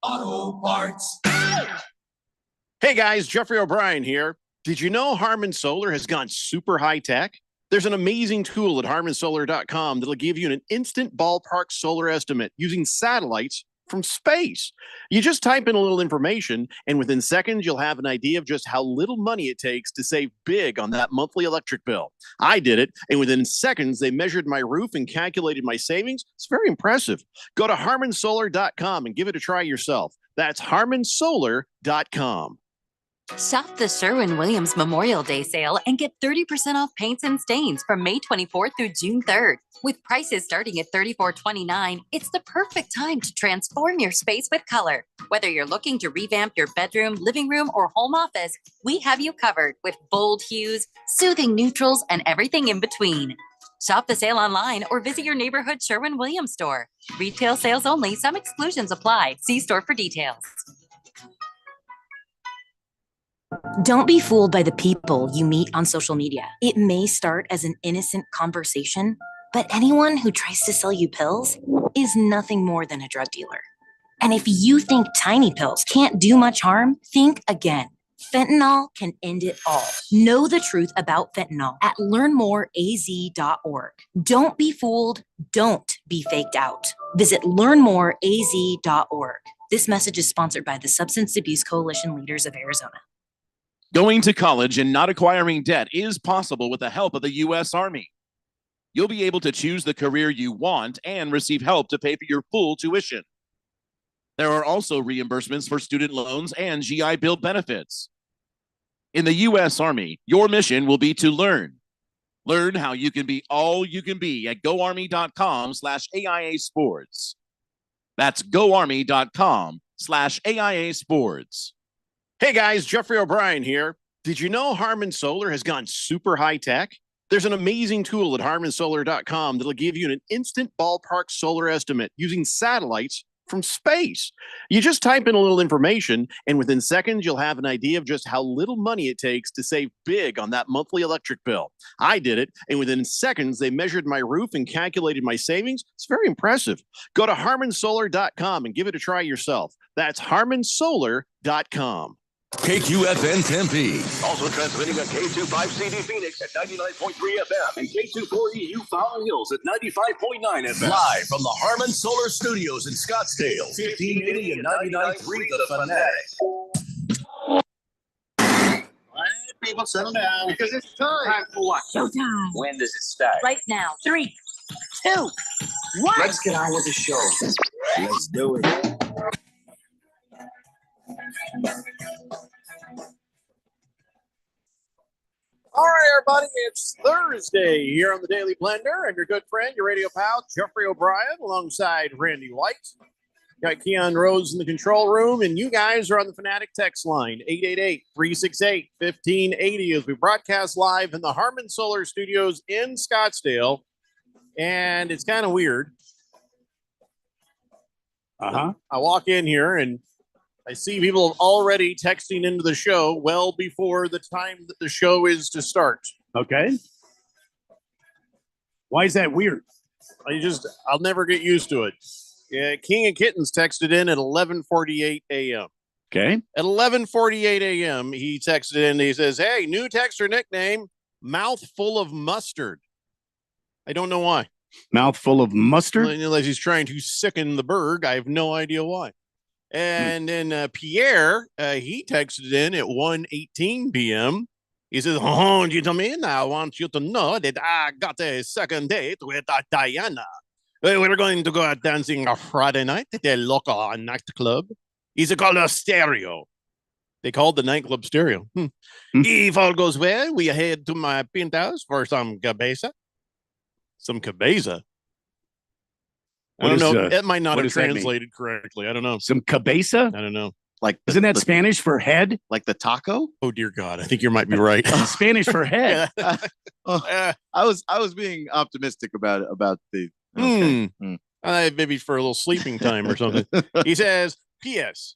Auto Parts. Hey guys, Jeffrey O'Brien here. Did you know Harman Solar has gone super high tech? There's an amazing tool at harmansolar.com that'll give you an instant ballpark solar estimate using satellites from space. You just type in a little information, and within seconds, you'll have an idea of just how little money it takes to save big on that monthly electric bill. I did it, and within seconds, they measured my roof and calculated my savings. It's very impressive. Go to harmansolar.com and give it a try yourself. That's harmansolar.com. Shop the Sherwin-Williams Memorial Day sale and get 30% off paints and stains from May 24th through June 3rd. With prices starting at $34.29, it's the perfect time to transform your space with color. Whether you're looking to revamp your bedroom, living room, or home office, we have you covered with bold hues, soothing neutrals, and everything in between. Shop the sale online or visit your neighborhood Sherwin-Williams store. Retail sales only. Some exclusions apply. See store for details. Don't be fooled by the people you meet on social media. It may start as an innocent conversation, but anyone who tries to sell you pills is nothing more than a drug dealer. And if you think tiny pills can't do much harm, think again. Fentanyl can end it all. Know the truth about fentanyl at learnmoreaz.org. Don't be fooled. Don't be faked out. Visit learnmoreaz.org. This message is sponsored by the Substance Abuse Coalition Leaders of Arizona. Going to college and not acquiring debt is possible with the help of the U.S. Army. You'll be able to choose the career you want and receive help to pay for your full tuition. There are also reimbursements for student loans and GI Bill benefits. In the U.S. Army, your mission will be to learn. Learn how you can be all you can be at goarmy.com/AIA Sports. That's goarmy.com/AIA Sports. Hey guys, Jeffrey O'Brien here. Did you know Harman Solar has gone super high tech? There's an amazing tool at harmansolar.com that'll give you an instant ballpark solar estimate using satellites from space. You just type in a little information, and within seconds, you'll have an idea of just how little money it takes to save big on that monthly electric bill. I did it, and within seconds, they measured my roof and calculated my savings. It's very impressive. Go to harmansolar.com and give it a try yourself. That's harmansolar.com. KQFN Tempe. Also transmitting on K25CD Phoenix at 99.3 FM and K24EU Fowler Hills at 95.9 FM. Live from the Harman Solar Studios in Scottsdale. 1580 and 99.3 The Fanatic. All right, people, settle down. Because it's time. Time for what? Showtime. When does it start? Right now. 3, 2, 1. Let's get on with the show. Let's do it. All right, everybody, it's Thursday here on the Daily Blender, and your good friend, your radio pal, Jeffrey O'Brien, alongside Randy White. Got Keon Rose in the control room, and you guys are on the Fanatic text line, 888-368-1580, as we broadcast live in the Harman Solar Studios in Scottsdale, and it's kind of weird. I walk in here, and I see people already texting into the show well before the time that the show is to start. Okay. Why is that weird? I'll never get used to it. Yeah, King of Kittens texted in at 11:48 a.m. Okay. At 11:48 a.m., he texted in. He says, "Hey, new texter nickname, Mouthful of Mustard." I don't know why. Mouthful of mustard? Unless he's trying to sicken the bird. I have no idea why. And then Pierre, he texted in at 1:18 p.m. He says, "Oh, gentlemen, I want you to know that I got a second date with Diana. We're going to go out dancing on Friday night at a local nightclub. It's called a Stereo. They called the nightclub Stereo. If all goes well, we head to my penthouse for some cabeza." Some cabeza? I don't know. It might not have translated correctly. I don't know. Some cabeza? I don't know. Like, isn't that Spanish for head? Like the taco? Oh dear God! I think you might be right. Spanish for head. I was being optimistic about the. Okay. Maybe for a little sleeping time or something. He says, "P.S.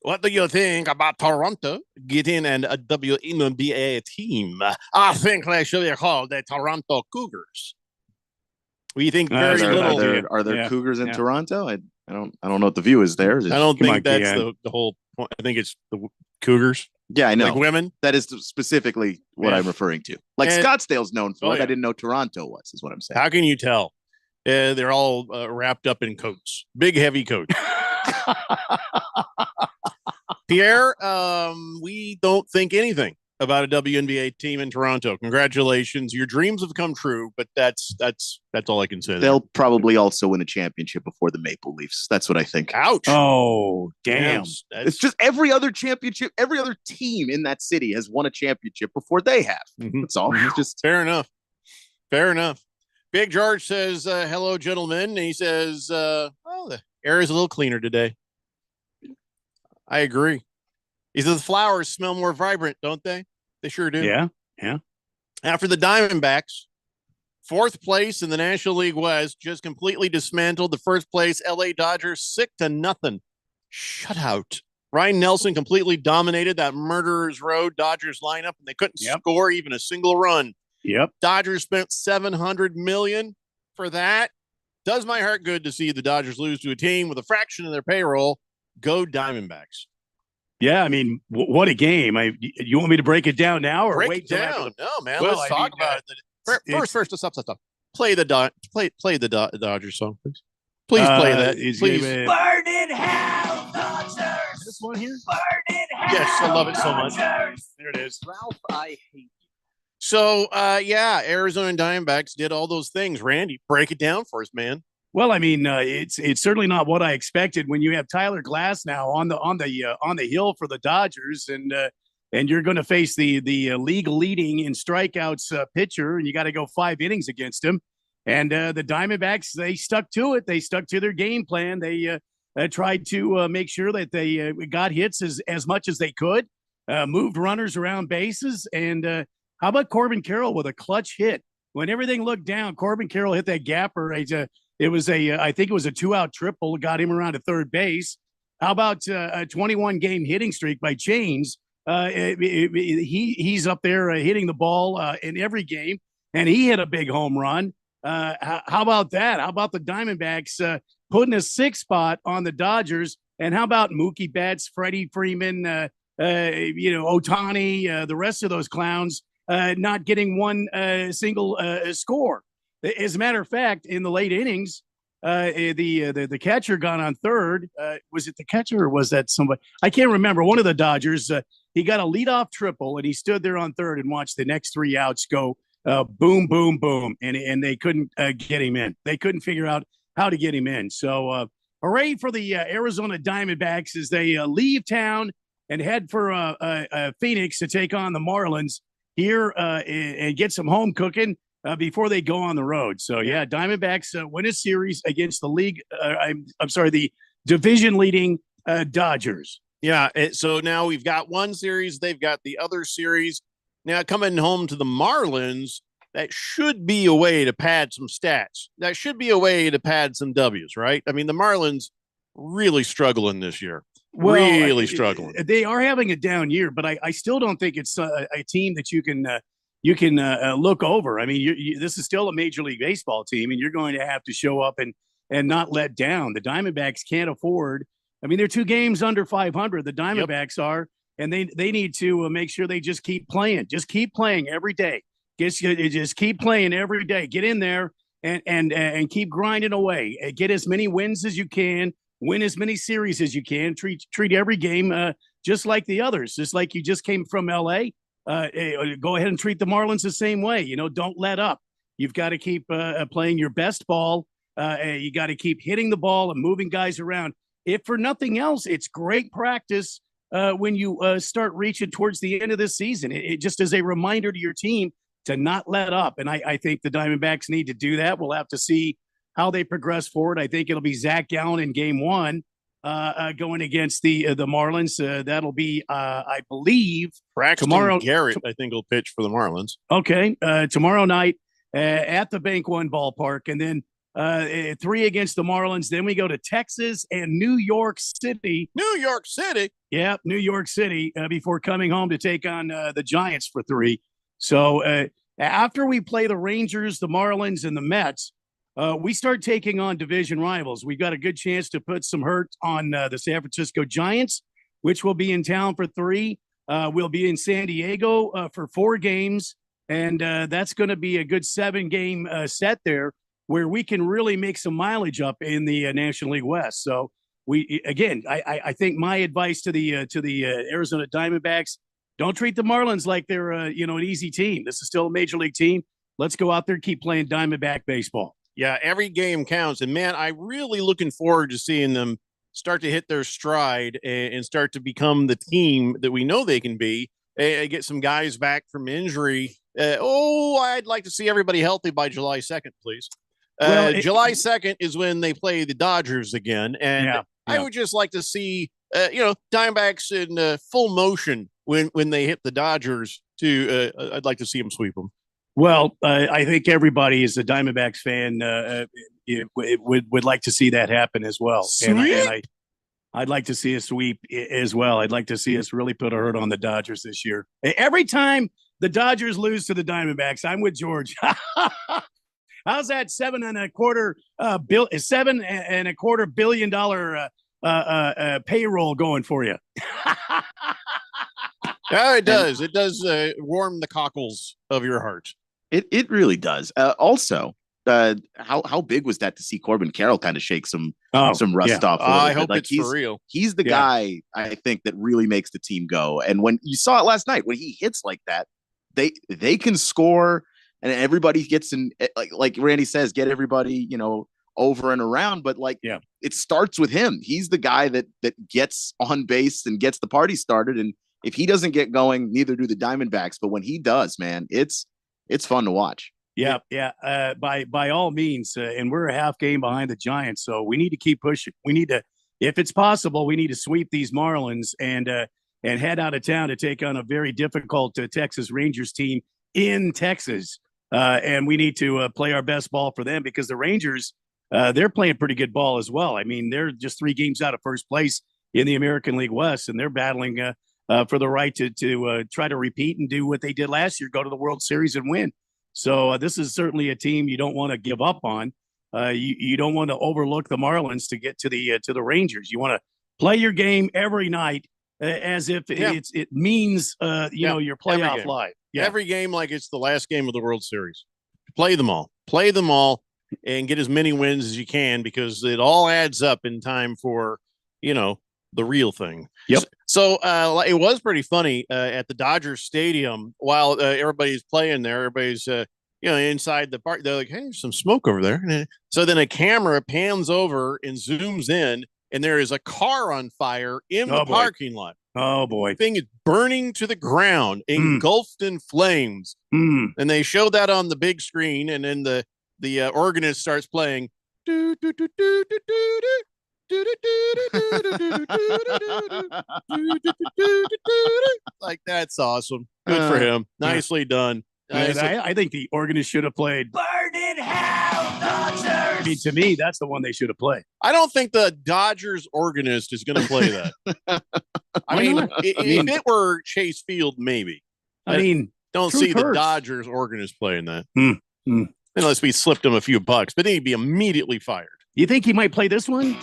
What do you think about Toronto getting a WNBA team? I think they should be called the Toronto Cougars." We think very little. Are there Cougars in Toronto? I don't know what the view is there. I don't Come think on, that's Keon. the whole point. I think it's the Cougars, Yeah, I know. like women. That is specifically what Yeah. I'm referring to. Like And- Scottsdale's known for Oh, it. yeah. I didn't know Toronto was, is what I'm saying. How can you tell? They're all wrapped up in coats, big, heavy coats. Pierre, we don't think anything about a WNBA team in Toronto. Congratulations. Your dreams have come true, but that's all I can say. They'll probably also win a championship before the Maple Leafs. That's what I think. Ouch. Oh, damn. Yes, It's just every other championship, every other team in that city has won a championship before they have. Mhm. That's all. It's just Fair enough. Fair enough. Big George says, hello, gentlemen. And he says, well, the air is a little cleaner today. I agree. He says the flowers smell more vibrant, don't they? They sure do. Yeah. After the Diamondbacks, fourth place in the National League West, just completely dismantled the first place LA Dodgers 6-0 shutout. Ryan Nelson completely dominated that Murderers Row Dodgers lineup, and they couldn't Yep. score even a single run. Yep. Dodgers spent $700 million for that. Does my heart good to see the Dodgers lose to a team with a fraction of their payroll. Go Diamondbacks. Yeah. I mean, what a game. You want me to break it down now or Break wait it till after down. No, man. Well, Let's I talk mean, about it. First, stop. Play the Dodgers song, please. Please play that. It's Please. Burn in hell, Dodgers. This one here? Burn in hell. Yes, I love it so much. There it is. Ralph, I hate So, Arizona and Diamondbacks did all those things. Randy, break it down for us, man. Well, I mean, it's certainly not what I expected when you have Tyler Glass now on the hill for the Dodgers, and you're going to face the league leading in strikeouts pitcher, and you got to go 5 innings against him. And the Diamondbacks, they stuck to it. They stuck to their game plan. They tried to make sure that they got hits as much as they could, moved runners around bases, and how about Corbin Carroll with a clutch hit when everything looked down? Corbin Carroll hit that gapper. I think it was a 2-out triple, got him around to third base. How about a 21 game hitting streak by James? He's up there hitting the ball in every game, and he hit a big home run. How about that? How about the Diamondbacks putting a 6th spot on the Dodgers? And how about Mookie Betts, Freddie Freeman, Ohtani, the rest of those clowns not getting one single score? As a matter of fact, in the late innings, the catcher got on third. Was it the catcher or was that somebody? I can't remember. One of the Dodgers, he got a leadoff triple, and he stood there on third and watched the next 3 outs go boom, boom, boom, and they couldn't get him in. They couldn't figure out how to get him in. So hooray for the Arizona Diamondbacks as they leave town and head for Phoenix to take on the Marlins here and get some home cooking before they go on the road. So, yeah, Diamondbacks win a series against the league. The division leading Dodgers. Yeah. So now we've got one series. They've got the other series. Now coming home to the Marlins, that should be a way to pad some stats. That should be a way to pad some W's, right? I mean, the Marlins really struggling this year. Really struggling. They are having a down year, but I still don't think it's a team that you can look over. I mean, this is still a Major League Baseball team, and you're going to have to show up and not let down. The Diamondbacks can't afford. I mean, they're 2 games under 500. The Diamondbacks are, and they need to make sure they just keep playing. Just keep playing every day. Just keep playing every day. Get in there and keep grinding away. Get as many wins as you can. Win as many series as you can. Treat every game just like the others. Just like you just came from LA. Go ahead and treat the Marlins the same way. Don't let up. You've got to keep playing your best ball. You got to keep hitting the ball and moving guys around. If for nothing else, it's great practice when you start reaching towards the end of this season. It just is a reminder to your team to not let up. And I think the Diamondbacks need to do that. We'll have to see how they progress forward. I think it'll be Zach Gallen in game 1 going against the Marlins. That'll be, I believe, Braxton tomorrow. Garrett, I think, will pitch for the Marlins. Okay. Tomorrow night at the Bank One ballpark. And then 3 against the Marlins. Then we go to Texas and New York City. New York City. Yeah, New York City before coming home to take on the Giants for 3. So after we play the Rangers, the Marlins, and the Mets, we start taking on division rivals. We've got a good chance to put some hurt on the San Francisco Giants, which will be in town for 3. We'll be in San Diego for 4 games, and that's going to be a good 7-game set there where we can really make some mileage up in the National League West. So I think my advice to the Arizona Diamondbacks: don't treat the Marlins like they're an easy team. This is still a major league team. Let's go out there and keep playing Diamondback baseball. Yeah, every game counts. And, man, I'm really looking forward to seeing them start to hit their stride and start to become the team that we know they can be. Get some guys back from injury. I'd like to see everybody healthy by July 2nd, please. July 2nd is when they play the Dodgers again. And I would just like to see, Diamondbacks in full motion when they hit the Dodgers. I'd like to see them sweep them. Well, I think everybody is a Diamondbacks fan would like to see that happen as well. And I'd like to see a sweep as well. I'd like to see us really put a hurt on the Dodgers this year. Every time the Dodgers lose to the Diamondbacks, I'm with George. How's that $7.25 billion payroll going for you? Yeah, it does. It does warm the cockles of your heart. It really does. Also, how big was that to see Corbin Carroll kind of shake some rust off? I hope it's for real. He's the guy I think that really makes the team go. And when you saw it last night, when he hits like that, they can score, and everybody gets in. Like Randy says, get everybody over and around. But it starts with him. He's the guy that gets on base and gets the party started. And if he doesn't get going, neither do the Diamondbacks. But when he does, man, it's fun to watch. Yeah. By all means, and we're a half game behind the Giants, so we need to keep pushing. We need to, if it's possible, we need to sweep these Marlins and head out of town to take on a very difficult Texas Rangers team in Texas. And we need to play our best ball for them, because the Rangers, they're playing pretty good ball as well. I mean, they're just 3 games out of first place in the American League West, and they're battling for the right to try to repeat and do what they did last year, go to the World Series and win. So this is certainly a team you don't want to give up on. You don't want to overlook the Marlins to get to the Rangers. You want to play your game every night as if it means your playoff life. Yeah. Every game like it's the last game of the World Series. Play them all, and get as many wins as you can, because it all adds up in time for the real thing. Yep. So it was pretty funny at the Dodgers Stadium while everybody's playing there. Everybody's inside the park. They're like, "Hey, there's some smoke over there." And so then a camera pans over and zooms in, and there is a car on fire in the parking lot. Oh boy! The thing is burning to the ground, engulfed in flames. And they show that on the big screen, and then the organist starts playing. Like, that's awesome. Good for him. Nicely done. I think the organist should have played Burn in Hell, Dodgers. I mean, to me, that's the one they should have played. I don't think the Dodgers organist is going to play that. I mean, if it were Chase Field, maybe. I mean, don't see the Dodgers organist playing that. Unless we slipped him a few bucks, but then he'd be immediately fired. You think he might play this one?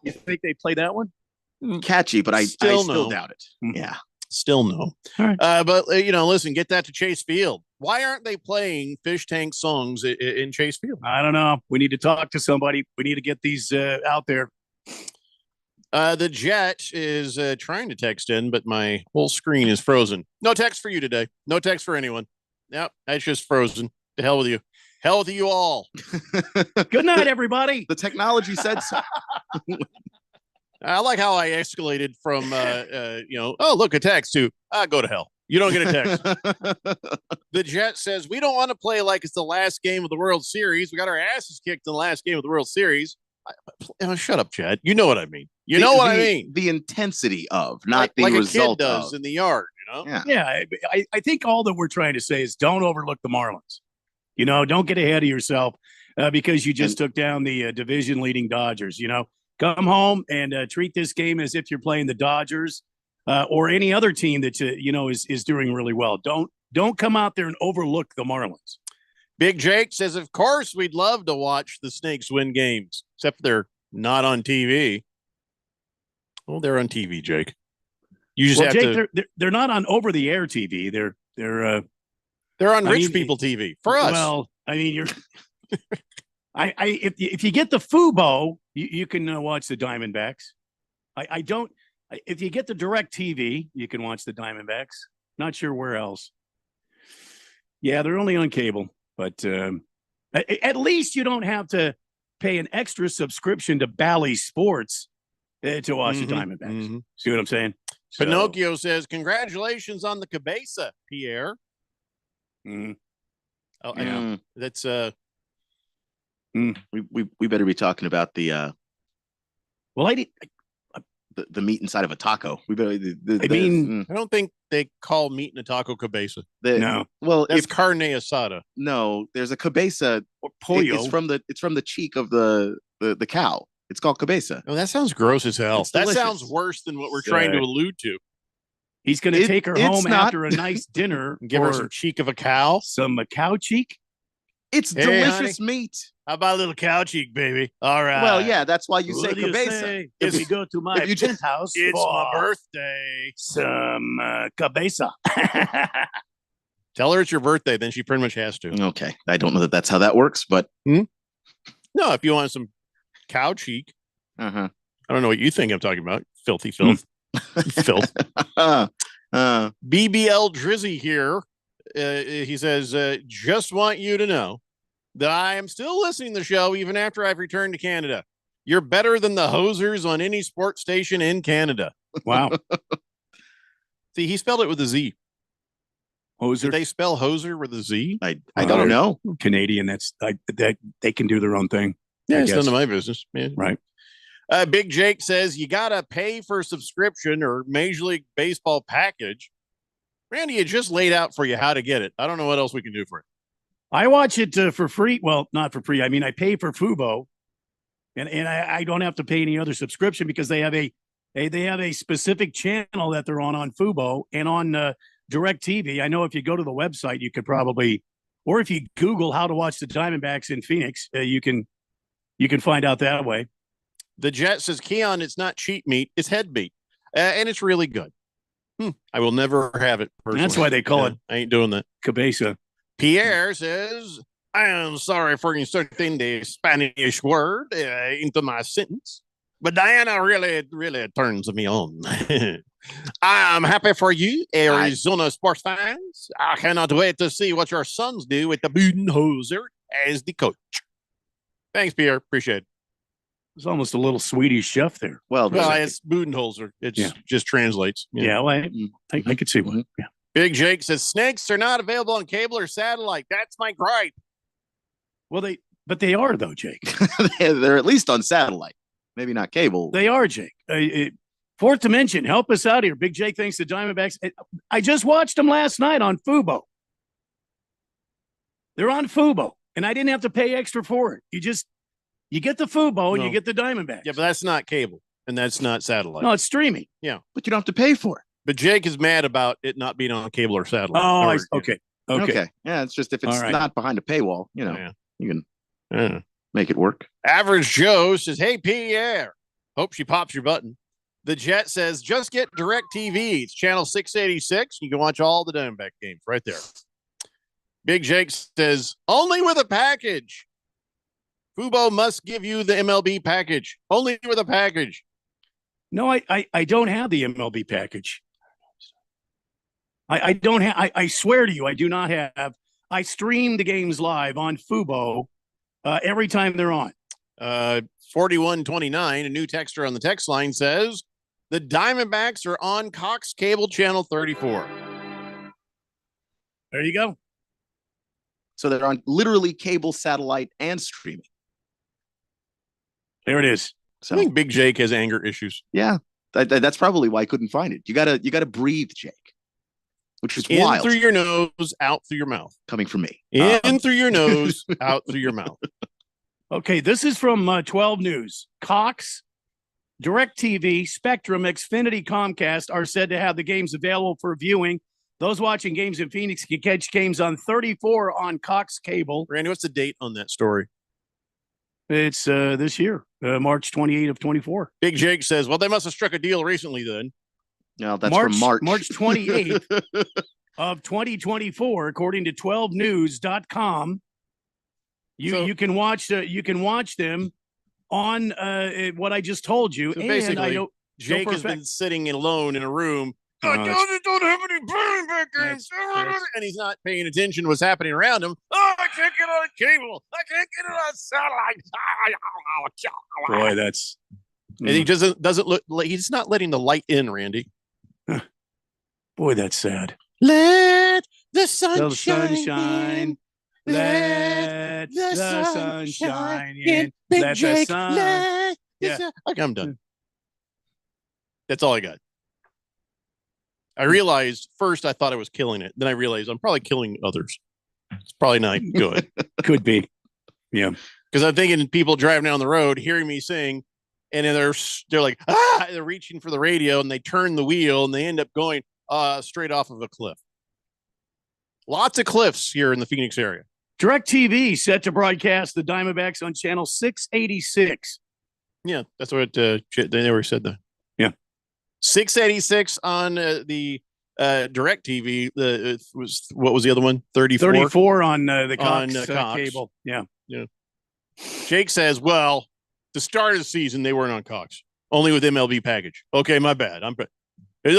You think they play that one? Catchy, but I still doubt it. Yeah. Still no. All right. But, listen, get that to Chase Field. Why aren't they playing Fish Tank songs in Chase Field? I don't know. We need to talk to somebody. We need to get these out there. The Jet is trying to text in, but my whole screen is frozen. No text for you today. No text for anyone. Yep, that's just frozen. To hell with you. Hell with you all. Good night, everybody. The technology said so. I like how I escalated from, look, a text to, go to hell. You don't get a text. The Jet says, we don't want to play like it's the last game of the World Series. We got our asses kicked in the last game of the World Series. Shut up, Jet. You know what I mean. I mean. The intensity of, not the like result a kid does of. in the yard, Yeah, I think all that we're trying to say is don't overlook the Marlins. Don't get ahead of yourself because you just took down the division-leading Dodgers. Come home and treat this game as if you're playing the Dodgers or any other team that is doing really well. Don't come out there and overlook the Marlins. Big Jake says, of course, we'd love to watch the Snakes win games, except they're not on TV. Well, they're on TV, Jake. You just Well, have Jake, to. they're not on over-the-air TV. They're They're on I rich mean, people TV for us. Well, I mean, you're. If you get the Fubo, you can watch the Diamondbacks. I don't. If you get the Direct TV, you can watch the Diamondbacks. Not sure where else. Yeah, they're only on cable, but at least you don't have to pay an extra subscription to Bally Sports to watch the Diamondbacks. See what I'm saying? Pinocchio says, congratulations on the Cabeza, Pierre. Mhm. Oh, I know. That's We better be talking about the Well, I did. the meat inside of a taco. We better. I don't think they call meat in a taco cabeza. No. Well, That's if carne asada. no, there's a cabeza. Or pollo. It's from the cheek of the cow. It's called cabeza. Oh, that sounds gross as hell. It's That delicious. sounds worse than what we're trying to allude to. He's going to take her it's home not- after a nice dinner. Give her some cheek of a cow. some cow cheek. It's Hey, delicious honey. meat. How about a little cow cheek, baby? All right. Well, yeah, that's why you What say do you cabeza. say if we go to my if you just- penthouse It's for my birthday. some cabeza. Tell her it's your birthday, then she pretty much has to. Okay, I don't know that that's how that works, but No, if you want some cow cheek, uh-huh. I don't know what you think I'm talking about. Filthy filth. Filth. BBL Drizzy here. He says, just want you to know that I am still listening to the show even after I've returned to Canada. You're better than the hosers on any sports station in Canada. Wow. See, he spelled it with a Z. Did Hoser they spell hoser with a Z? I don't know. Canadian. That's that they can do their own thing. Yeah, I it's none guess. of my business. Yeah. Right. Big Jake says you got to pay for a subscription or Major League Baseball package. Randy, it just laid out for you how to get it. I don't know what else we can do for it. I watch it for free. Well, not for free. I mean, I pay for Fubo, and I don't have to pay any other subscription because they have a specific channel that they're on Fubo and on Direct TV. I know if you go to the website, you could probably, or if you Google how to watch the Diamondbacks in Phoenix, you can find out that way. The Jet says, Keon, it's not cheap meat, it's head meat. And it's really good. I will never have it personally. That's why they call it I ain't doing that. cabeza. Pierre says, I am sorry for inserting the Spanish word into my sentence, but Diana really turns me on. I'm happy for you, Arizona sports fans. I cannot wait to see what your sons do with the Budenholzer as the coach. Thanks, Pierre. Appreciate it. There's almost a little Swedish chef there. Well, Well, it's Budenholzer. It just translates. Yeah, well, I could see one. Yeah. Big Jake says snakes are not available on cable or satellite. That's my gripe. Well, they are though, Jake. they're at least on satellite, maybe not cable. They are, Jake. Fourth Dimension, help us out here. Big Jake thinks the Diamondbacks. I just watched them last night on Fubo. They're on Fubo, and I didn't have to pay extra for it. You get the Fubo and you get the Diamondbacks. Yeah, but that's not cable and that's not satellite. No, it's streaming. But you don't have to pay for it. But Jake is mad about it not being on cable or satellite. Oh, Or- okay. Yeah, it's just if it's All right. not behind a paywall, Yeah. you can Yeah. make it work. Average Joe says, hey, Pierre. Hope she pops your button. The Jet says, just get Direct TV. It's channel 686. You can watch all the Diamondback games right there. Big Jake says, only with a package. Fubo must give you the MLB package. Only with a package. No, I don't have the MLB package. I don't have. I swear to you, I do not have. I stream the games live on Fubo every time they're on. 4129, a new texter on the text line says, the Diamondbacks are on Cox Cable Channel 34. There you go. So they're on literally cable, satellite, and streaming. There it is. So I think Big Jake has anger issues. yeah, that's probably why I couldn't find it. You gotta breathe, Jake, which is In wild through your nose, out through your mouth. coming from me. In through your nose, out through your mouth. Okay, this is from 12 News. Cox, DirecTV, Spectrum, Xfinity, Comcast are said to have the games available for viewing. Those watching games in Phoenix can catch games on 34 on Cox Cable. Randy, what's the date on that story? It's this year, March 28 of 24. Big Jake says, well, they must have struck a deal recently then. No, that's from March. March 28th of 2024, according to 12news.com. You can watch them on what I just told you. So and basically, I know Jake has been sitting alone in a room. I don't have any backers, and he's not paying attention to what's happening around him. Oh, I can't get on cable. I can't get it on satellite. Boy, that's and he doesn't look like he's not letting the light in, Randy. Boy, that's sad. Let the sun shine. Let the sun shine in. Big Jake, the sun. Yeah. Okay, I'm done. That's all I got. I realized first I thought I was killing it. Then I realized I'm probably killing others. It's probably not good. Could be. Yeah. Because I'm thinking people driving down the road hearing me sing, and then they're like, they're reaching for the radio, and they turn the wheel, and they end up going straight off of a cliff. Lots of cliffs here in the Phoenix area. DirecTV set to broadcast the Diamondbacks on channel 686. Yeah, that's what they never said that. Yeah. 686 on the DirecTV. What was the other one? 34? 34 on the Cox, Cox cable. Yeah. Jake says, well, the start of the season, they weren't on Cox. Only with MLB package. Okay, my bad. Okay. It's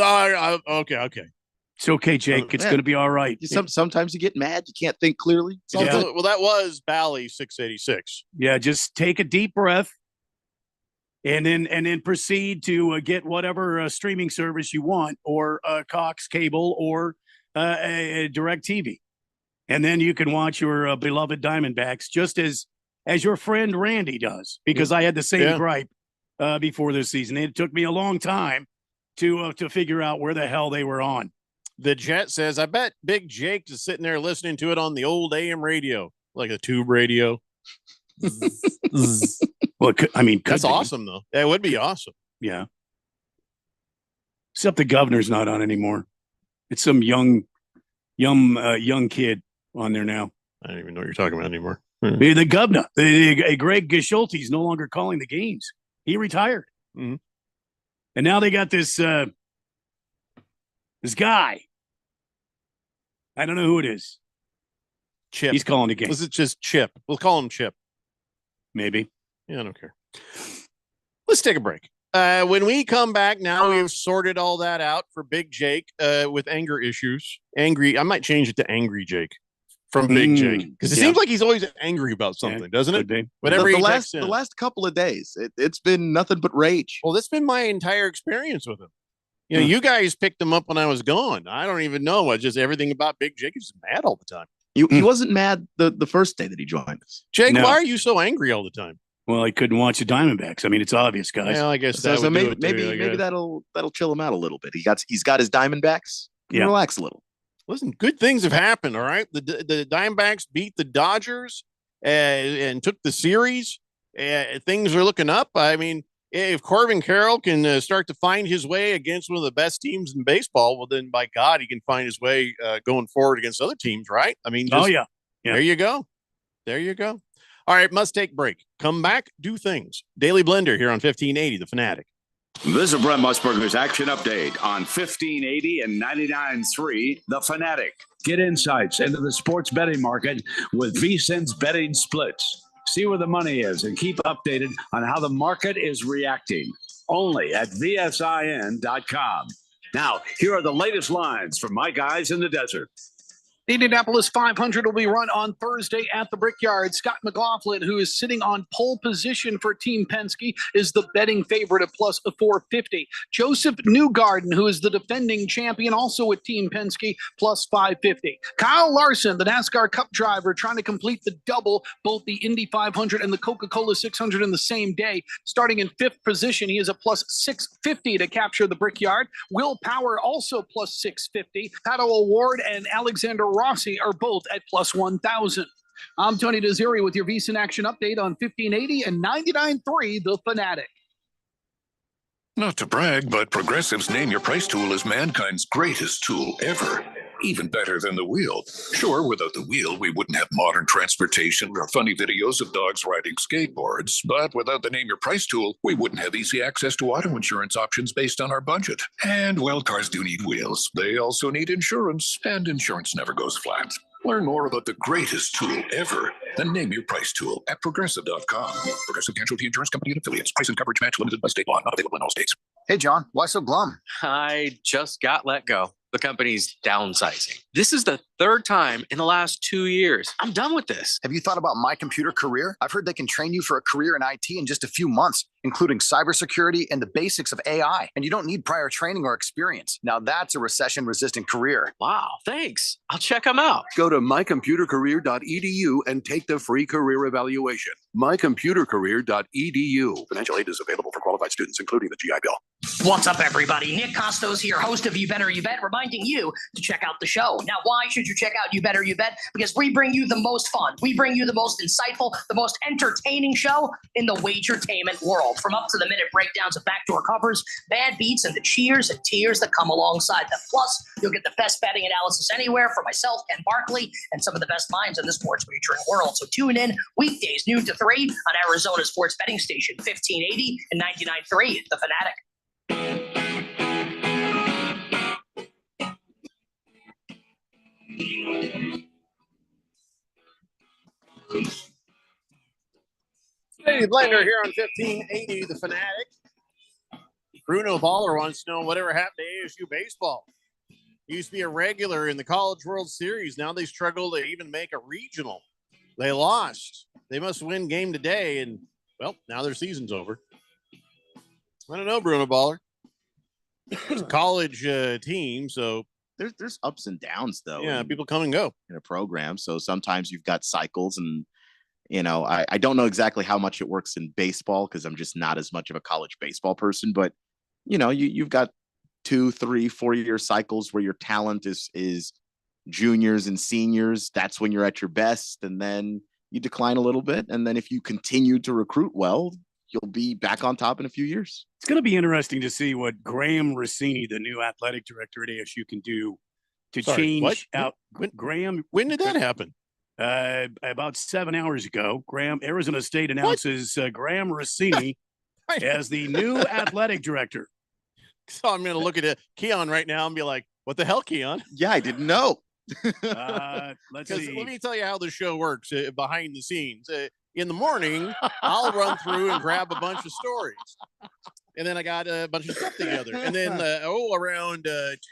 okay, Jake. It's going to be all right. Sometimes you get mad. You can't think clearly. Yeah. Well, that was Bally 686. Yeah, just take a deep breath. And then proceed to get whatever streaming service you want, or Cox Cable, or a DirecTV, and then you can watch your beloved Diamondbacks just as your friend Randy does. Because I had the same gripe before this season. It took me a long time to figure out where the hell they were on. The Jet says, "I bet Big Jake is sitting there listening to it on the old AM radio, like a tube radio." Well, that's awesome, though. That would be awesome. Yeah. Except the governor's not on anymore. It's some young kid on there now. I don't even know what you're talking about anymore. The governor, Greg Schulte, is no longer calling the games. He retired. Mm-hmm. And now they got this guy. I don't know who it is. Chip. He's calling the game. This is just Chip. We'll call him Chip. Maybe. Yeah, I don't care. Let's take a break. When we come back, now we've sorted all that out for Big Jake with anger issues. I might change it to Angry Jake from Big Jake, because it seems like he's always angry about something, doesn't it? Whatever the last couple of days, it's been nothing but rage. Well, that's been my entire experience with him. You know, you guys picked him up when I was gone. I don't even know. Just everything about Big Jake is mad all the time. He wasn't mad the first day that he joined us. Jake, why are you so angry all the time? Well, I couldn't watch the Diamondbacks. I mean, it's obvious, guys. Well, I guess maybe that'll chill him out a little bit. He's got his Diamondbacks. Relax a little. Listen, good things have happened. All right, the Diamondbacks beat the Dodgers and took the series. Things are looking up. I mean, if Corbin Carroll can start to find his way against one of the best teams in baseball, well, then by God, he can find his way going forward against other teams, right? I mean, there you go. There you go. All right, must take break. Come back, do things. Daily Blender here on 1580, The Fanatic. This is Brent Musburger's Action Update on 1580 and 99.3, The Fanatic. Get insights into the sports betting market with VSiN's betting splits. See where the money is and keep updated on how the market is reacting. Only at VSIN.com. Now, here are the latest lines from my guys in the desert. The Indianapolis 500 will be run on Thursday at the Brickyard. Scott McLaughlin, who is sitting on pole position for Team Penske, is the betting favorite at plus 450. Joseph Newgarden, who is the defending champion, also with Team Penske, plus 550. Kyle Larson, the NASCAR Cup driver, trying to complete the double, both the Indy 500 and the Coca-Cola 600 in the same day. Starting in fifth position, he is a plus 650 to capture the Brickyard. Will Power also plus 650. Pato O'Ward and Alexander Rossi are both at plus 1,000. I'm Tony Desiri with your VSiN Action Update on 1580 and 99.3 The Fanatic. Not to brag, but Progressive's Name Your Price tool is mankind's greatest tool ever. even better than the wheel. Sure, without the wheel, we wouldn't have modern transportation or funny videos of dogs riding skateboards. But without the Name Your Price tool, we wouldn't have easy access to auto insurance options based on our budget. And, well, cars do need wheels. They also need insurance, and insurance never goes flat. Learn more about the greatest tool ever, the Name Your Price tool at Progressive.com. Progressive Casualty Insurance Company and Affiliates. Price and coverage match limited by state law. Not available in all states. Hey, John, why so glum? I just got let go. The company's downsizing. This is the third time in the last 2 years. I'm done with this. Have you thought about My Computer Career? I've heard they can train you for a career in IT in just a few months, including cybersecurity and the basics of AI. And you don't need prior training or experience. Now that's a recession-resistant career. Wow, thanks. I'll check them out. Go to mycomputercareer.edu and take the free career evaluation. mycomputercareer.edu. Financial aid is available for qualified students, including the GI Bill. What's up, everybody? Nick Costos here, host of You Better You Bet, reminding you to check out the show. Now, why should you check out You Better You Bet? Because we bring you the most fun. We bring you the most insightful, the most entertaining show in the wagertainment world. From up-to-the-minute breakdowns of backdoor covers, bad beats, and the cheers and tears that come alongside them. Plus, you'll get the best betting analysis anywhere from myself, Ken Barkley, and some of the best minds in the sports wagering world. So tune in weekdays, noon to 3 on Arizona Sports Betting Station, 1580 and 99.3, The Fanatic. Hey, Blender here on 1580 The Fanatic. Bruno Baller wants to know whatever happened to ASU baseball. He used to be a regular in the College World Series. Now they struggle to even make a regional. They lost. They must win game today, and, well, now their season's over. I don't know, Bruno Baller. It's a college team, so there's ups and downs though. Yeah, people come and go in a program. So sometimes you've got cycles, and I don't know exactly how much it works in baseball because I'm just not as much of a college baseball person. But you've got 2, 3, 4-year cycles where your talent is juniors and seniors. That's when you're at your best, and then you decline a little bit. And then if you continue to recruit well, you'll be back on top in a few years. It's going to be interesting to see what Graham Rossini, the new athletic director at ASU, can do to change out. When did that happen? About 7 hours ago. Arizona State announces Graham Rossini as the new athletic director. So I'm going to look at Keon right now and be like, what the hell, Keon? Yeah, I didn't know. Let's see. Let me tell you how the show works behind the scenes. In the morning, I'll run through and grab a bunch of stories. And then I got a bunch of stuff together. And then, around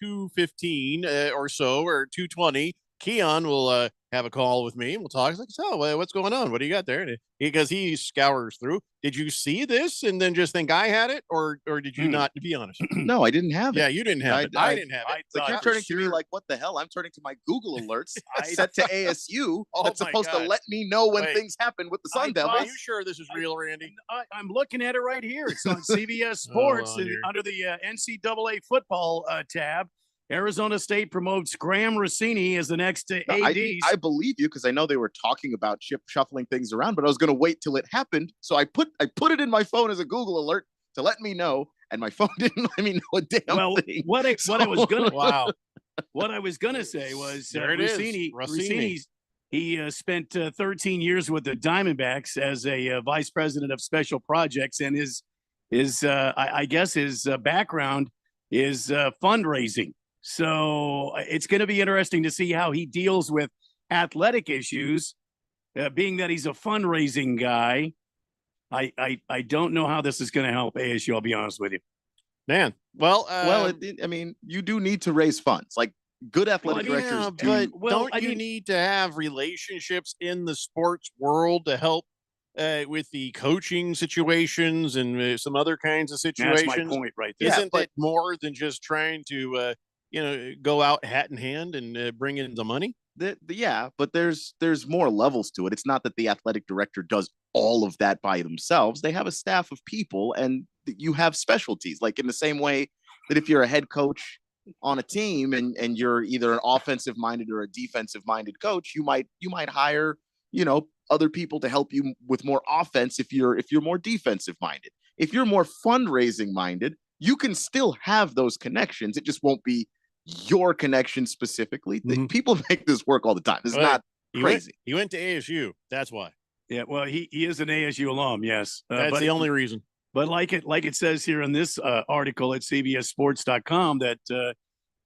2:15 or so, or 2:20, Keon will have a call with me. We'll talk. He's like, so what's going on? What do you got there? Because he scours through. Did you see this and then just think I had it? Or did you not, to be honest? No, I didn't have it. Yeah, you didn't have it. I didn't have it. Like you're turning to me like, what the hell? I'm turning to my Google alerts set to ASU that's supposed to let me know when things happen with the Sun Devils. Are you sure this is real, Randy? I'm looking at it right here. It's on CBS Sports under the NCAA football tab. Arizona State promotes Graham Rossini as the next AD. I believe you because I know they were talking about shuffling things around, but I was going to wait till it happened. So I put it in my phone as a Google alert to let me know, and my phone didn't let me know a damn thing. What I was gonna say was Rossini. He spent 13 years with the Diamondbacks as a vice president of special projects, and his background is fundraising. So it's going to be interesting to see how he deals with athletic issues, being that he's a fundraising guy. I don't know how this is going to help ASU. I'll be honest with you, man. You do need to raise funds. Like good athletic directors do. But don't you need to have relationships in the sports world to help with the coaching situations and some other kinds of situations? That's my point right there. Isn't it more than just trying to go out hat in hand and bring in the money? Yeah, but there's more levels to it. It's not that the athletic director does all of that by themselves. They have a staff of people, and you have specialties. Like in the same way that if you're a head coach on a team and you're either an offensive minded or a defensive minded coach, you might hire other people to help you with more offense if you're more defensive minded. If you're more fundraising minded, you can still have those connections. It just won't be your connection specifically. People make this work all the time. It's not crazy. He went to ASU. That's why. Yeah, well, he is an ASU alum, yes. That's the only reason. But like it says here in this article at CBSSports.com that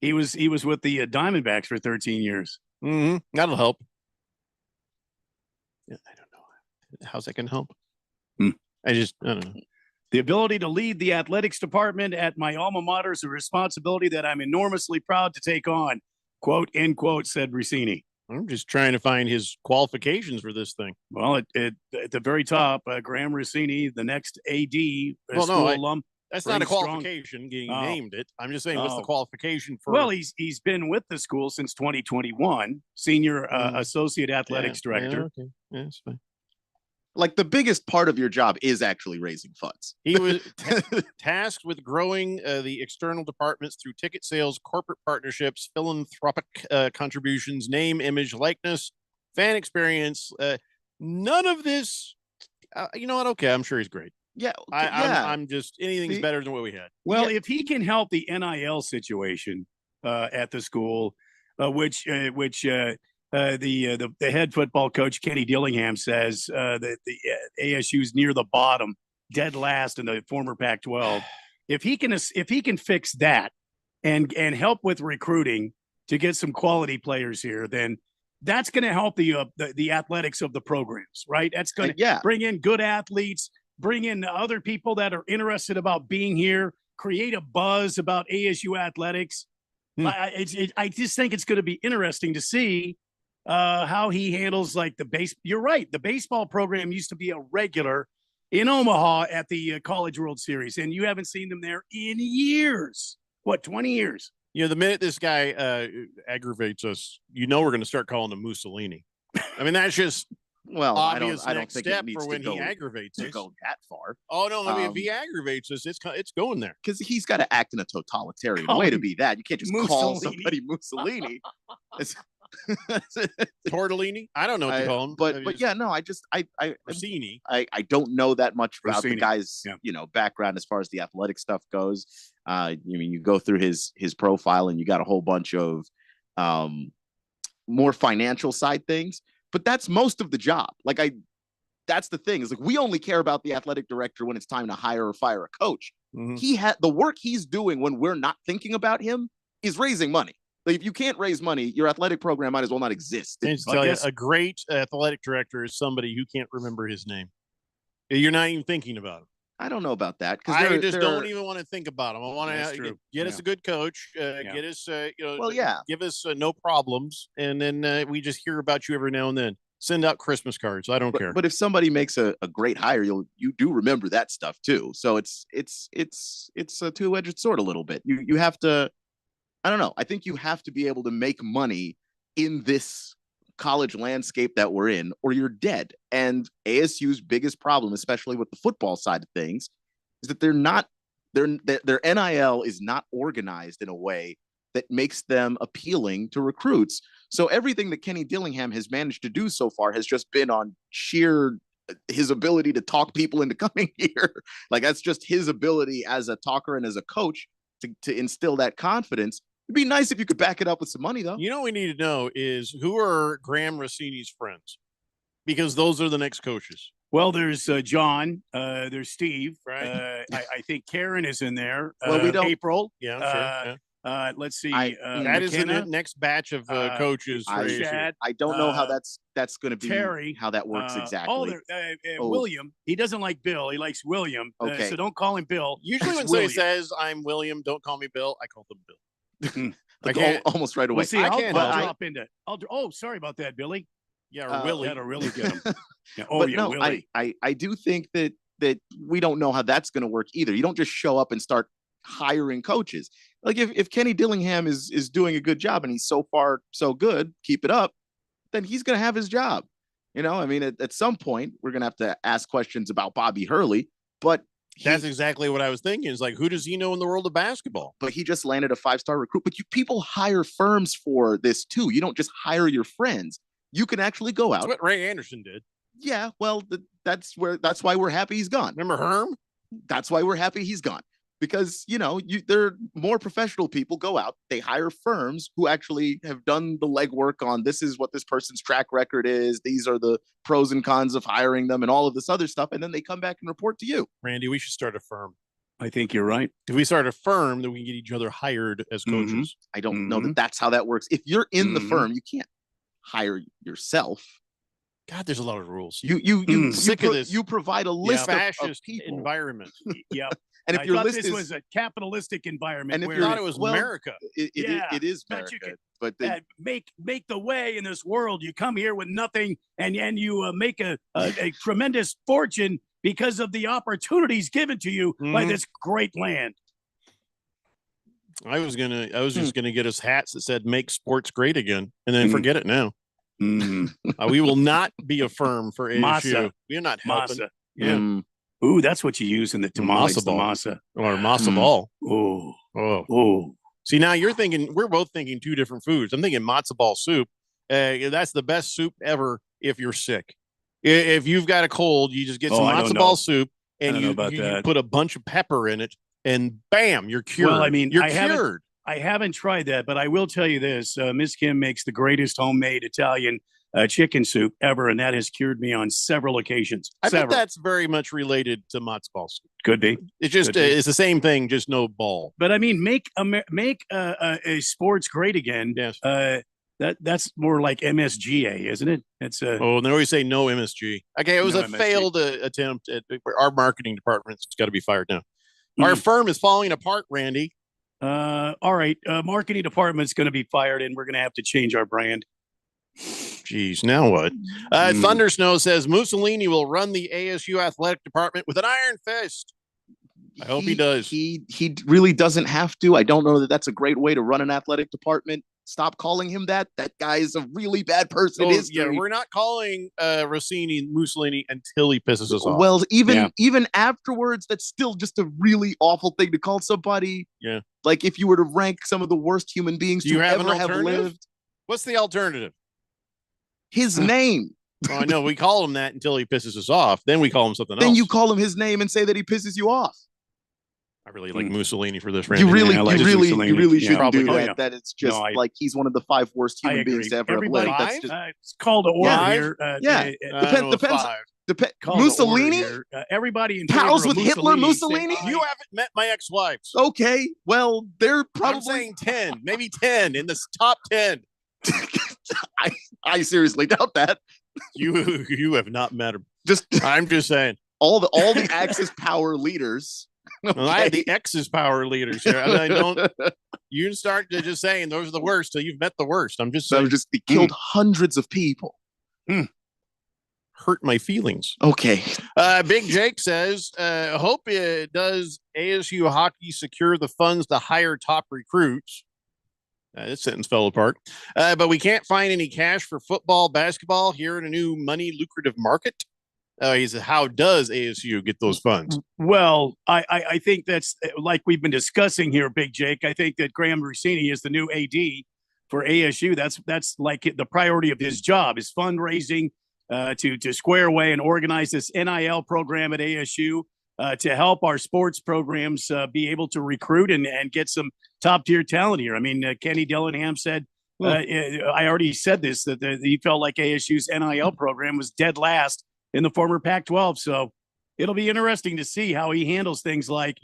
he was with the Diamondbacks for 13 years. Mm-hmm. That'll help. Yeah, I don't know. How's that going to help? I don't know. The ability to lead the athletics department at my alma mater is a responsibility that I'm enormously proud to take on, quote, end quote, said Rossini. I'm just trying to find his qualifications for this thing. Well, at the very top, Graham Rossini, the next AD, alum. That's not a qualification getting named it. I'm just saying, what's the qualification for? Well, he's been with the school since 2021, senior associate athletics director. Yeah, okay. Yeah, that's fine. Like the biggest part of your job is actually raising funds. He was tasked with growing the external departments through ticket sales, corporate partnerships, philanthropic contributions, name, image, likeness, fan experience. None of this. You know what? Okay, I'm sure he's great. Yeah, I'm just anything's better than what we had. Well, if he can help the NIL situation at the school, which the head football coach Kenny Dillingham says that the ASU is near the bottom, dead last in the former Pac-12. If he can fix that and help with recruiting to get some quality players here, then that's going to help the athletics of the programs, right? That's going to bring in good athletes, bring in other people that are interested about being here, create a buzz about ASU athletics. I just think it's going to be interesting to see how he handles like the base. You're right. The baseball program used to be a regular in Omaha at the College World Series, and you haven't seen them there in years. What, 20 years? You know, the minute this guy aggravates us, we're going to start calling him Mussolini. I mean, that's just obvious. I don't think step it needs for when to he aggravates us. go that far. Oh no! I mean, if he aggravates us, it's going there because he's got to act in a totalitarian way to be that. You can't just call somebody Mussolini. Tortellini. I don't know what to call him, but yeah, no. Rossini. I don't know that much about Rossini. the guy's background as far as the athletic stuff goes. You go through his profile and you got a whole bunch of more financial side things, but that's most of the job. That's the thing is we only care about the athletic director when it's time to hire or fire a coach. He had the work he's doing when we're not thinking about him is raising money. If you can't raise money, your athletic program might as well not exist. A great athletic director is somebody who can't remember his name. You're not even thinking about him. I don't know about that because I just don't even want to think about him. I want to get us a good coach, get us, give us no problems, and then we just hear about you every now and then. Send out Christmas cards. I don't care. But if somebody makes a great hire, you do remember that stuff too. So it's a two-edged sword a little bit. You have to. I don't know. I think you have to be able to make money in this college landscape that we're in, or you're dead. And ASU's biggest problem, especially with the football side of things, is that their NIL is not organized in a way that makes them appealing to recruits. So everything that Kenny Dillingham has managed to do so far has just been on sheer his ability to talk people into coming here. That's just his ability as a talker and as a coach to instill that confidence. It'd be nice if you could back it up with some money, though. You know what we need to know is who are Graham Rossini's friends? Because those are the next coaches. Well, there's John. There's Steve. Right. I think Karen is in there. Well, we don't. April. Yeah, sure. Let's see. That is the next batch of coaches. Chad, I don't know how that's going to be. Terry, how that works exactly. William. He doesn't like Bill. He likes William. Okay. So don't call him Bill. Usually when somebody says I'm William, don't call me Bill. I call them Bill. Almost right away. Well, see, I'll drop into. Oh, sorry about that, Billy. Yeah, or Willie. That'll really get him. Willie. I do think that we don't know how that's going to work either. You don't just show up and start hiring coaches. If Kenny Dillingham is doing a good job and he's so far so good, keep it up, then he's going to have his job. At some point we're going to have to ask questions about Bobby Hurley, but that's exactly what I was thinking. Is who does he know in the world of basketball? But he just landed a 5-star recruit. But people hire firms for this too. You don't just hire your friends. You can actually go out. That's what Ray Anderson did. Yeah, well, that's why we're happy he's gone. Remember Herm? That's why we're happy he's gone. because there are more professional people go out. They hire firms who actually have done the legwork on this is what this person's track record is. These are the pros and cons of hiring them and all of this other stuff. And then they come back and report to you. Randy, we should start a firm. I think you're right. If we start a firm, then we can get each other hired as coaches. I don't know that that's how that works. If you're in the firm, you can't hire yourself. God, there's a lot of rules. You sick of this? You provide a list of fascist people. environment. Yeah. And if I your thought list this is was a capitalistic environment, and if where you thought it was America, it is but you America. can But make the way in this world. You come here with nothing, and you make a tremendous fortune because of the opportunities given to you by this great land. I was just gonna get us hats that said "Make sports great again," and then forget it now. We will not be a firm for ASU. Masa. We're not helping. Masa. Yeah. Ooh, that's what you use in the tamales. Masa The ball. masa. Or masa ball. Oh. Oh. See, now you're thinking, we're both thinking two different foods. I'm thinking matzo ball soup. That's the best soup ever if you're sick. If you've got a cold, you just get some matzo ball soup and you put a bunch of pepper in it, and bam, you're cured. Well, I mean, you're cured. I haven't tried that, but I will tell you this. Miss Kim makes the greatest homemade Italian chicken soup ever, and that has cured me on several occasions. I bet that's very much related to matzo ball soup. Could be. It's just it's the same thing, just no ball. But I mean, make a sports great again. Yes. That's more like MSGA, isn't it? It's oh, they always say no MSG. Okay, it was no a MSG. failed attempt. Our marketing department's got to be fired now. Our firm is falling apart, Randy. All right, marketing department's going to be fired, and we're going to have to change our brand. Jeez, now what? Thunder Snow says Mussolini will run the ASU athletic department with an iron fist. I hope he does. He really doesn't have to. I don't know that that's a great way to run an athletic department. Stop calling him that. That guy is a really bad person. Yeah, we're not calling Rossini Mussolini until he pisses us off. Well, even afterwards, that's still just a really awful thing to call somebody. Yeah. Like if you were to rank some of the worst human beings to ever have lived. What's the alternative? His name. Well, I know we call him that until he pisses us off. Then we call him something else. Then you call him his name and say that he pisses you off. I really like Mussolini for this. Randy. You really Mussolini. shouldn't do that. Oh, yeah. That it's just like he's one of the 5 worst human beings to ever have lived. That's just it's called to order here. Depends. Mussolini. Everybody in pals favor with of Hitler. Mussolini. Mussolini. You haven't met my ex-wives. Okay, well, they're probably. I'm saying 10, maybe 10 in the top 10. I seriously doubt that. You have not met him. I'm just saying. All the Axis power leaders. Okay. Well, I had the X's power leaders here. I don't. You start to just saying those are the worst till you've met the worst. I'm just saying. He killed hundreds of people. Hurt my feelings. Okay. Big Jake says, hope it does ASU hockey secure the funds to hire top recruits. This sentence fell apart. But we can't find any cash for football, basketball here in a new money lucrative market. He said, how does ASU get those funds? Well, I think that's like we've been discussing here, Big Jake. I think that Graham Rossini is the new AD for ASU. That's like the priority of his job is fundraising to square away and organize this NIL program at ASU to help our sports programs be able to recruit and get some top tier talent here. I mean, Kenny Dillingham said, I already said this, that he felt like ASU's NIL program was dead last in the former Pac-12. So it'll be interesting to see how he handles things like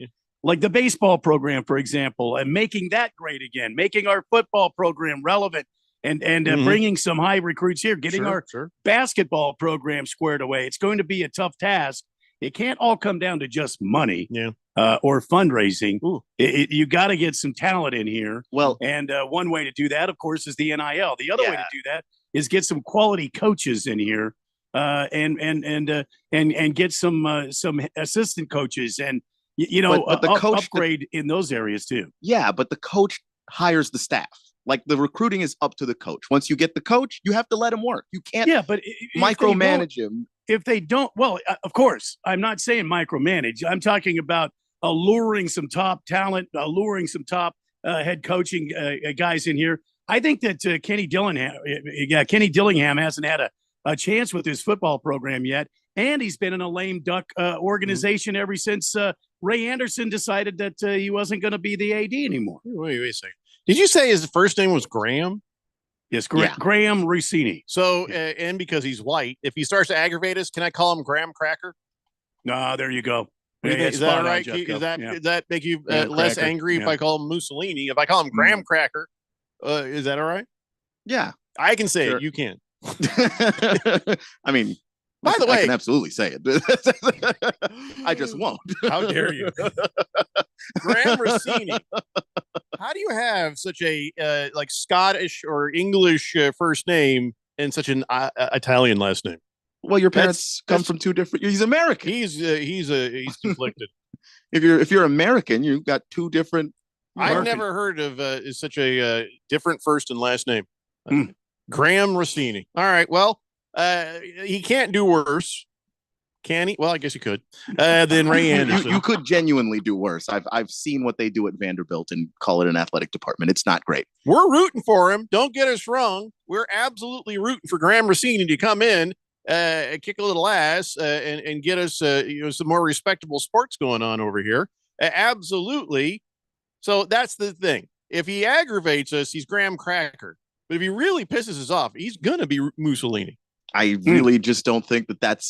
the baseball program, for example, and making that great again, making our football program relevant and bringing some high recruits here, getting our basketball program squared away. It's going to be a tough task. It can't all come down to just money or fundraising. You got to get some talent in here. Well, and one way to do that, of course, is the NIL. The other way to do that is get some quality coaches in here. And get some assistant coaches and but the coach upgrade in those areas too. Yeah, but the coach hires the staff. Like the recruiting is up to the coach. Once you get the coach, you have to let him work. You can't micromanage him. If they don't, well, of course, I'm not saying micromanage. I'm talking about alluring some top talent, alluring some top head coaching guys in here. I think that Kenny Dillingham hasn't had a chance with his football program yet. And he's been in a lame duck organization ever since Ray Anderson decided that he wasn't going to be the AD anymore. Wait a second. Did you say his first name was Graham? Yes, Graham Rossini. So, and because he's white, if he starts to aggravate us, can I call him Graham Cracker? There you go. Is that all right? Does that make you less angry if I call him Mussolini? If I call him Graham Cracker, is that all right? Yeah. I can say it. You can't. I mean, by the way, I can absolutely say it. I just won't. How dare you? Graham Rossini. How do you have such a like Scottish or English first name and such an Italian last name? Well, your parents come from two different. He's American. He's conflicted. If you're American, you've got two different. I've never heard of such a different first and last name. Graham Rossini. All right. Well, he can't do worse. Can he? Well, I guess he could. Then Ray Anderson. You could genuinely do worse. I've seen what they do at Vanderbilt and call it an athletic department. It's not great. We're rooting for him. Don't get us wrong. We're absolutely rooting for Graham Rossini to come in, kick a little ass, and get us some more respectable sports going on over here. Absolutely. So that's the thing. If he aggravates us, he's Graham Cracker. But if he really pisses us off, he's gonna be Mussolini. I really just don't think that that's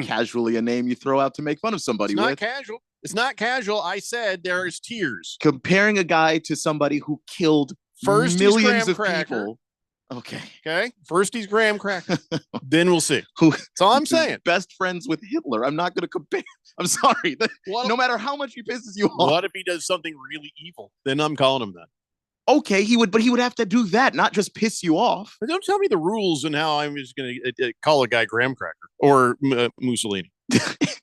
casually a name you throw out to make fun of somebody It's not with. casual. It's not casual. I said there's tears. Comparing a guy to somebody who killed First millions he's of Graham people. Okay. Okay. First he's Graham Cracker. Then we'll see. That's all I'm saying. Best friends with Hitler. I'm not going to compare. I'm sorry. No matter how much he pisses you off. What if he does something really evil? Then I'm calling him that. Okay, he would have to do that, not just piss you off. But don't tell me the rules and how I'm just going to call a guy Graham Cracker or Mussolini.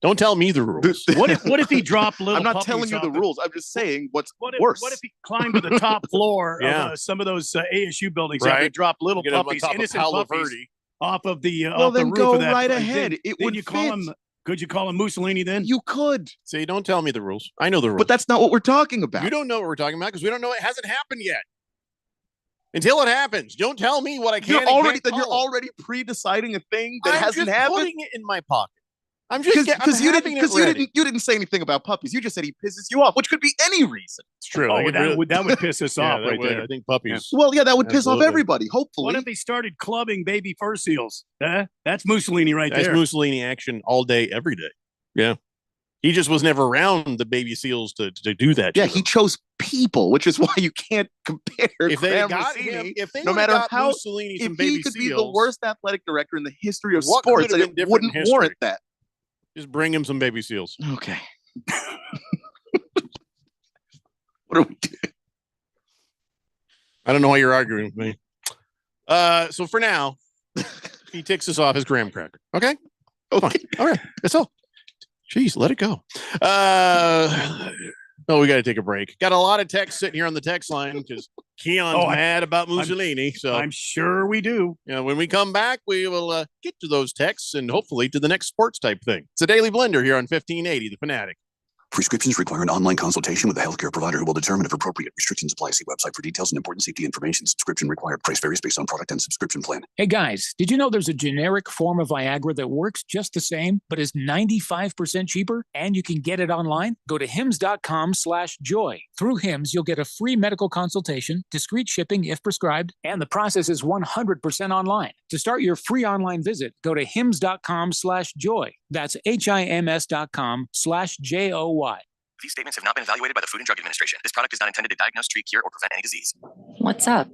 Don't tell me the rules. What if he dropped little? I'm not telling you the rules. I'm just saying what's what worse. What if he climbed to the top floor of some of those ASU buildings and dropped little puppies, innocent puppies, off of the off the roof go of that? Right ahead. Could you call him Mussolini then? You could. See, don't tell me the rules. I know the rules. But that's not what we're talking about. You don't know what we're talking about because we don't know it hasn't happened yet. Until it happens, don't tell me what I can. You're already pre-deciding a thing that hasn't happened. Putting it in my pocket. I'm just because you didn't say anything about puppies. You just said he pisses you off, which could be any reason. It's true. Oh, that would piss us off right there. I think puppies. Well, yeah, that would piss off everybody. Hopefully. What if he started clubbing baby fur seals? That's Mussolini right there. That's Mussolini action all day, every day. Yeah. He just was never around the baby seals to do that. Yeah, he chose people, which is why you can't compare. If they Graham got Rossini, him, if they no matter got how Mussolini some if baby he could seals, be the worst athletic director in the history of what sports, could have been it wouldn't different in warrant history? that. Just bring him some baby seals. Okay. What are we doing? I don't know why you're arguing with me. So for now, he ticks us off as Graham Cracker. Okay? Okay. All right. That's all. Jeez, let it go. We got to take a break. Got a lot of text sitting here on the text line because Keon's mad about Mussolini. I'm sure we do. When we come back, we will get to those texts and hopefully to the next sports type thing. It's a Daily Blender here on 1580, The Fanatic. Prescriptions require an online consultation with a healthcare provider who will determine if appropriate restrictions apply. See website for details and important safety information. Subscription required. Price varies based on product and subscription plan. Hey guys, did you know there's a generic form of Viagra that works just the same, but is 95% cheaper? And you can get it online? Go to hims.com/joy. Through Hims, you'll get a free medical consultation, discreet shipping if prescribed, and the process is 100% online. To start your free online visit, go to hims.com/joy. That's HIMS.com/JOY. These statements have not been evaluated by the Food and Drug Administration. This product is not intended to diagnose, treat, cure, or prevent any disease. What's up?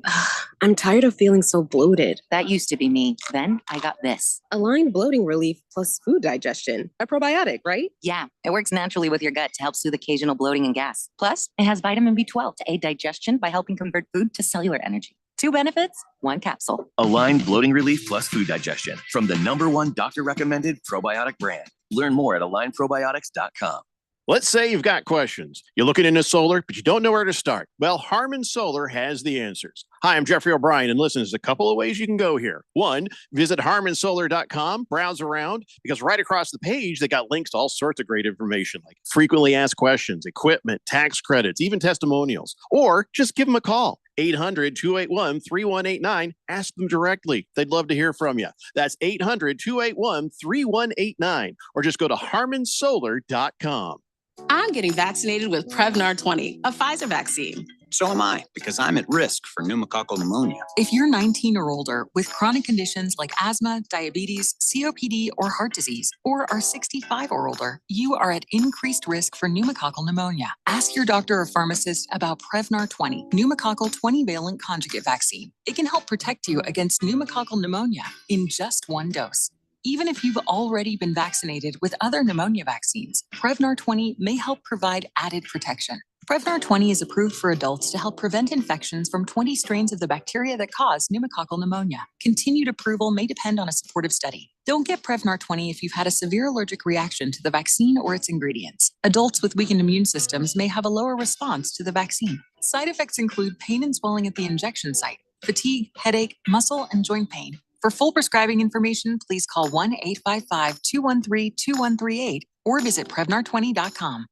I'm tired of feeling so bloated. That used to be me. Then I got this. Align Bloating Relief plus food digestion. A probiotic, right? Yeah, it works naturally with your gut to help soothe occasional bloating and gas. Plus, it has vitamin B12 to aid digestion by helping convert food to cellular energy. 2 benefits, 1 capsule. Align Bloating Relief plus food digestion from the #1 doctor-recommended probiotic brand. Learn more at alignprobiotics.com. Let's say you've got questions. You're looking into solar, but you don't know where to start. Well, Harman Solar has the answers. Hi, I'm Jeffrey O'Brien, and listen, there's a couple of ways you can go here. 1, visit harmansolar.com, browse around, because right across the page, they got links to all sorts of great information, like frequently asked questions, equipment, tax credits, even testimonials. Or just give them a call, 800-281-3189. Ask them directly. They'd love to hear from you. That's 800-281-3189, or just go to harmansolar.com. I'm getting vaccinated with Prevnar 20, a Pfizer vaccine. So am I, because I'm at risk for pneumococcal pneumonia. If you're 19 or older with chronic conditions like asthma, diabetes, COPD, or heart disease, or are 65 or older, you are at increased risk for pneumococcal pneumonia. Ask your doctor or pharmacist about Prevnar 20, pneumococcal 20-valent conjugate vaccine. It can help protect you against pneumococcal pneumonia in just one dose. Even if you've already been vaccinated with other pneumonia vaccines, Prevnar 20 may help provide added protection. Prevnar 20 is approved for adults to help prevent infections from 20 strains of the bacteria that cause pneumococcal pneumonia. Continued approval may depend on a supportive study. Don't get Prevnar 20 if you've had a severe allergic reaction to the vaccine or its ingredients. Adults with weakened immune systems may have a lower response to the vaccine. Side effects include pain and swelling at the injection site, fatigue, headache, muscle, and joint pain. For full prescribing information, please call 1-855-213-2138 or visit Prevnar20.com.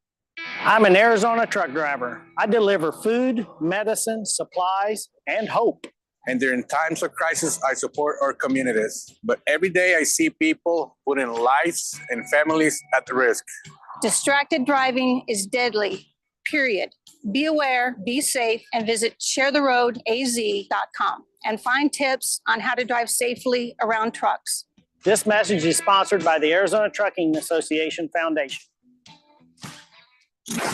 I'm an Arizona truck driver. I deliver food, medicine, supplies, and hope. And during times of crisis, I support our communities. But every day I see people putting lives and families at risk. Distracted driving is deadly, period. Be aware, be safe, and visit sharetheroadaz.com and find tips on how to drive safely around trucks. This message is sponsored by the Arizona Trucking Association Foundation.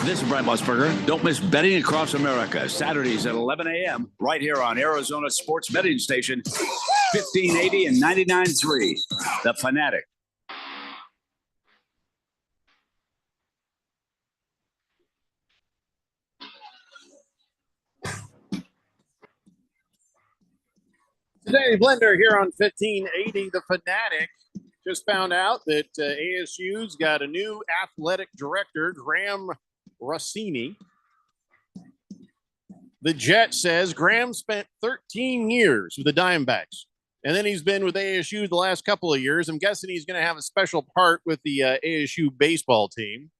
This is Brad Musburger. Don't miss Betting Across America, Saturdays at 11 a.m. right here on Arizona Sports Betting Station, 1580 and 99.3, The Fanatic. Today, Blender here on 1580, The Fanatic. Just found out that ASU's got a new athletic director, Graham Rossini. The Jet says Graham spent 13 years with the Diamondbacks, and then he's been with ASU the last couple of years. I'm guessing he's going to have a special part with the ASU baseball team.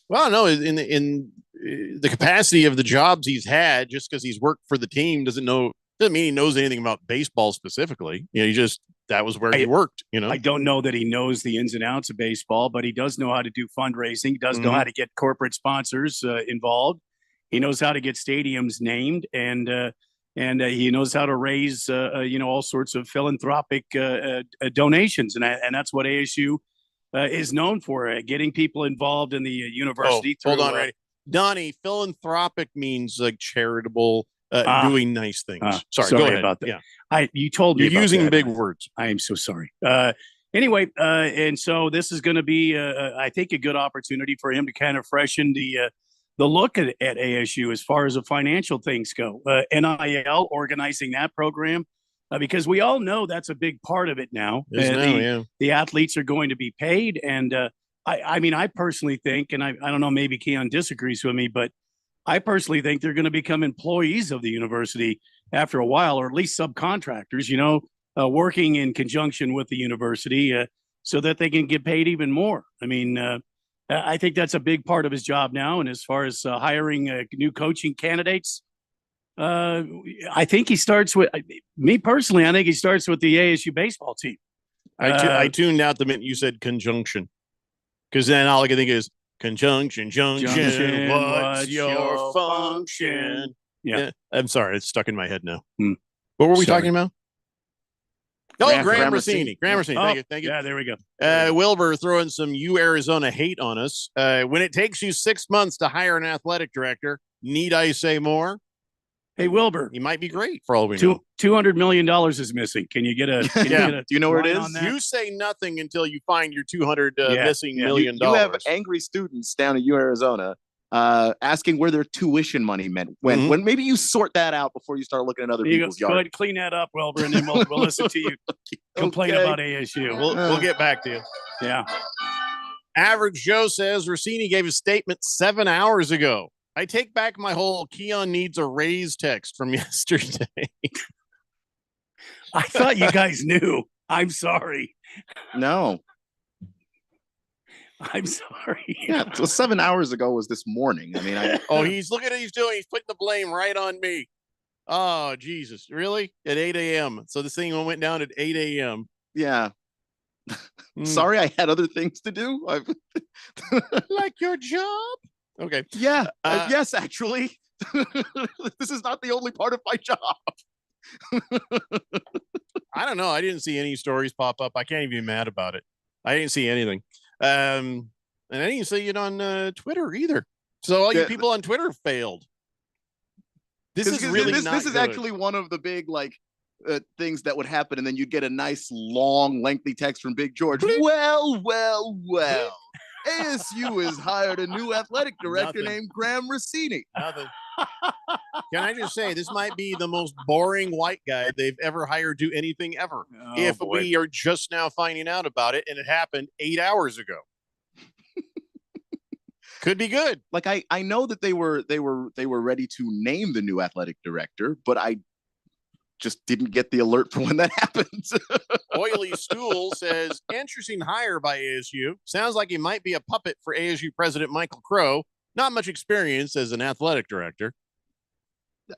Well, no, in the capacity of the jobs he's had, just because he's worked for the team doesn't mean he knows anything about baseball specifically. You know, that was where he worked, you know. I don't know that he knows the ins and outs of baseball, but he does know how to do fundraising. He does know how to get corporate sponsors involved. He knows how to get stadiums named, and he knows how to raise, all sorts of philanthropic donations. And that's what ASU is known for, getting people involved in the university. Hold on, right? Donnie, philanthropic means like charitable, doing nice things. Sorry, go ahead. About that. Yeah. You told me you're about using that. big words. I am so sorry. Anyway, and so this is going to be, I think, a good opportunity for him to kind of freshen the look at ASU as far as the financial things go. NIL, organizing that program, because we all know that's a big part of it now. The athletes are going to be paid, and I personally think, and I don't know, maybe Keon disagrees with me, but I personally think they're going to become employees of the university after a while, or at least subcontractors, working in conjunction with the university so that they can get paid even more. I mean, I think that's a big part of his job now. And as far as hiring new coaching candidates, I think he starts with me personally. I think he starts with the ASU baseball team. I tuned out the minute you said conjunction, because then all I can think is conjunction. What's your function? Yeah, I'm sorry, it's stuck in my head now. What were we talking about? Oh, Graham Rossini. Graham Rossini. Thank you. Yeah, there we go. Wilbur throwing some Arizona hate on us. When it takes you 6 months to hire an athletic director, need I say more? Hey, Wilbur, he might be great for all we know. $200 million is missing. Can you get a? Do you know where it is? You say nothing until you find your missing $1 million. You have angry students down at U Arizona asking where their tuition money meant. When maybe you sort that out before you start looking at other people's yards. Go ahead and clean that up, Wilbur, and then we'll listen to you complain about ASU. We'll get back to you. Yeah. Average Joe says Rossini gave a statement 7 hours ago. I take back my whole Keon needs a raise text from yesterday. I thought you guys knew. I'm sorry. No. I'm sorry. Yeah, so 7 hours ago was this morning. I mean, he's looking at what he's doing. He's putting the blame right on me. Oh, Jesus. Really? At 8 a.m. So this thing went down at 8 a.m. Yeah. Sorry, I had other things to do. Like your job? Okay. Yeah. Yes, actually. This is not the only part of my job. I don't know. I didn't see any stories pop up. I can't even be mad about it. I didn't see anything. And I didn't see it on Twitter either. So all you people on Twitter failed. This is really this is actually one of the big things that would happen, and then you'd get a nice long lengthy text from Big George. Well. ASU has hired a new athletic director named Graham Rossini. Nothing. Can I just say, this might be the most boring white guy they've ever hired to anything ever. We are just now finding out about it, and it happened 8 hours ago. Could be good. Like I know that they were ready to name the new athletic director, but I just didn't get the alert for when that happened. Oily Stool says, interesting hire by ASU. Sounds like he might be a puppet for ASU President Michael Crow. Not much experience as an athletic director.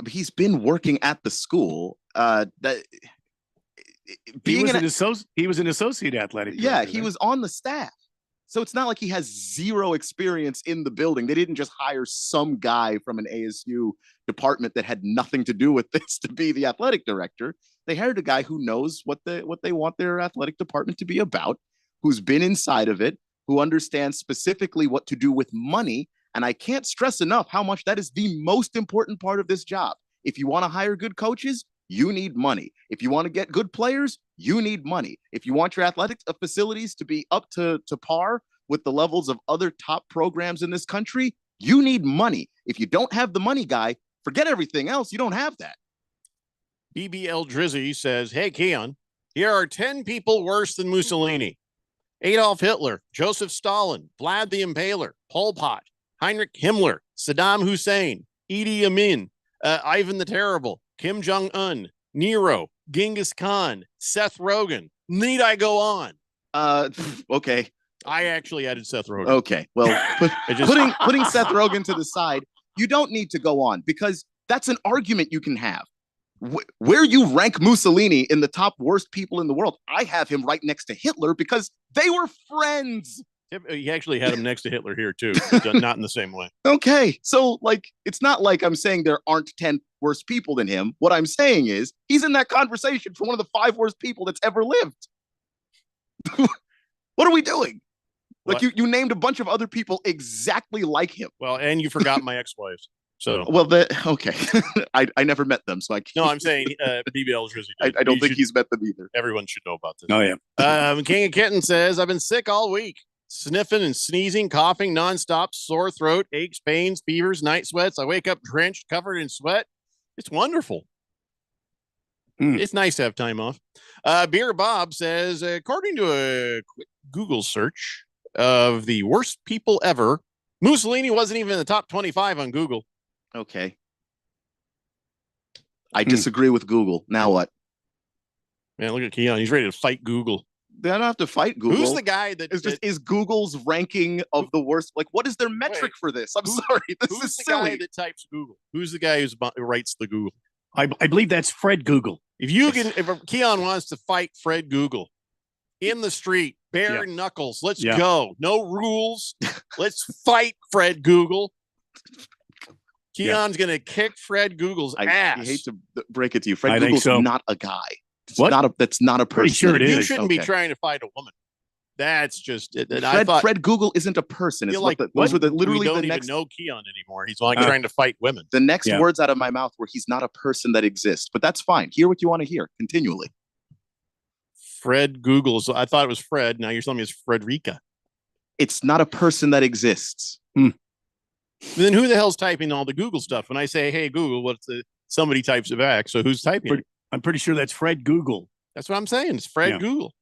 He's been working at the school. He was an associate athletic director. Yeah, he was on the staff. So it's not like he has zero experience in the building. They didn't just hire some guy from an ASU department that had nothing to do with this to be the athletic director. They hired a guy who knows what they want their athletic department to be about, who's been inside of it, who understands specifically what to do with money. And I can't stress enough how much that is the most important part of this job. If you want to hire good coaches, you need money. If you want to get good players, you need money. If you want your athletic facilities to be up to par with the levels of other top programs in this country, you need money. If you don't have the money, guy, forget everything else. You don't have that. BBL Drizzy says, hey, Keon, here are 10 people worse than Mussolini. Adolf Hitler, Joseph Stalin, Vlad the Impaler, Pol Pot, Heinrich Himmler, Saddam Hussein, Idi Amin, Ivan the Terrible, Kim Jong-un, Nero, Genghis Khan, Seth Rogen. Need I go on? Okay. I actually added Seth Rogen. Okay. Well, putting Seth Rogen to the side, you don't need to go on because that's an argument you can have. Where you rank Mussolini in the top worst people in the world, I have him right next to Hitler because they were friends. He actually had him next to Hitler here, too, but not in the same way. Okay. So, it's not like I'm saying there aren't 10 worse people than him. What I'm saying is he's in that conversation for one of the 5 worst people that's ever lived. What are we doing? You named a bunch of other people exactly like him. Well, and you forgot my ex-wives. So okay. I never met them, so I can't. No, I'm saying BBL Drizzy. I don't think he's met them either. Everyone should know about this. Oh yeah. King of Kitten says, I've been sick all week. Sniffing and sneezing, coughing nonstop, sore throat, aches, pains, fevers, night sweats. I wake up drenched, covered in sweat. It's wonderful. It's nice to have time off. Beer Bob says, according to a quick Google search of the worst people ever, Mussolini wasn't even in the top 25 on Google. Okay. I disagree with Google. Now what? Man, look at Keon. He's ready to fight Google. They don't have to fight Google. Who's the guy that is Google's ranking of the worst? What is their metric for this? I'm sorry. This is silly. Who's the guy that types Google? Who's the guy who writes the Google? I believe that's Fred Google. If Keon wants to fight Fred Google in the street, bare knuckles, let's go. No rules. Let's fight Fred Google. Keon's gonna kick Fred Google's ass. I hate to break it to you. Fred Google's not a guy. That's not a person. Pretty sure it is. You shouldn't be trying to fight a woman. That's just it. And Fred Google isn't a person. It's those were literally the next. Even know Keon anymore. He's trying to fight women. The next words out of my mouth were he's not a person that exists. But that's fine. Hear what you want to hear continually. Fred Google. So I thought it was Fred. Now you're telling me it's Frederica. It's not a person that exists. Then who the hell's typing all the Google stuff? When I say, "Hey Google," somebody types it back. So who's typing? I'm pretty sure that's Fred Google. That's what I'm saying. It's Fred Google.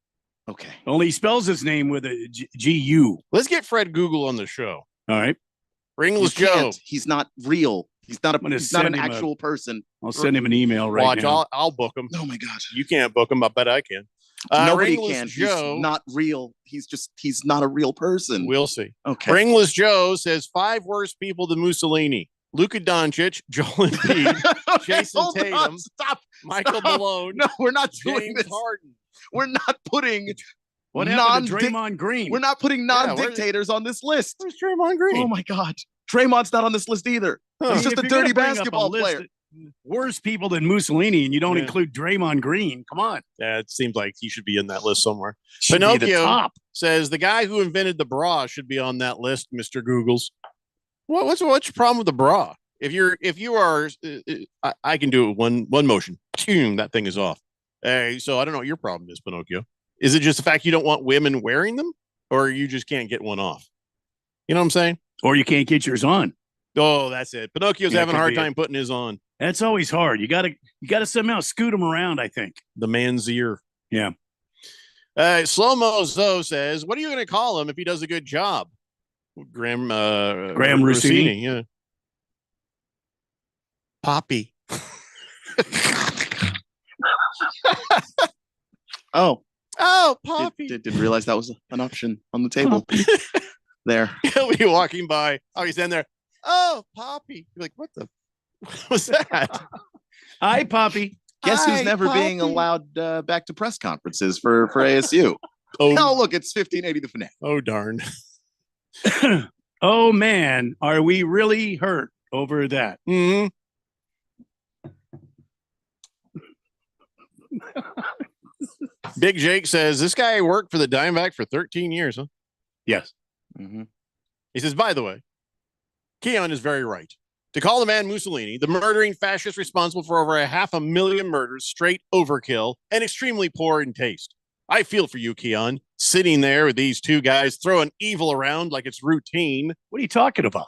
Okay. Only he spells his name with a G-U. Let's get Fred Google on the show. All right. Ringless Joe. He's not real. He's not an actual person. I'll send him an email right now. I'll book him. Oh my God. You can't book him. I bet I can. Nobody Ringless can. Joe, he's not real. He's not a real person. We'll see. Okay. Ringless Joe says 5 worse people than Mussolini. Luka Doncic, Joel Embiid, Jason Tatum, Stop. Michael Malone. No, we're not doing James this. Harden. We're not putting What happened to Draymond Green? We're not putting non-dictators on this list. Where's Draymond Green? Oh my God, Draymond's not on this list either. He's just a dirty basketball player. Worse people than Mussolini, and you don't include Draymond Green. Come on. Yeah, it seems like he should be in that list somewhere. Should be the Pinocchio top. says the guy who invented the bra should be on that list, Mr. Googles. What's your problem with the bra? If you are, I can do it one motion. That thing is off. So I don't know what your problem is, Pinocchio. Is it just the fact you don't want women wearing them, or you just can't get one off? You know what I'm saying? Or you can't get yours on. Oh, that's it. Pinocchio's Yeah, having a could hard be time it. putting his on. That's always hard. You gotta somehow scoot him around, I think. The man's ear. Yeah. Slow-mo Zoe says, what are you going to call him if he does a good job? Graham Rossini. Yeah. Poppy. Oh, Poppy. Didn't realize that was an option on the table. There. He'll be walking by. Oh, he's in there. Oh, Poppy. You're like, what was that? Hi, Poppy. Guess Hi, who's never being Poppy. allowed back to press conferences for ASU? Oh, look, it's 1580 the Fanatic. Oh, darn. Oh, man. Are we really hurt over that? Mm-hmm. Big Jake says, this guy worked for the Diamondback for 13 years, huh? Yes. Mm-hmm. He says, by the way, Keon is very right. To call the man Mussolini, the murdering fascist responsible for over 500,000 murders, straight overkill and extremely poor in taste. I feel for you, Keon, sitting there with these two guys throwing evil around like it's routine. What are you talking about?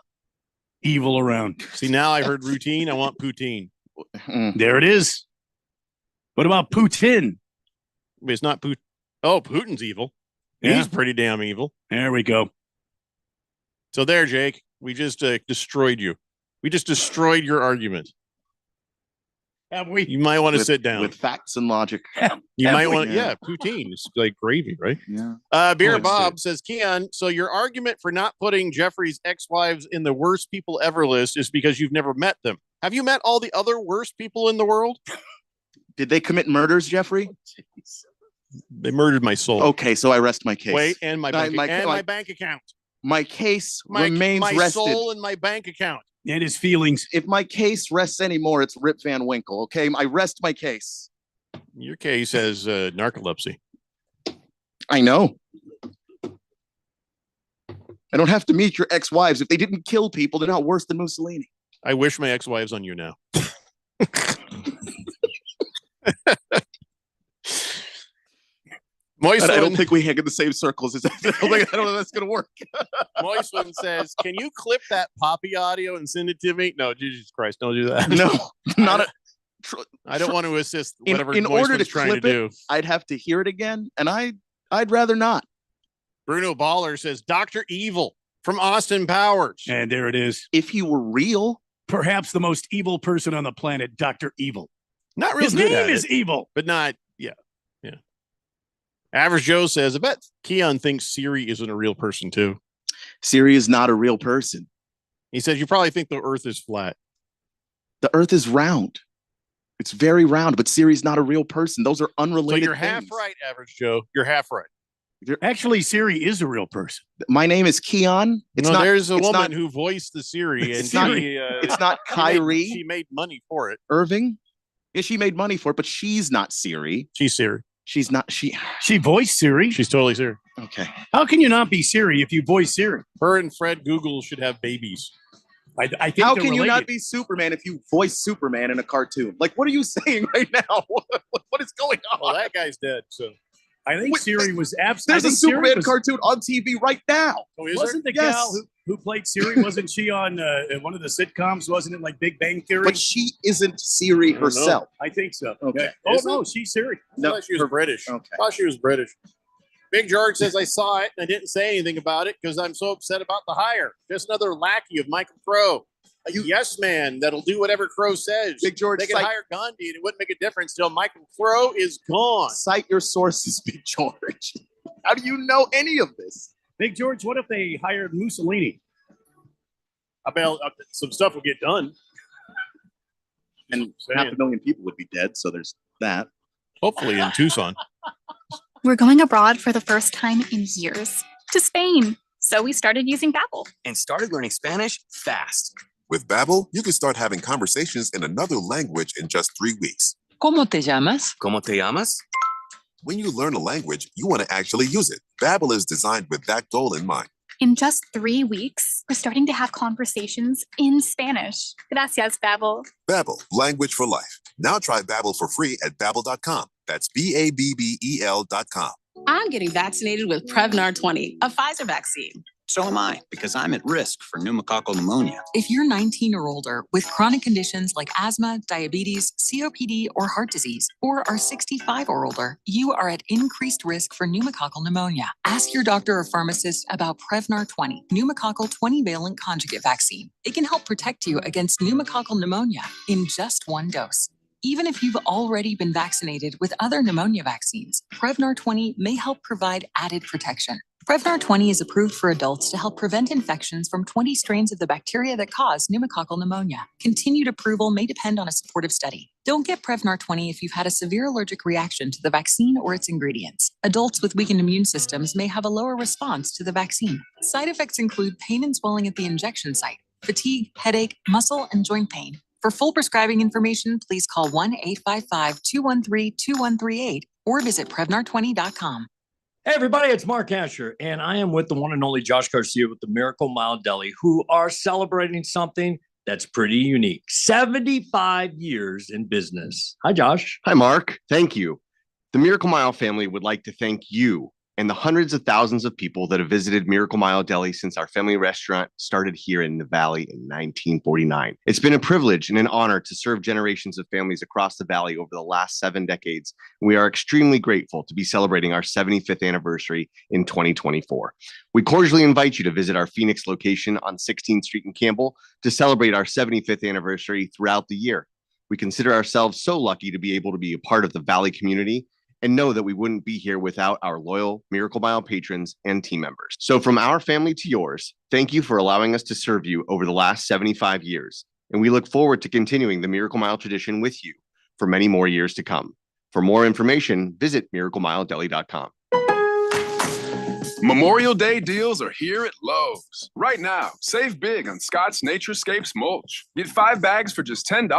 Evil around. See, now I heard routine. I want poutine. There it is. What about Putin? It's not Putin. Oh, Putin's evil. Yeah. He's pretty damn evil. There we go. So there, Jake, we just destroyed you. We just destroyed your argument. Have we? You might want to With- sit down. with facts and logic. You might want to, Yeah. poutine. It's like gravy, right? Yeah. Beer Oh, it's Bob says, Keon, so your argument for not putting Jeffrey's ex-wives in the worst people ever list is because you've never met them. Have you met all the other worst people in the world? Did they commit murders, Jeffrey? They murdered my soul. Okay, so I rest my case. Wait, and my bank, my bank account. My case My remains rested. soul and my bank account. And his feelings. If my case rests anymore, it's Rip Van Winkle. Okay, I rest my case. Your case has narcolepsy. I know. I don't have to meet your ex-wives. If they didn't kill people, they're not worse than Mussolini. I wish my ex-wives on you now. I don't Moistlin, think we hang in the same circles. I don't know if that's going to work. Moistlin says, can you clip that Poppy audio and send it to me? No, Jesus Christ, don't do that. No, not a. I don't want to assist In whatever order to Moistlin's trying to clip do. it, I'd have to hear it again, and I'd rather not. Bruno Baller says, Dr. Evil from Austin Powers. And there it is. If he were real, perhaps the most evil person on the planet, Dr. Evil. Not real His good name at is it, Evil. but not, yeah. Average Joe says, I bet Keon thinks Siri isn't a real person too. Siri is not a real person. He says, you probably think the earth is flat. The earth is round. It's very round, but Siri's not a real person. Those are So unrelated you're half things. right, Average Joe. You're half right. Actually, Siri is a real person. My name is Keon. It's no, not. there's a it's woman not who voiced the Siri, and Siri. she, It's not she made- Kyrie She made money for it. Irving. Yeah, she made money for it, but she's not Siri. She's Siri. She's not. She voiced Siri. She's totally Siri. Okay. How can you not be Siri if you voice Siri? Her and Fred Google should have babies. I think How they're can you not related. be Superman if you voice Superman in a cartoon? Like, what are you saying right now? What is going on? Well, that guy's dead. So I think Siri was There's a Superman cartoon on TV right now. Oh, is Wasn't the Yes. gal who played Siri? Wasn't she on one of the sitcoms? Wasn't it like Big Bang Theory? But she isn't Siri don't know. herself. I think so. Okay. Oh Is no, it? she's Siri. I thought she was British. Okay. I thought she was British. Big George says, I saw it and I didn't say anything about it because I'm so upset about the hire. Just another lackey of Michael Crow. A yes man that'll do whatever Crow says. Big George, They could cite- hire Gandhi and it wouldn't make a difference till Michael Crow is gone. Cite your sources, Big George. How do you know any of this? Big George, what if they hired Mussolini? I bet some stuff will get done. And Saying. 500,000 people would be dead, so there's that. Hopefully in Tucson. We're going abroad for the first time in years to Spain. So we started using Babbel. And started learning Spanish fast. With Babbel, you can start having conversations in another language in just 3 weeks. ¿Cómo te llamas? ¿Cómo te llamas? When you learn a language, you want to actually use it. Babbel is designed with that goal in mind. In just 3 weeks, we're starting to have conversations in Spanish. Gracias, Babbel. Babbel, language for life. Now try Babbel for free at Babbel.com. That's BABBEL.com. I'm getting vaccinated with Prevnar 20, a Pfizer vaccine. So am I, because I'm at risk for pneumococcal pneumonia. If you're 19 or older with chronic conditions like asthma, diabetes, COPD, or heart disease, or are 65 or older, you are at increased risk for pneumococcal pneumonia. Ask your doctor or pharmacist about Prevnar 20, pneumococcal 20-valent conjugate vaccine. It can help protect you against pneumococcal pneumonia in just one dose. Even if you've already been vaccinated with other pneumonia vaccines, Prevnar 20 may help provide added protection. Prevnar 20 is approved for adults to help prevent infections from 20 strains of the bacteria that cause pneumococcal pneumonia. Continued approval may depend on a supportive study. Don't get Prevnar 20 if you've had a severe allergic reaction to the vaccine or its ingredients. Adults with weakened immune systems may have a lower response to the vaccine. Side effects include pain and swelling at the injection site, fatigue, headache, muscle, and joint pain. For full prescribing information, please call 1-855-213-2138 or visit Prevnar20.com. Hey everybody, it's Mark Asher, and I am with the one and only Josh Garcia with the Miracle Mile Deli, who are celebrating something that's pretty unique. 75 years in business. Hi, Josh. Hi, Mark. Thank you. The Miracle Mile family would like to thank you and the hundreds of thousands of people that have visited Miracle Mile Deli since our family restaurant started here in the Valley in 1949. It's been a privilege and an honor to serve generations of families across the Valley over the last 7 decades. We are extremely grateful to be celebrating our 75th anniversary in 2024. We cordially invite you to visit our Phoenix location on 16th Street in Campbell to celebrate our 75th anniversary throughout the year. We consider ourselves so lucky to be able to be a part of the Valley community and know that we wouldn't be here without our loyal Miracle Mile patrons and team members. So from our family to yours, thank you for allowing us to serve you over the last 75 years. And we look forward to continuing the Miracle Mile tradition with you for many more years to come. For more information, visit miraclemiledeli.com. Memorial Day deals are here at Lowe's. Right now, save big on Scott's Naturescapes mulch. Get 5 bags for just $10.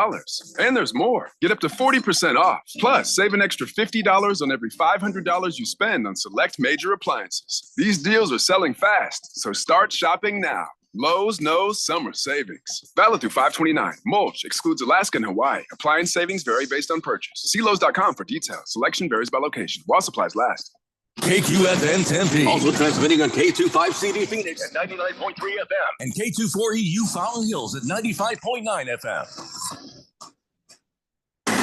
And there's more. Get up to 40% off. Plus, save an extra $50 on every $500 you spend on select major appliances. These deals are selling fast, so start shopping now. Lowe's knows summer savings. Valid through 5/29. Mulch excludes Alaska and Hawaii. Appliance savings vary based on purchase. See Lowe's.com for details. Selection varies by location. While supplies last. KQFN Tempe. Also transmitting on K25CD Phoenix at 99.3 FM and K24EU Fountain Hills at 95.9 FM. All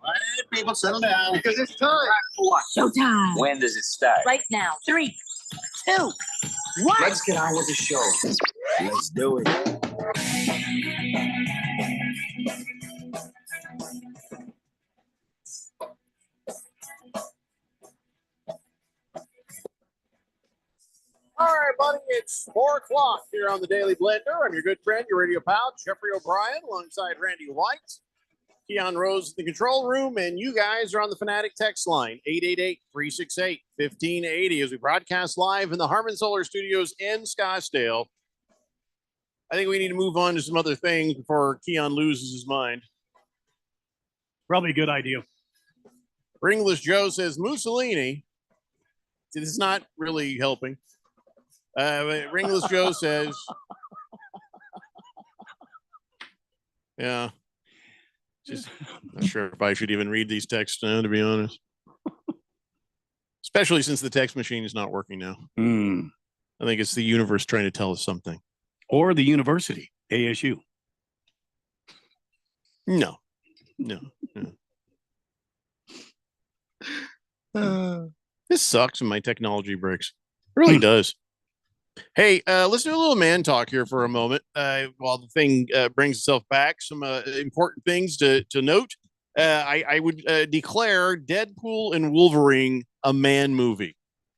right, people, settle down. Because it's time. What? Showtime. When does it start? Right now. 3, 2, 1. Let's get on with the show. Let's do it. All right, buddy, it's 4 o'clock here on the Daily Blender. I'm your good friend, your radio pal, Jeffrey O'Brien, alongside Randy White. Keon Rose in the control room, and you guys are on the Fanatic text line, 888-368-1580, as we broadcast live in the Harman Solar Studios in Scottsdale. I think we need to move on to some other things before Keon loses his mind. Probably a good idea. Ringless Joe says Mussolini. See, this is not really helping. Ringless Joe says, yeah, just not sure if I should even read these texts now, to be honest. Especially since the text machine is not working now. I think it's the universe trying to tell us something. Or the university, ASU. No. This sucks when my technology breaks. It really does. Hey, let's do a little man talk here for a moment while the thing brings itself back. Some important things to note. I would declare Deadpool and Wolverine a man movie.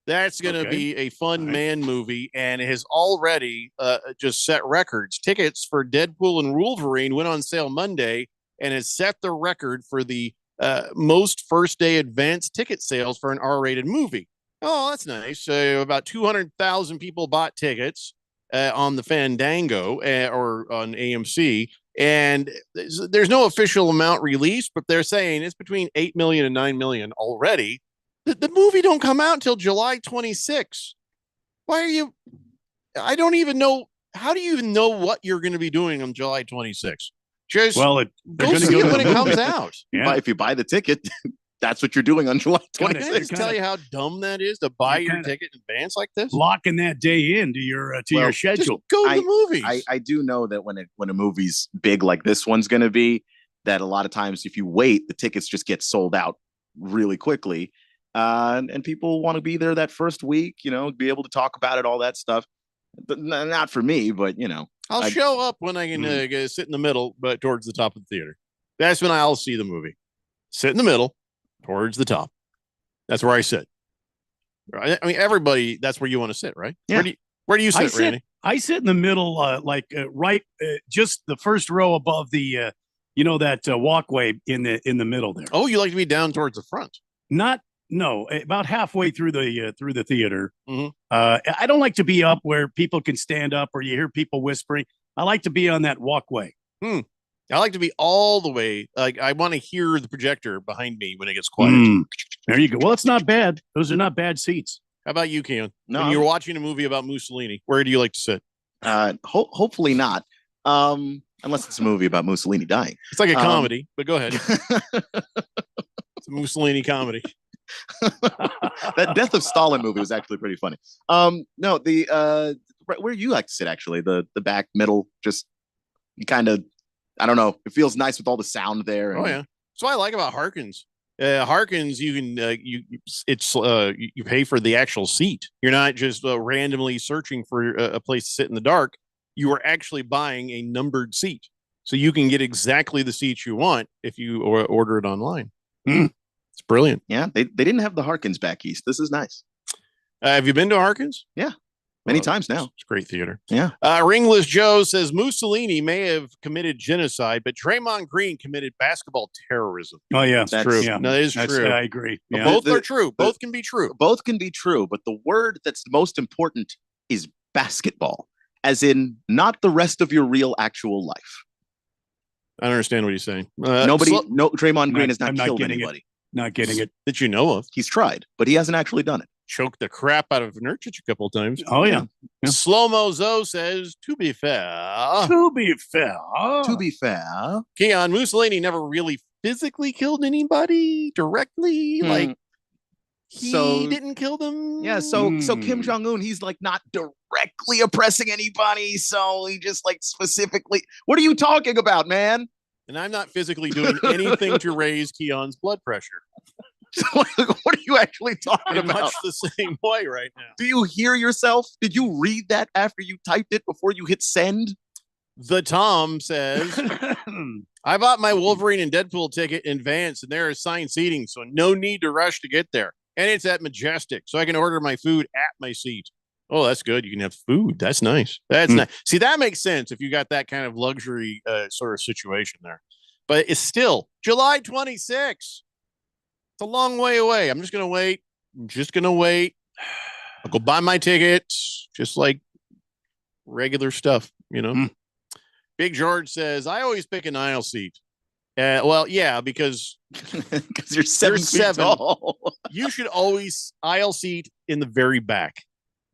That's going to be a fun man movie, and it has already just set records. Tickets for Deadpool and Wolverine went on sale Monday and has set the record for the most first day advance ticket sales for an R-rated movie. Oh, that's nice. So about 200,000 people bought tickets on the Fandango or on AMC. And there's no official amount released, but they're saying it's between 8 million and 9 million already. The movie don't come out until July 26. Why are you? I don't even know. How do you even know what you're going to be doing on July 26? Just Well, go see it when it comes out. Yeah. If you buy the ticket, that's what you're doing on July Can I 26th. just tell you how dumb that is to buy your ticket in advance like this? Locking that day into your your schedule. Just go to the movies. I do know that when a movie's big like this one's going to be, that a lot of times if you wait, the tickets just get sold out really quickly. And people want to be there that first week, be able to talk about it, all that stuff. But not for me, but I'll show up when I can sit in the middle, but towards the top of the theater. That's when I'll see the movie. Sit in the middle, towards the top. That's where I sit. Right? I mean, everybody, that's where you want to sit, right? Yeah. Where do you sit, Randy? I sit in the middle, right, just the first row above the, that walkway in the middle there. Oh, you like to be down towards the front? No, about halfway through the theater. Mm-hmm. I don't like to be up where people can stand up or you hear people whispering. I like to be on that walkway. I like to be all the way. Like I want to hear the projector behind me when it gets quiet. There you go. Well, it's not bad. Those are not bad seats. How about you, Keon? No, when you're watching a movie about Mussolini, where do you like to sit? Hopefully not. Unless it's a movie about Mussolini dying. It's like a comedy, but go ahead. It's a Mussolini comedy. That Death of Stalin movie was actually pretty funny. No, the where you like to sit actually, the back middle, just kind of, I don't know. It feels nice with all the sound there. Oh yeah. So I like about Harkins. Harkins, you can you pay for the actual seat. You're not just randomly searching for a place to sit in the dark. You are actually buying a numbered seat, so you can get exactly the seat you want if you order it online. It's brilliant. Yeah, they didn't have the Harkins back east. This is nice. Have you been to Harkins? Yeah, many times now. It's great theater. Yeah. Ringless Joe says Mussolini may have committed genocide, but Draymond Green committed basketball terrorism. Oh yeah, that's true. Yeah. No, that is true. I agree. Yeah. Both are true. Both can be true. Both can be true, but the word that's most important is basketball, as in not the rest of your real actual life. I don't understand what he's saying. Draymond Green has not killed anybody. Not getting it. That you know of. He's tried, but he hasn't actually done it. Choked the crap out of Nurkic a couple of times. Oh, yeah. Slow-Mo Zoe says, to be fair. Keon, Mussolini never really physically killed anybody directly. Like, he didn't kill them. Yeah, so Kim Jong-un, he's like not directly oppressing anybody. So he just like specifically, what are you talking about, man? And I'm not physically doing anything to raise Keon's blood pressure. So what are you actually talking about? Much the same way right now. Do you hear yourself? Did you read that after you typed it before you hit send? The Tom says, I bought my Wolverine and Deadpool ticket in advance, and there is assigned seating, so no need to rush to get there. And it's at Majestic, so I can order my food at my seat. Oh, that's good. You can have food. That's nice. That's nice. See, that makes sense if you got that kind of luxury sort of situation there. But it's still July 26th. It's a long way away. I'm just going to wait. I'll go buy my tickets, just like regular stuff, Big George says, I always pick an aisle seat. Well, yeah, because you're 7 feet tall. You should always aisle seat in the very back.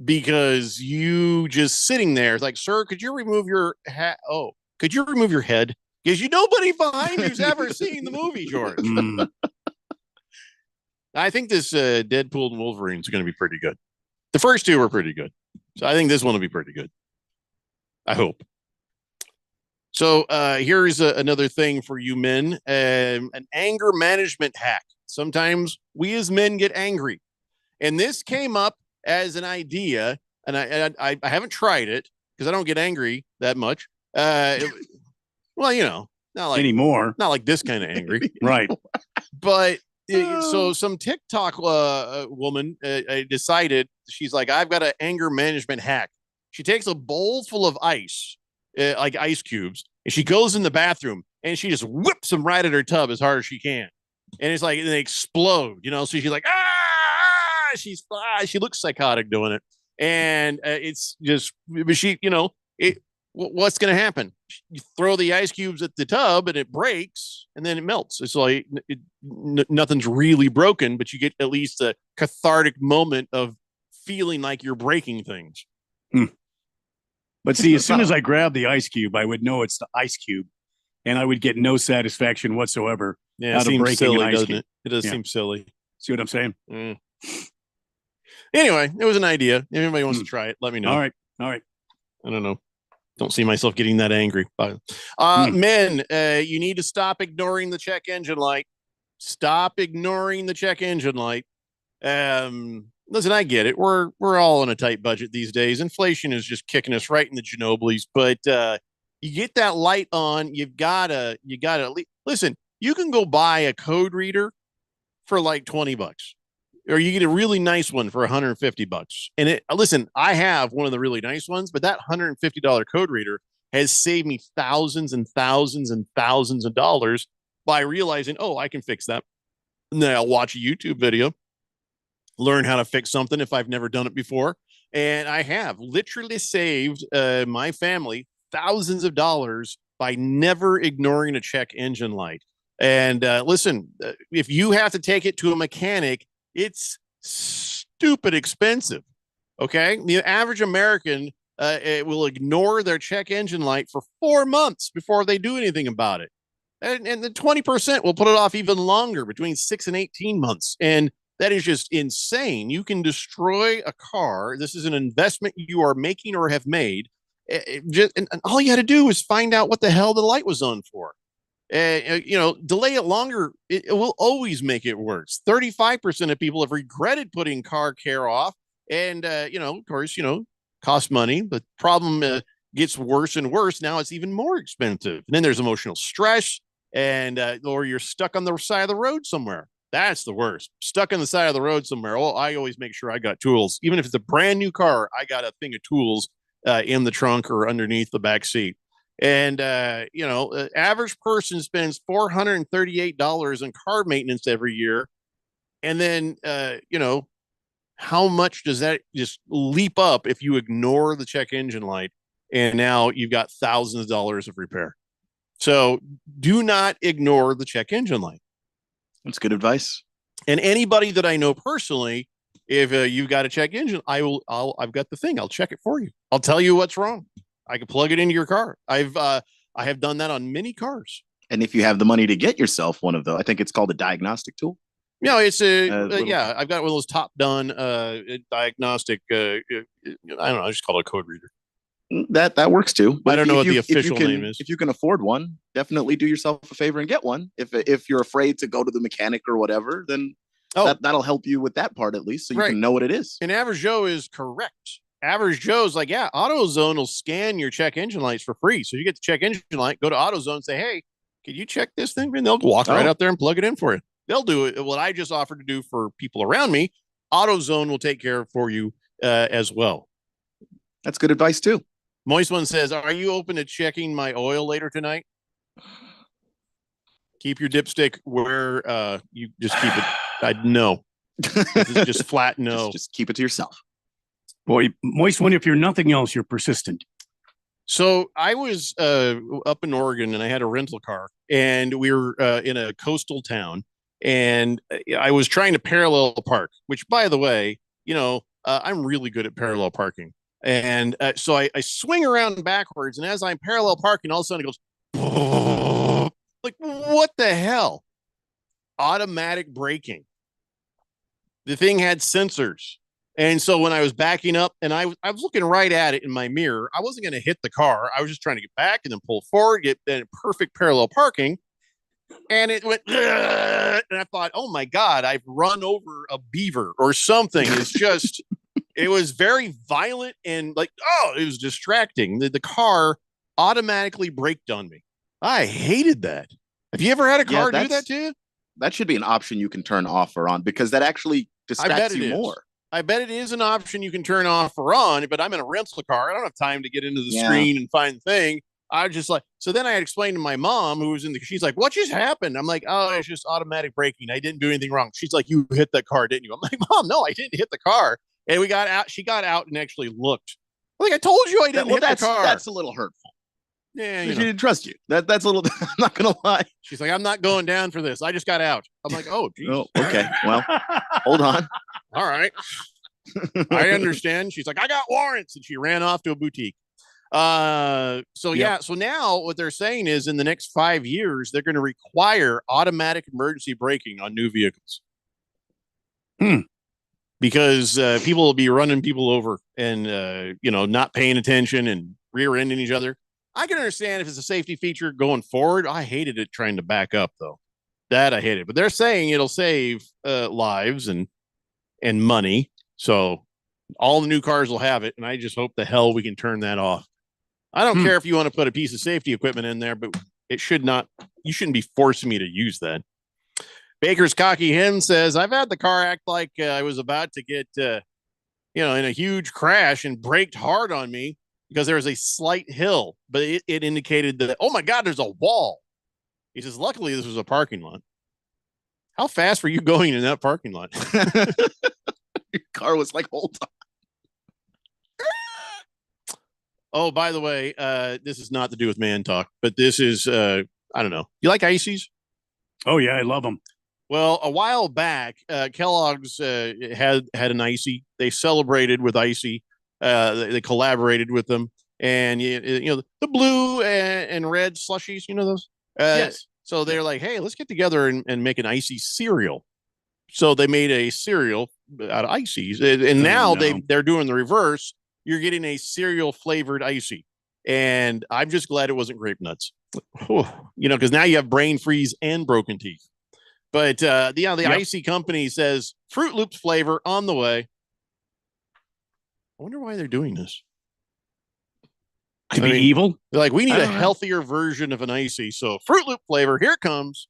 Because you just sitting there, it's like, sir, could you remove your hat? Oh, could you remove your head? Because nobody behind you's ever seen the movie, George. I think this Deadpool and Wolverine is going to be pretty good. The first two were pretty good. So I think this one will be pretty good. I hope. So here's another thing for you men, an anger management hack. Sometimes we as men get angry. And this came up as an idea, and I haven't tried it because I don't get angry that much. Well, not like anymore. Not like this kind of angry, right? But so some TikTok woman decided, she's like, I've got an anger management hack. She takes a bowl full of ice, like ice cubes, and she goes in the bathroom and she just whips them right at her tub as hard as she can. and it's like they explode, So she's like, she looks psychotic doing it, and it's just, but what's going to happen? You throw the ice cubes at the tub and it breaks and then it melts. It's like nothing's really broken, but you get at least a cathartic moment of feeling like you're breaking things. But see, as soon as I grab the ice cube, I would know it's the ice cube, and I would get no satisfaction whatsoever out of breaking silly, an ice doesn't cube. it does seem silly. See what I'm saying? Anyway, it was an idea. If anybody wants to try it, let me know. All right. I don't know. Don't see myself getting that angry. Men, you need to stop ignoring the check engine light. Stop ignoring the check engine light. Listen, I get it. We're all on a tight budget these days. Inflation is just kicking us right in the ginoblies. But you get that light on, you gotta listen. You can go buy a code reader for like $20, or you get a really nice one for $150. And listen, I have one of the really nice ones, but that $150 code reader has saved me thousands and thousands and thousands of dollars by realizing, I can fix that. And then I'll watch a YouTube video, learn how to fix something if I've never done it before. And I have literally saved my family thousands of dollars by never ignoring a check engine light. And listen, if you have to take it to a mechanic, it's stupid expensive. Okay. The average American will ignore their check engine light for 4 months before they do anything about it. And the 20% will put it off even longer, between 6 and 18 months. And that is just insane. You can destroy a car. This is an investment you are making or have made. And all you had to do is find out what the hell the light was on for. Delay it longer. It will always make it worse. 35% of people have regretted putting car care off. And, of course, cost money. The problem gets worse and worse. Now it's even more expensive. And then there's emotional stress, and or you're stuck on the side of the road somewhere. That's the worst. Stuck on the side of the road somewhere. Oh, I always make sure I got tools. Even if it's a brand new car, I got a thing of tools in the trunk or underneath the back seat. And, average person spends $438 on car maintenance every year. And then, how much does that just leap up if you ignore the check engine light? And now you've got thousands of dollars of repair. So do not ignore the check engine light. That's good advice. And anybody that I know personally, if you've got a check engine, I've got the thing. I'll check it for you. I'll tell you what's wrong. I can plug it into your car. I have done that on many cars. And if you have the money to get yourself one of those, I think it's called a diagnostic tool. It's I've got one of those top done diagnostic. I don't know. I just call it a code reader. That works too. But I don't know what the official name is. If you can afford one, definitely do yourself a favor and get one. If you're afraid to go to the mechanic or whatever, then that'll help you with that part at least, so you can know what it is. And Average Joe is correct. Average Joe's like, AutoZone will scan your check engine lights for free. So you get the check engine light, go to AutoZone and say, hey, can you check this thing? And they'll walk right out there and plug it in for you. They'll do it. What I just offered to do for people around me, AutoZone will take care of for you as well. That's good advice too. Moist One says, are you open to checking my oil later tonight? Keep your dipstick where you just keep it. No. Just flat no. Just keep it to yourself. Boy, Moist One, if you're nothing else, you're persistent. So I was up in Oregon, and I had a rental car, and we were in a coastal town, and I was trying to parallel park, which, by the way, I'm really good at parallel parking. And so I swing around backwards, and as I'm parallel parking, all of a sudden it goes, like, what the hell? Automatic braking. The thing had sensors. And so when I was backing up, and I was looking right at it in my mirror, I wasn't going to hit the car. I was just trying to get back and then pull forward, get then perfect parallel parking. And it went, and I thought, oh my God, I've run over a beaver or something. It's just, it was very violent and it was distracting. The car automatically braked on me. I hated that. Have you ever had a car do that to you? That should be an option you can turn off or on, because that actually distracts you more. I bet it is an option you can turn off or on, but I'm in a rental car. I don't have time to get into the screen and find the thing. I was just like, so then I had explained to my mom who was she's like, what just happened? I'm like, oh, it's just automatic braking. I didn't do anything wrong. She's like, you hit that car, didn't you? I'm like, Mom, no, I didn't hit the car. And we got out. She got out and actually looked. Like, I told you I didn't hit the car. That's a little hurtful. Yeah, she didn't trust you. That's a little. I'm not gonna lie. She's like, I'm not going down for this. I just got out. I'm like, oh, geez. Oh, okay. Well, hold on. All right. I understand. She's like, I got warrants, and she ran off to a boutique. So now what they're saying is in the next 5 years, they're going to require automatic emergency braking on new vehicles. Because people will be running people over and, not paying attention and rear-ending each other. I can understand if it's a safety feature going forward. I hated it trying to back up, though. That I hated. But they're saying it'll save lives and money. So all the new cars will have it. And I just hope the hell we can turn that off. I don't care if you want to put a piece of safety equipment in there, but it should not. You shouldn't be forcing me to use that. Baker's Cocky Hen says, I've had the car act like I was about to get, in a huge crash and braked hard on me because there was a slight hill, but it indicated that, oh my God, there's a wall. He says, luckily this was a parking lot. How fast were you going in that parking lot? Your car was like, hold on. Oh, by the way, this is not to do with man talk, but this is, I don't know. You like ices? Oh, yeah, I love them. Well, a while back, Kellogg's had an icy. They celebrated with icy. They collaborated with them. And, the blue and red slushies, you know those? Yes. So they're like, hey, let's get together and make an icy cereal. So they made a cereal out of ices. And now they're doing the reverse. You're getting a cereal flavored icy. And I'm just glad it wasn't grape nuts, because now you have brain freeze and broken teeth. But the icy company says Fruit Loops flavor on the way. I wonder why they're doing this. To be evil? They're like, we need a healthier version of an icy. So Fruit Loop flavor, here it comes.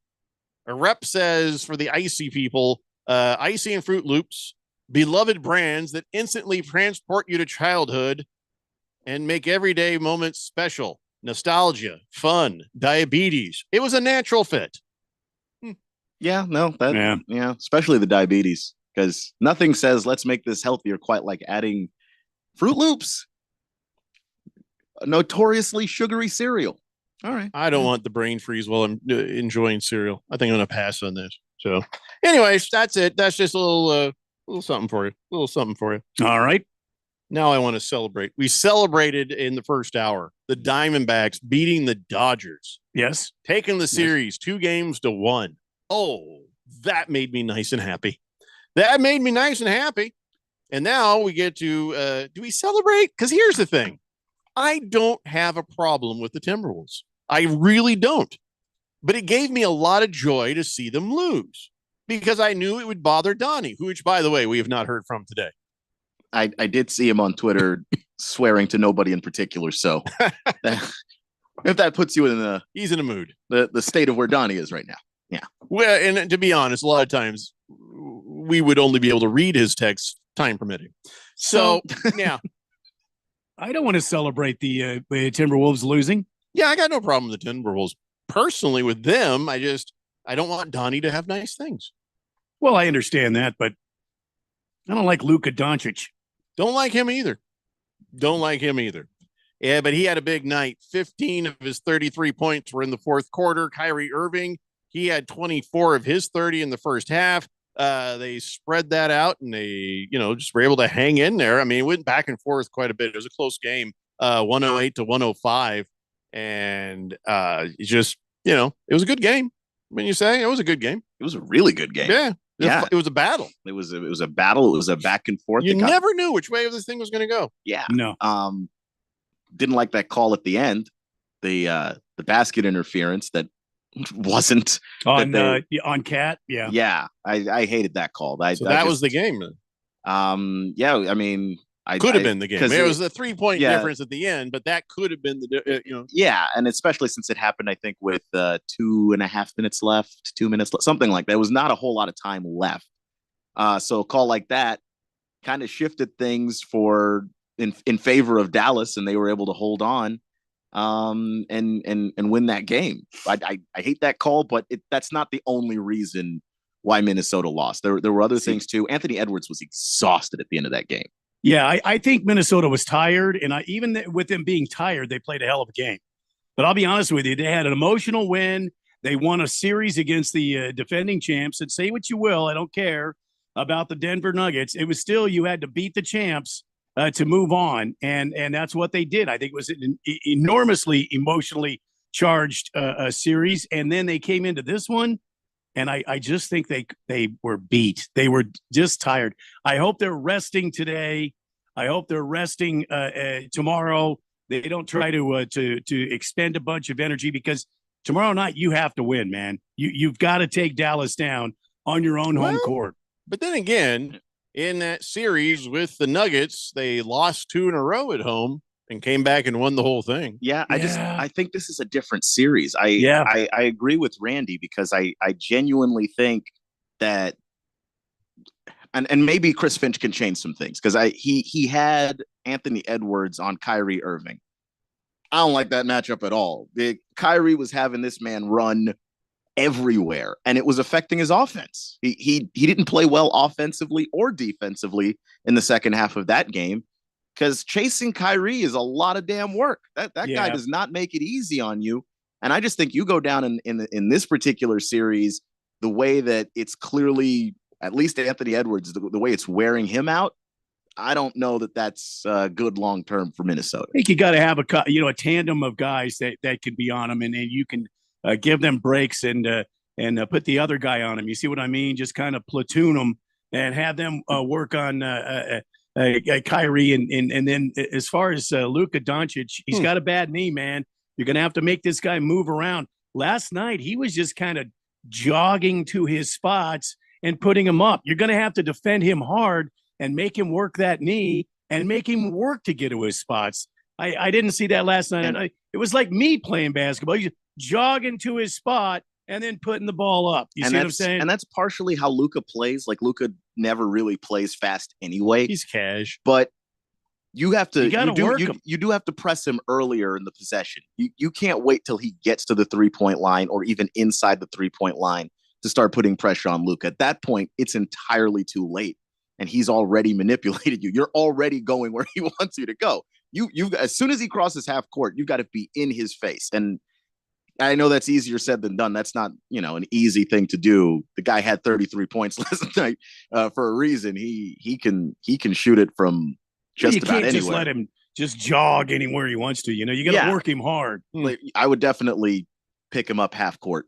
A rep says for the icy people, icy and Fruit Loops, beloved brands that instantly transport you to childhood and make everyday moments special. Nostalgia, fun, diabetes. It was a natural fit. Yeah, no, especially the diabetes, because nothing says let's make this healthier quite like adding Fruit Loops, a notoriously sugary cereal. All right. I don't want the brain freeze while I'm enjoying cereal. I think I'm going to pass on this. So anyways, that's it. That's just a little something for you. A little something for you. All right. Now I want to celebrate. We celebrated in the first hour, the Diamondbacks beating the Dodgers. Yes. Taking the series 2-1. Oh, that made me nice and happy. That made me nice and happy. And now we get to, do we celebrate? Because here's the thing. I don't have a problem with the Timberwolves. I really don't. But it gave me a lot of joy to see them lose because I knew it would bother Donnie, which, by the way, we have not heard from today. I did see him on Twitter swearing to nobody in particular. So if that puts you in he's in a mood, the state of where Donnie is right now. Yeah. Well, and to be honest, a lot of times we would only be able to read his text, time permitting. So yeah. I don't want to celebrate the Timberwolves losing. Yeah, I got no problem with the Timberwolves. Personally, with them, I don't want Donnie to have nice things. Well, I understand that, but I don't like Luka Doncic. Don't like him either. Yeah, but he had a big night. 15 of his 33 points were in the fourth quarter. Kyrie Irving, he had 24 of his 30 in the first half. They spread that out and they, just were able to hang in there. I mean, it went back and forth quite a bit. It was a close game, 108 to 105. And it just, it was a good game. When you say it was a good game, it was a really good game. Yeah. It was a battle. It was a battle. It was a back and forth. You never knew which way this thing was going to go. Yeah. No. Didn't like that call at the end. The basket interference that wasn't on Cat. Yeah. Yeah. I hated that call. That was the game. Yeah. I mean, could have been the game. It was a 3-point difference at the end, but that could have been the. Yeah, and especially since it happened, I think with 2.5 minutes left, 2 minutes left, something like that. There was not a whole lot of time left. So a call like that kind of shifted things in favor of Dallas, and they were able to hold on. and win that game. I hate that call, but that's not the only reason why Minnesota lost. There were other things too. Anthony Edwards was exhausted at the end of that game. Yeah, I think Minnesota was tired, and even with them being tired, they played a hell of a game. But I'll be honest with you, they had an emotional win. They won a series against the defending champs. And say what you will, I don't care about the Denver Nuggets. It was still, you had to beat the champs to move on, and that's what they did. I think it was an enormously emotionally charged series, and then they came into this one, and I just think they were beat. They were just tired. I hope they're resting today. I hope they're resting tomorrow. They don't try to expend a bunch of energy, because tomorrow night you have to win, man. You've got to take Dallas down on your own home court. But then again, in that series with the Nuggets, they lost 2 in a row at home and came back and won the whole thing. Yeah, I think this is a different series. I agree with Randy, because I genuinely think that, and maybe Chris Finch can change some things, because he had Anthony Edwards on Kyrie Irving. I don't like that matchup at all. Kyrie was having this man run everywhere, and it was affecting his offense. He didn't play well offensively or defensively in the second half of that game, because chasing Kyrie is a lot of damn work. That guy does not make it easy on you. And I just think you go down in this particular series, the way that it's clearly, at least Anthony Edwards, the way it's wearing him out, I don't know that that's good long term for Minnesota. I think you got to have a tandem of guys that can be on him, and you can give them breaks and put the other guy on him. You see what I mean? Just kind of platoon them and have them work on Kyrie. And then as far as Luka Doncic, he's got a bad knee, man. You're going to have to make this guy move around. Last night, he was just kind of jogging to his spots and putting him up. You're going to have to defend him hard and make him work that knee and make him work to get to his spots. I didn't see that last night. And it was like me playing basketball. You jogging to his spot and then putting the ball up. You see what I'm saying? And that's partially how Luka plays. Like, Luka never really plays fast anyway. He's cash. But you have to you do have to press him earlier in the possession. You can't wait till he gets to the 3-point line or even inside the 3-point line to start putting pressure on Luka. At that point, it's entirely too late. And he's already manipulated you. You're already going where he wants you to go. You as soon as he crosses half court, you've got to be in his face. And I know that's easier said than done. That's not, an easy thing to do. The guy had 33 points last night for a reason. He can shoot it from just about anywhere. Just let him just jog anywhere he wants to. You got to work him hard. I would definitely pick him up half court.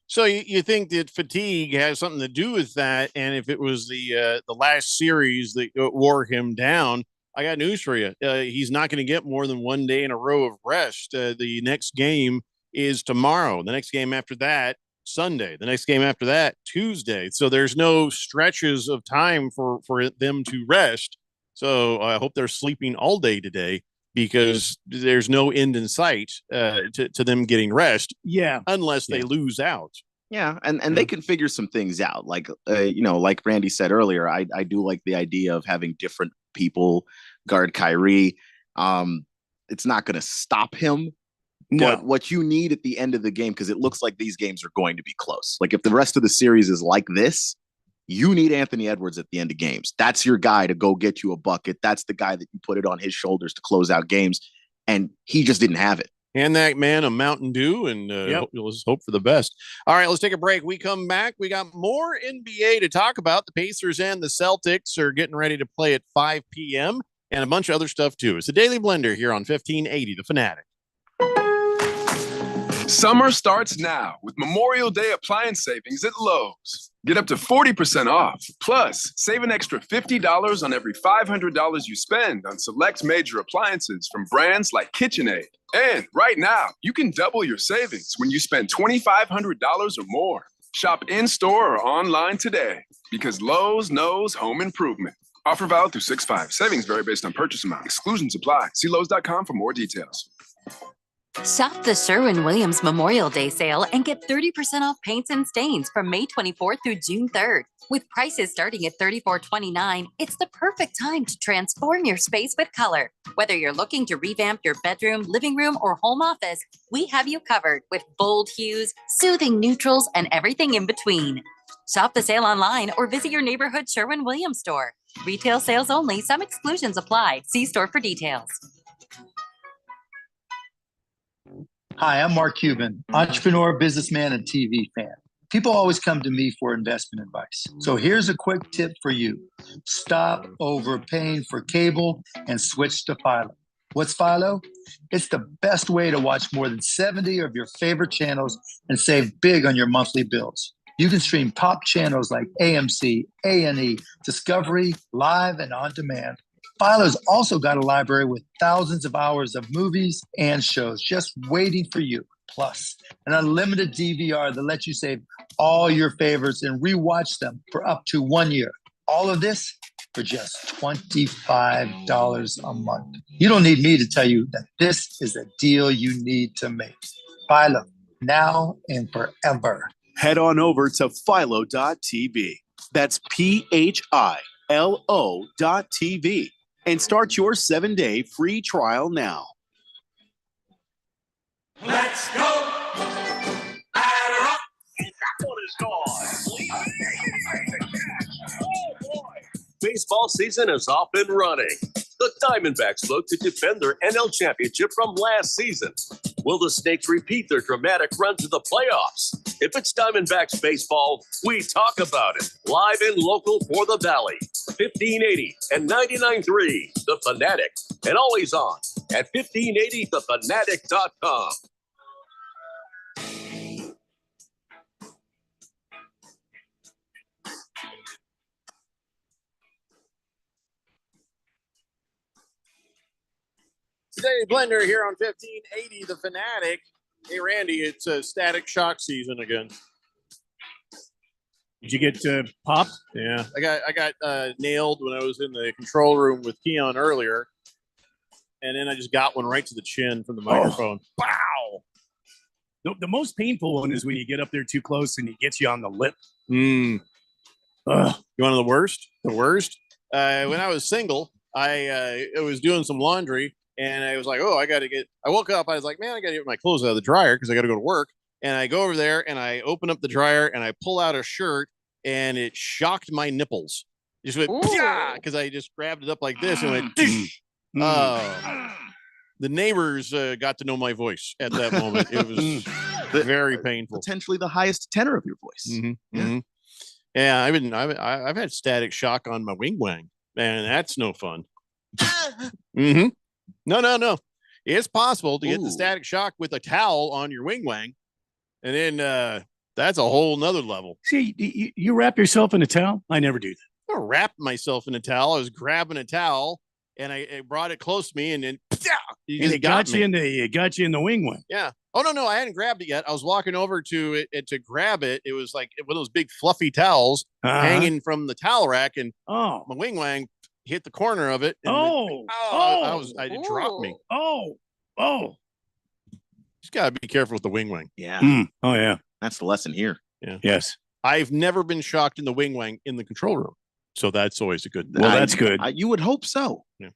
So you think that fatigue has something to do with that? And if it was the last series that wore him down, I got news for you. He's not going to get more than 1 day in a row of rest. The next game is tomorrow. The next game after that, Sunday. The next game after that, Tuesday. So there's no stretches of time for them to rest. So I hope they're sleeping all day today, because there's no end in sight to them getting rest. Yeah. Unless they lose out. Yeah. And they can figure some things out. Like, like Randy said earlier, I do like the idea of having different people guard Kyrie. It's not going to stop him. No. But what you need at the end of the game, because it looks like these games are going to be close. Like, if the rest of the series is like this, you need Anthony Edwards at the end of games. That's your guy to go get you a bucket. That's the guy that you put it on his shoulders to close out games. And he just didn't have it. Hand that man a Mountain Dew, and let's hope for the best. All right, let's take a break. We come back. We got more NBA to talk about. The Pacers and the Celtics are getting ready to play at 5 p.m. and a bunch of other stuff, too. It's the Daily Blender here on 1580 The Fanatic. Summer starts now with Memorial Day appliance savings at Lowe's. Get up to 40% off. Plus, save an extra $50 on every $500 you spend on select major appliances from brands like KitchenAid. And right now, you can double your savings when you spend $2,500 or more. Shop in-store or online today, because Lowe's knows home improvement. Offer valid through 6/5. Savings vary based on purchase amount. Exclusions apply. See Lowe's.com for more details. Shop the Sherwin-Williams Memorial Day sale and get 30% off paints and stains from May 24th through June 3rd. With prices starting at $34.29, it's the perfect time to transform your space with color. Whether you're looking to revamp your bedroom, living room, or home office, we have you covered with bold hues, soothing neutrals, and everything in between. Shop the sale online or visit your neighborhood Sherwin-Williams store. Retail sales only. Some exclusions apply. See store for details. Hi, I'm Mark Cuban, entrepreneur, businessman, and TV fan. People always come to me for investment advice. So here's a quick tip for you. Stop overpaying for cable and switch to Philo. What's Philo? It's the best way to watch more than 70 of your favorite channels and save big on your monthly bills. You can stream top channels like AMC, A&E, Discovery, Live, and On Demand. Philo's also got a library with thousands of hours of movies and shows just waiting for you. Plus, an unlimited DVR that lets you save all your favorites and rewatch them for up to 1 year. All of this for just $25 a month. You don't need me to tell you that this is a deal you need to make. Philo, now and forever. Head on over to philo.tv. That's PHILO.tv. And start your 7-day free trial now. Let's go. That one is gone. Oh boy. Baseball season is off and running. The Diamondbacks look to defend their NL championship from last season. Will the Snakes repeat their dramatic run to the playoffs? If it's Diamondbacks baseball, we talk about it. Live and local for the Valley. 1580 and 99.3 The Fanatic. And always on at 1580thefanatic.com. Today, Blender here on 1580 The Fanatic. Hey, Randy, it's a Static Shock season again. Did you get popped? Yeah, I got nailed when I was in the control room with Keon earlier, and then I just got one right to the chin from the microphone. Wow. The most painful one is when you get up there too close and he gets you on the lip. You want to know the worst? The worst? When I was single, I was doing some laundry, and I was like, oh, I woke up, I was like, man, I got to get my clothes out of the dryer because I got to go to work. And I go over there and I open up the dryer and I pull out a shirt, and it shocked my nipples. Just went, yeah, because I just grabbed it up like this and went, the neighbors got to know my voice at that moment. It was very painful. Potentially the highest tenor of your voice. Yeah, I've had static shock on my wing wang, and that's no fun. No. It's possible to get the static shock with a towel on your wing wang. And then that's a whole nother level. See, you wrap yourself in a towel? I never do that. I wrapped myself in a towel. I was grabbing a towel, and I brought it close to me, and then it got you in the wing wing. Yeah. Oh no, I hadn't grabbed it yet. I was walking over to it to grab it. It was like one of those big fluffy towels hanging from the towel rack, and my wing wang hit the corner of it. And it dropped me. Just gotta be careful with the wing wang. Yeah. Oh yeah. That's the lesson here. Yeah. Yes. I've never been shocked in the wing wang in the control room, so that's always a good thing. Well, that's good. You would hope so. Yeah.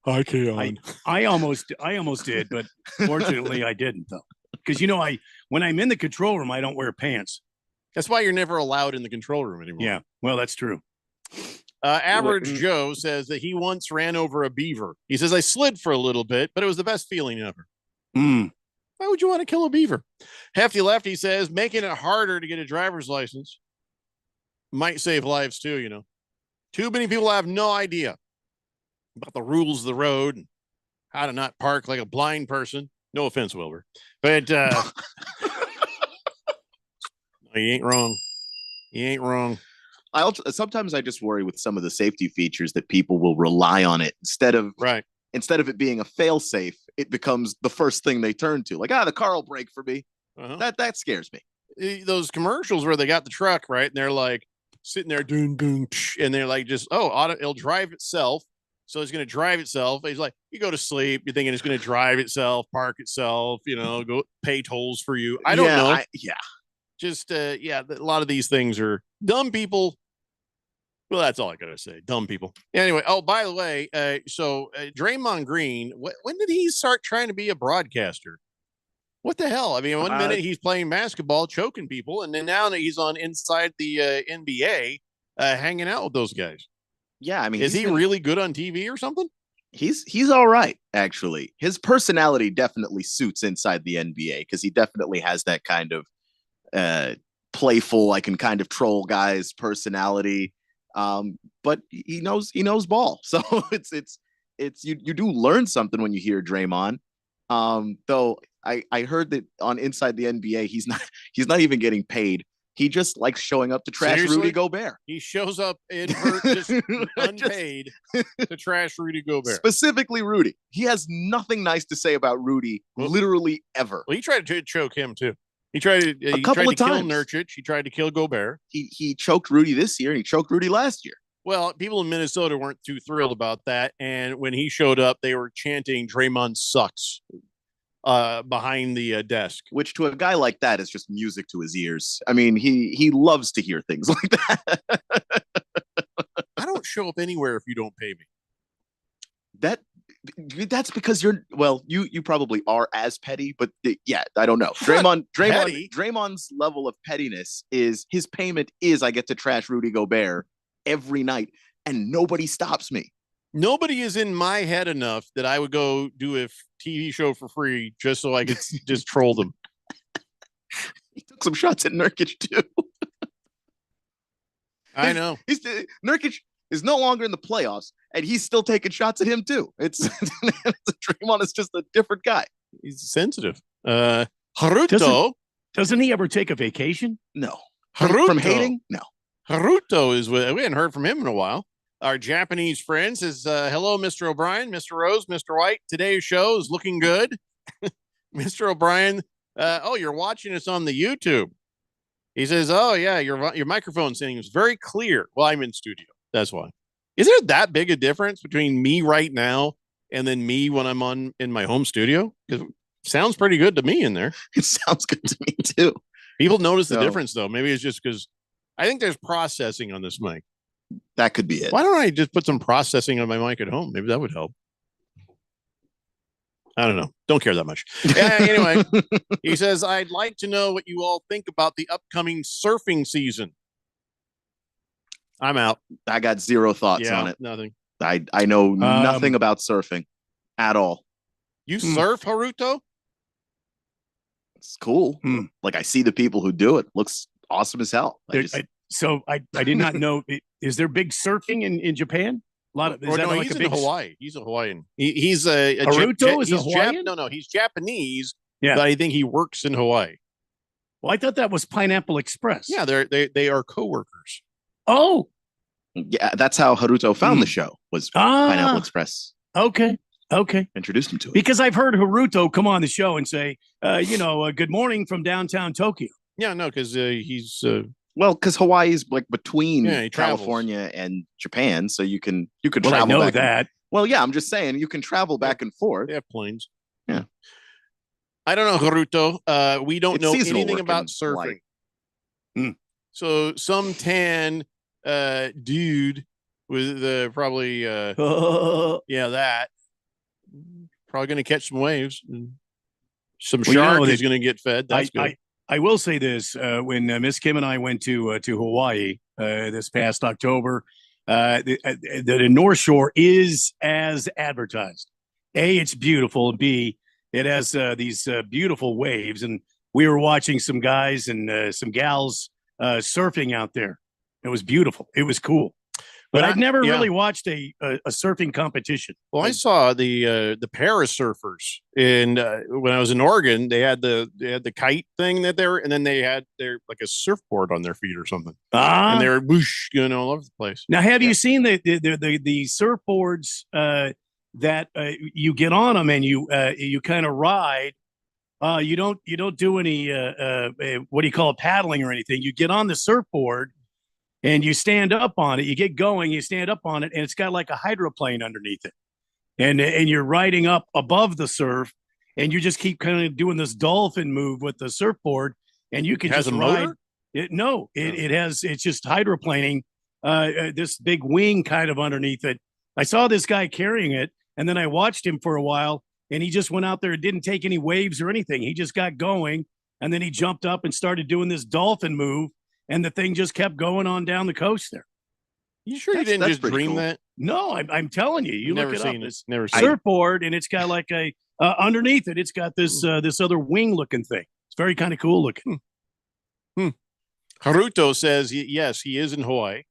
Okay. I almost did, but fortunately I didn't though. Because when I'm in the control room, I don't wear pants. That's why you're never allowed in the control room anymore. Yeah. Well, that's true. Average Joe says that he once ran over a beaver. He says, I slid for a little bit, but it was the best feeling ever. Why would you want to kill a beaver? Hefty Lefty says, making it harder to get a driver's license might save lives too, Too many people have no idea about the rules of the road and how to not park like a blind person. No offense, Wilbur. But no, you ain't wrong. You ain't wrong. Sometimes I just worry with some of the safety features that people will rely on it instead of it being a fail safe, it becomes the first thing they turn to. Like, the car will brake for me. That scares me. Those commercials where they got the truck, right? And they're like sitting there doing, and they're like, it'll drive itself. So it's going to drive itself. He's like, you go to sleep, you're thinking it's going to drive itself, park itself, go pay tolls for you. I don't know. Just, a lot of these things are dumb people. Well, that's all I got to say. Dumb people. Anyway, by the way, Draymond Green, when did he start trying to be a broadcaster? What the hell? I mean, one minute he's playing basketball, choking people, and then now that he's on inside the NBA, hanging out with those guys. Yeah, I mean, is he really good on TV or something? He's all right, actually. His personality definitely suits inside the NBA because he definitely has that kind of playful, I can kind of troll guys personality. But he knows ball, so it's you do learn something when you hear Draymond. Though I heard that on Inside the NBA, he's not even getting paid. He just likes showing up to trash Rudy Gobert. He shows up in just unpaid to trash Rudy Gobert. Specifically Rudy. He has nothing nice to say about Rudy, literally ever. Well, he tried to choke him too. He tried to kill Nurkic. He tried to kill Gobert. He choked Rudy this year, and he choked Rudy last year. Well, people in Minnesota weren't too thrilled about that. And when he showed up, they were chanting Draymond sucks behind the desk. Which to a guy like that is just music to his ears. I mean, he loves to hear things like that. I don't show up anywhere if you don't pay me. That's because you probably are as petty, but I don't know. Draymond's level of pettiness is his payment is I get to trash Rudy Gobert every night and nobody stops me. Nobody is in my head enough that I would go do a TV show for free just so I could just troll them. He took some shots at Nurkic too. I know. Nurkic is no longer in the playoffs, and he's still taking shots at him too. Draymond is just a different guy. He's sensitive. Haruto doesn't he ever take a vacation? No. From hating? No. Haruto is we hadn't heard from him in a while. Our Japanese friend says, hello, Mr. O'Brien, Mr. Rose, Mr. White. Today's show is looking good. Mr. O'Brien, you're watching us on the YouTube. He says, oh, yeah, your microphone setting is very clear. Well, I'm in studio. That's why. Is there that big a difference between me right now and then me when I'm in my home studio? Because it sounds pretty good to me in there. It sounds good to me, too. People notice the difference, though. Maybe it's just because I think there's processing on this mic. That could be it. Why don't I just put some processing on my mic at home? Maybe that would help. I don't know. Don't care that much. Anyway, he says, I'd like to know what you all think about the upcoming surfing season. I'm out. I got zero thoughts on it. Nothing. I know nothing about surfing at all. You surf, Haruto? It's cool. Like I see the people who do it. Looks awesome as hell. I did not know. Is there big surfing in Japan? A lot of. He's in Hawaii. He's a Hawaiian. He's a Haruto is a Hawaiian. No, he's Japanese. Yeah, but I think he works in Hawaii. Well, I thought that was Pineapple Express. Yeah, they are coworkers. Oh, yeah, that's how Haruto found the show. Was Pineapple Express. Okay. Introduced him to it because I've heard Haruto come on the show and say, good morning from downtown Tokyo. Yeah, no, because he's. Well, because Hawaii is like between California California and Japan, so you can well, travel. I know back that. Well, yeah, I'm just saying you can travel back and forth. They have planes. Yeah. I don't know, Haruto. We don't know anything about surfing. So some tan dude with probably that probably going to catch some waves. Some shark is going to get fed. That's good. I will say this: when Miss Kim and I went to Hawaii this past October, the North Shore is as advertised. A, it's beautiful. And B, it has these beautiful waves. And we were watching some guys and some gals surfing out there. It was beautiful. It was cool. But I've never really watched a surfing competition. Well, I saw the Paris surfers, and when I was in Oregon, they had the kite thing and then they had their like a surfboard on their feet or something, and they were whoosh going all over the place. Now, have you seen the surfboards that you get on them and you kind of ride? You don't do any what do you call it, paddling or anything. You get on the surfboard. and you stand up on it. You get going, you stand up on it, and it's got like a hydroplane underneath it, and you're riding up above the surf, and you just keep kind of doing this dolphin move with the surfboard, and you can It has just a ride. motor? It's just hydroplaning, this big wing kind of underneath it. I saw this guy carrying it, and then I watched him for a while, and he just went out there and didn't take any waves or anything. He just got going, and then he jumped up and started doing this dolphin move, and the thing just kept going on down the coast there. You sure you didn't just dream that? No, I'm telling you. You Never look it seen up. it. It's Never seen it. surfboard, and it's got like a underneath it. It's got this this other wing looking thing. It's very kind of cool looking. Haruto says yes, he is in Hawaii,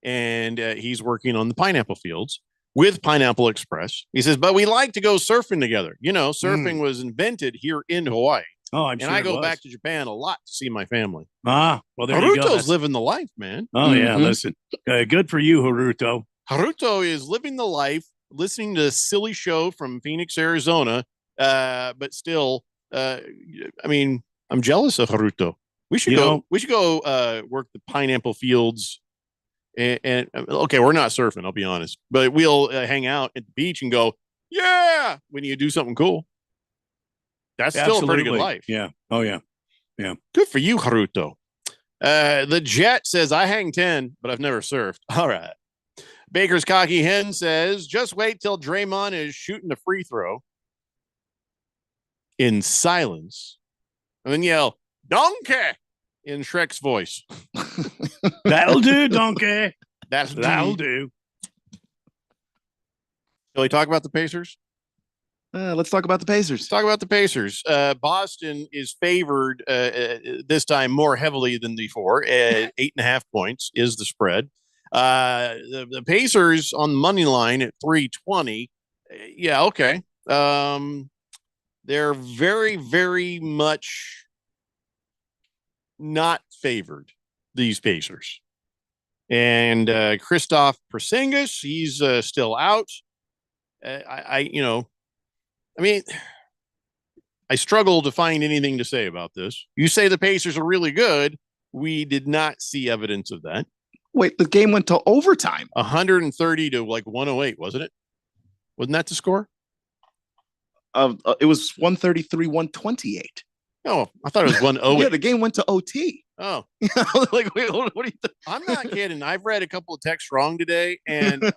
and he's working on the pineapple fields with Pineapple Express. He says, but we like to go surfing together. You know, surfing was invented here in Hawaii. Oh, I'm and sure I it go was. back to Japan a lot to see my family. Ah, well, there you go. Haruto's That's- living the life, man. Oh yeah, Mhm. listen, good for you, Haruto. Haruto is living the life, listening to a silly show from Phoenix, Arizona. But still, I mean, I'm jealous of Haruto. We should go work the pineapple fields. And okay, we're not surfing, I'll be honest, but we'll hang out at the beach and go, yeah, when you do something cool. That's still a pretty good Absolutely. life. Yeah. Oh yeah. Yeah. Good for you, Haruto. The Jet says, I hang 10, but I've never surfed. All right. Baker's Cocky Hen says, just wait till Draymond is shooting a free throw in silence and then yell, donkey, in Shrek's voice. That'll do, donkey. That'll do. Shall we talk about the Pacers? Let's talk about the Pacers. Let's talk about the Pacers. Boston is favored this time more heavily than before. 8.5 points is the spread. The Pacers on the money line at 320. Yeah, okay. They're very, very much not favored, these Pacers. And Kristaps Porzingis, he's still out. I struggle to find anything to say about this. You say the Pacers are really good. We did not see evidence of that. Wait, the game went to overtime. 130 to like 108, wasn't it? Wasn't that the score? It was 133, 128. No, I thought it was 108. Yeah, the game went to OT. Oh, like, wait, what do you think? I'm not kidding. I've read a couple of texts wrong today, and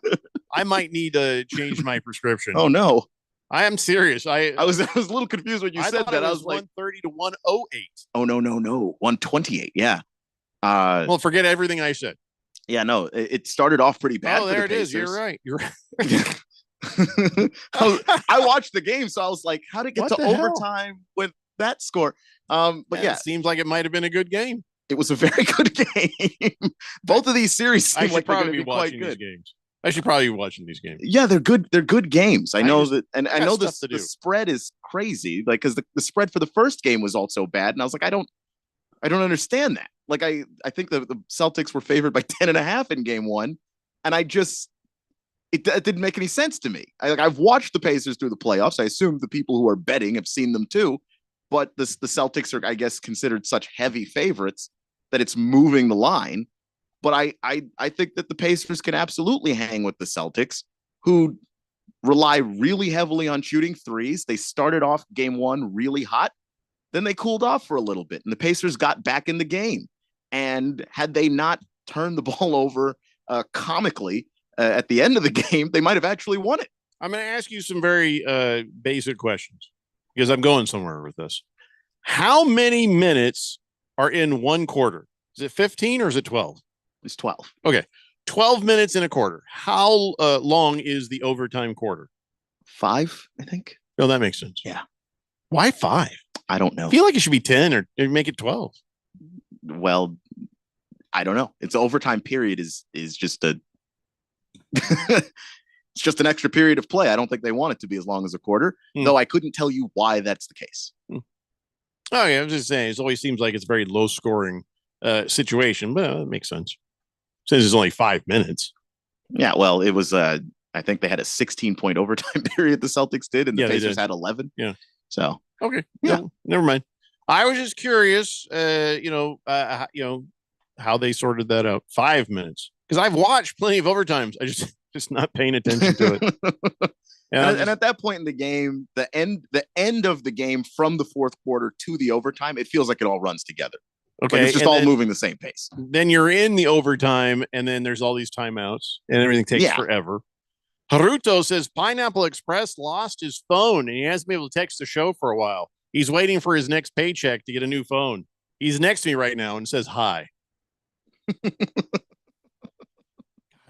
I might need to change my prescription. Oh no, I am serious. I was a little confused when you said thought that. It I was was like 130 to 108. Oh no, 128. Yeah. Well, forget everything I said. Yeah, no, it started off pretty bad. Oh, for there the it is. You're Pacers. right. You're right. I watched the game, so I was like, how to get What to the hell? overtime with that score? But yeah, it seems like it might have been a good game. it was a very good game. Both of these series I seem should like they're going probably to be be quite watching these good. games. I should probably be watching these games. Yeah, they're good. They're good games. I know that, and I got know stuff this. to The do. spread is crazy, like because the spread for the first game was also bad, and I was like, I don't understand that. Like I think the Celtics were favored by 10.5 in game one, and it didn't make any sense to me. I've watched the Pacers through the playoffs. I assume the people who are betting have seen them too, but the Celtics are, I guess, considered such heavy favorites that it's moving the line. But I think that the Pacers can absolutely hang with the Celtics, who rely really heavily on shooting threes. They started off game one really hot, then they cooled off for a little bit, and the Pacers got back in the game. And had they not turned the ball over comically at the end of the game, they might have actually won it. I'm going to ask you some very basic questions because I'm going somewhere with this. How many minutes are in one quarter? Is it 15 or is it 12? It's 12. Okay. 12 minutes in a quarter. How long is the overtime quarter? 5, I think. No, that makes sense. Yeah. Why 5? I don't know. I feel like it should be 10 or make it 12. Well, I don't know. It's overtime period is just a it's just an extra period of play. I don't think they want it to be as long as a quarter, though I couldn't tell you why that's the case. Oh yeah, I was just saying it always seems like it's a very low scoring situation, but it makes sense. Since it's only 5 minutes. Yeah, well, it was I think they had a 16-point overtime period the Celtics did, and the Yeah, they Pacers did. had 11. Yeah. So okay. Yeah. No, never mind. I was just curious, how they sorted that out. 5 minutes. Because I've watched plenty of overtimes. I just not paying attention to it. And at that point in the game, the end of the game from the fourth quarter to the overtime, it feels like it all runs together. Okay. Like it's just all moving the same pace. Then you're in the overtime, and then there's all these timeouts, and everything takes forever. Haruto says Pineapple Express lost his phone, and he hasn't been able to text the show for a while. He's waiting for his next paycheck to get a new phone. He's next to me right now and says hi.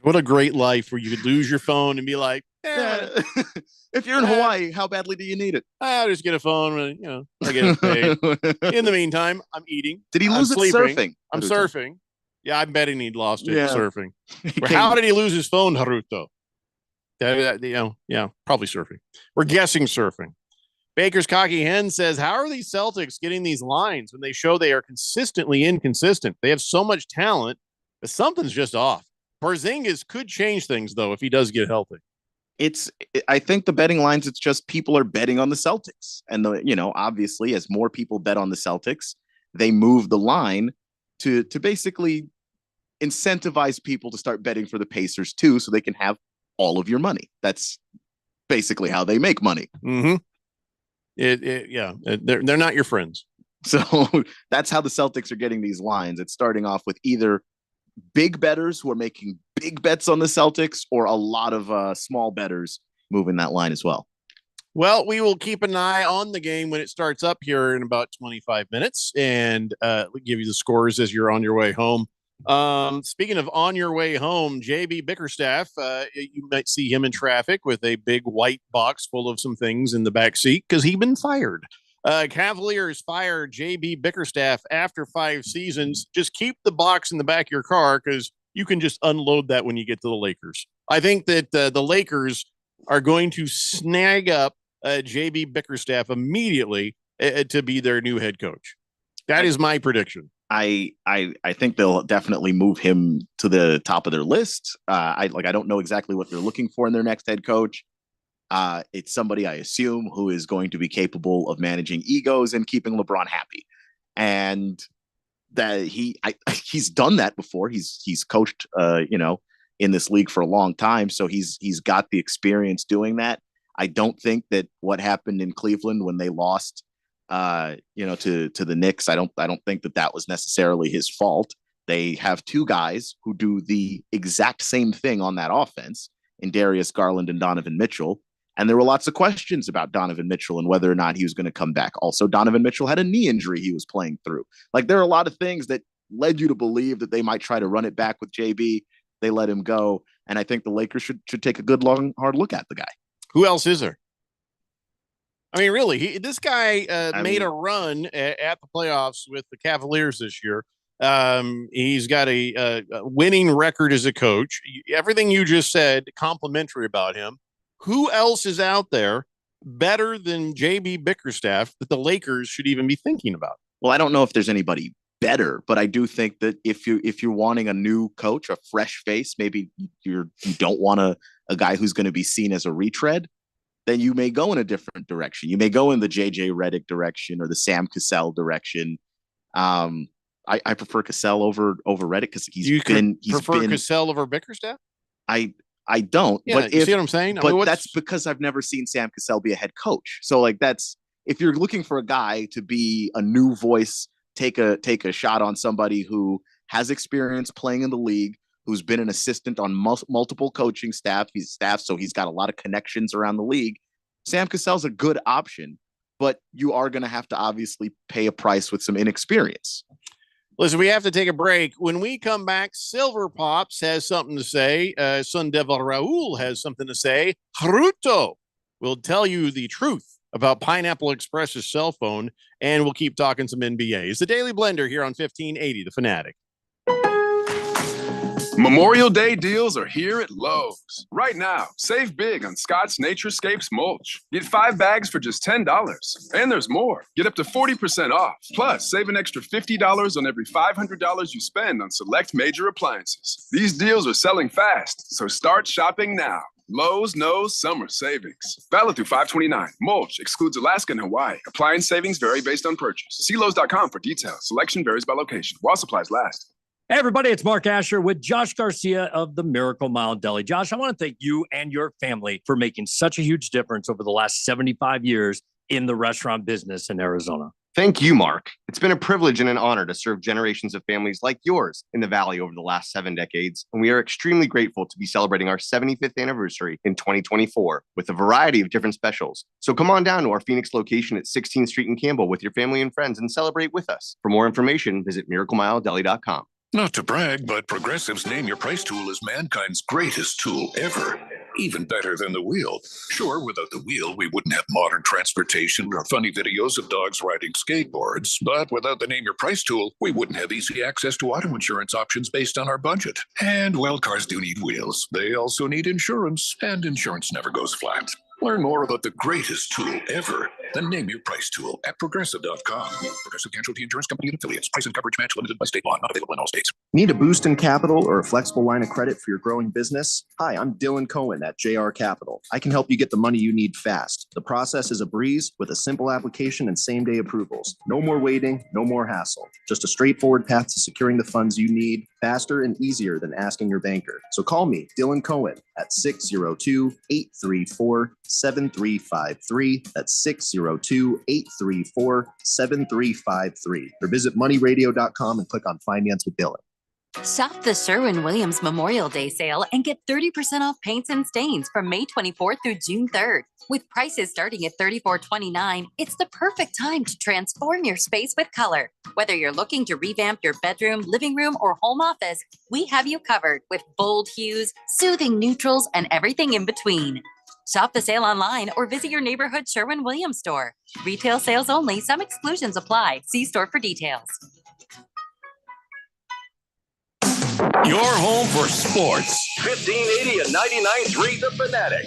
What a great life where you could lose your phone and be like, if you're in Hawaii, how badly do you need it? I'll just get a phone and, I get it paid. In the meantime, I'm eating. Did he lose it surfing? I'm surfing. Yeah, I'm betting he'd lost it surfing. Okay. How did he lose his phone, Haruto? Probably surfing. We're guessing surfing. Baker's Cocky Hen says, how are these Celtics getting these lines when they show they are consistently inconsistent? They have so much talent, but something's just off. Porzingis could change things, though, if he does get healthy. I think the betting lines, it's just people are betting on the Celtics. And, obviously, as more people bet on the Celtics, they move the line to basically incentivize people to start betting for the Pacers, too, so they can have all of your money. That's basically how they make money. Mm-hmm. They're not your friends. So that's how the Celtics are getting these lines. It's starting off with either big bettors who are making big bets on the Celtics or a lot of small bettors moving that line as well. Well, we will keep an eye on the game when it starts up here in about 25 minutes and we'll give you the scores as you're on your way home. Speaking of on your way home, JB Bickerstaff, you might see him in traffic with a big white box full of some things in the back seat because he's been fired. Cavaliers fired JB Bickerstaff after 5 seasons. Just keep the box in the back of your car because you can just unload that when you get to the Lakers. I think that the Lakers are going to snag up JB Bickerstaff immediately to be their new head coach. That is my prediction. I think they'll definitely move him to the top of their list. I don't know exactly what they're looking for in their next head coach. It's somebody, I assume, who is going to be capable of managing egos and keeping LeBron happy. And that he's done that before. He's coached, in this league for a long time. So he's got the experience doing that. I don't think that what happened in Cleveland when they lost, to the Knicks, I don't think that was necessarily his fault. They have 2 guys who do the exact same thing on that offense in Darius Garland and Donovan Mitchell. And there were lots of questions about Donovan Mitchell and whether or not he was going to come back. Also, Donovan Mitchell had a knee injury he was playing through. Like, there are a lot of things that led you to believe that they might try to run it back with JB. They let him go. And I think the Lakers should take a good, long, hard look at the guy. Who else is there? I mean, really, this guy made a run at the playoffs with the Cavaliers this year. He's got a winning record as a coach. Everything you just said, complimentary about him. Who else is out there better than JB Bickerstaff that the Lakers should even be thinking about? Well, I don't know if there's anybody better, but I do think that if you're wanting a new coach, a fresh face, maybe you don't want a guy who's going to be seen as a retread, then you may go in a different direction. You may go in the JJ Redick direction or the Sam Cassell direction. I prefer Cassell over Redick because he's been Cassell over Bickerstaff. I don't, but you see what I'm saying? But that's because I've never seen Sam Cassell be a head coach. So if you're looking for a guy to be a new voice, take a shot on somebody who has experience playing in the league, who's been an assistant on multiple coaching staff, so he's got a lot of connections around the league. Sam Cassell's a good option, but you are going to have to obviously pay a price with some inexperience. Listen, we have to take a break. When we come back, Silver Pops has something to say. Sun Devil Raul has something to say. Haruto will tell you the truth about Pineapple Express's cell phone, and we'll keep talking some NBA. It's the Daily Blender here on 1580, The Fanatic. Memorial Day deals are here at Lowe's. Right now, save big on Scott's Naturescapes mulch. Get 5 bags for just $10. And there's more. Get up to 40% off. Plus, save an extra $50 on every $500 you spend on select major appliances. These deals are selling fast, so start shopping now. Lowe's knows summer savings. Valid through 5/29. Mulch excludes Alaska and Hawaii. Appliance savings vary based on purchase. See Lowe's.com for details. Selection varies by location. While supplies last. Hey, everybody, it's Mark Asher with Josh Garcia of the Miracle Mile Deli. Josh, I want to thank you and your family for making such a huge difference over the last 75 years in the restaurant business in Arizona. Thank you, Mark. It's been a privilege and an honor to serve generations of families like yours in the Valley over the last 7 decades, and we are extremely grateful to be celebrating our 75th anniversary in 2024 with a variety of different specials. So come on down to our Phoenix location at 16th Street in Campbell with your family and friends and celebrate with us. For more information, visit miraclemiledeli.com. Not to brag, but Progressive's Name Your Price tool is mankind's greatest tool ever. Even better than the wheel. Sure, without the wheel, we wouldn't have modern transportation or funny videos of dogs riding skateboards. But without the Name Your Price tool, we wouldn't have easy access to auto insurance options based on our budget. And, well, cars do need wheels. They also need insurance, and insurance never goes flat. Learn more about the greatest tool ever, the Name Your Price tool at Progressive.com. Progressive Casualty Insurance Company and affiliates. Price and coverage match limited by state law. Not available in all states. Need a boost in capital or a flexible line of credit for your growing business? Hi, I'm Dylan Cohen at JR Capital. I can help you get the money you need fast. The process is a breeze with a simple application and same-day approvals. No more waiting, no more hassle. Just a straightforward path to securing the funds you need, faster and easier than asking your banker. So call me, Dylan Cohen, at 602-834-7353. That's 602-834-7353. Or visit moneyradio.com and click on Finance with Dylan. Shop the Sherwin-Williams Memorial Day sale and get 30% off paints and stains from May 24th through June 3rd. With prices starting at $34.29, it's the perfect time to transform your space with color. Whether you're looking to revamp your bedroom, living room, or home office, we have you covered with bold hues, soothing neutrals, and everything in between. Shop the sale online or visit your neighborhood Sherwin-Williams store. Retail sales only. Some exclusions apply. See store for details. Your home for sports. 1580 and 99.3 The Fanatic.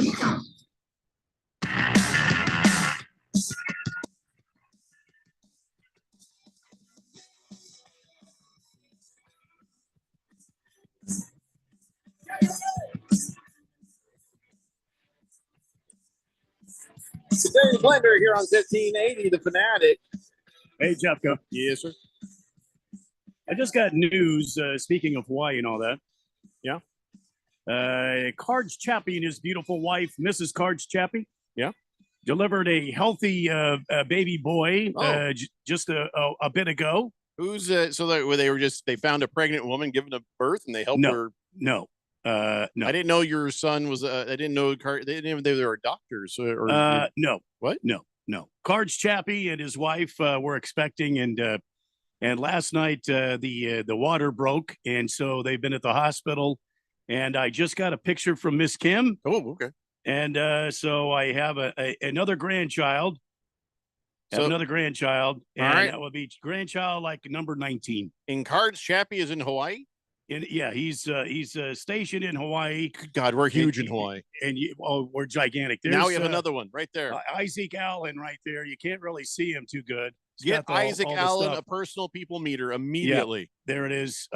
Today, Blender here on 1580 The Fanatic. Hey, Jeffco. Yes, sir. I just got news, speaking of Hawaii and all that. Yeah. Cards Chappie and his beautiful wife, Mrs. Cards Chappie. Yeah. Delivered a healthy baby boy just a bit ago. Who's so they found a pregnant woman giving a birth and they helped her? No. No. I didn't know your son was. I didn't know they didn't even know they were doctors. No. What? No. Cards Chappie and his wife were expecting, and last night the water broke, and so they've been at the hospital. And I just got a picture from Miss Kim. Oh, okay. And so I have another grandchild. Another grandchild, and that would be grandchild like number 19. And Cards Chappie is in Hawaii. Yeah, he's stationed in Hawaii. God, we're huge in Hawaii, and we're gigantic. Now we have another one right there. Isaac Allen, right there. You can't really see him too good. Get Isaac Allen a personal people meter immediately. Yeah, there it is.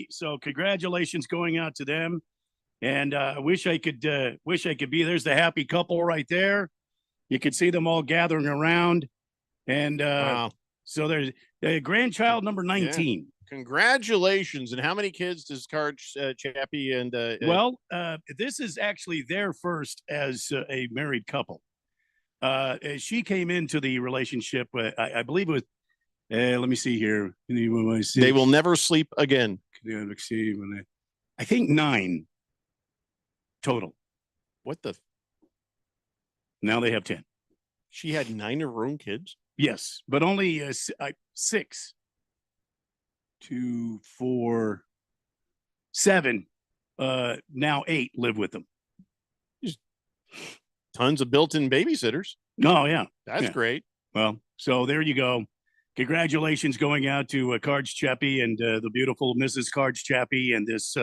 So congratulations going out to them. And I wish I could be. There's the happy couple right there. You could see them all gathering around. And so there's grandchild number 19. Yeah. Congratulations. And how many kids does Cards Chappie and this is actually their first as a married couple. She came into the relationship, I believe it was, let me see here. They will never sleep again. Let's see, I think 9 total. What the? Now they have 10. She had 9 of her own kids? Yes, but only 6. 2, 4, 7. Now 8 live with them. Tons of built-in babysitters. Oh, yeah. That's great. Well, so there you go. Congratulations going out to Cards Chappie and the beautiful Mrs. Cards Chappie and this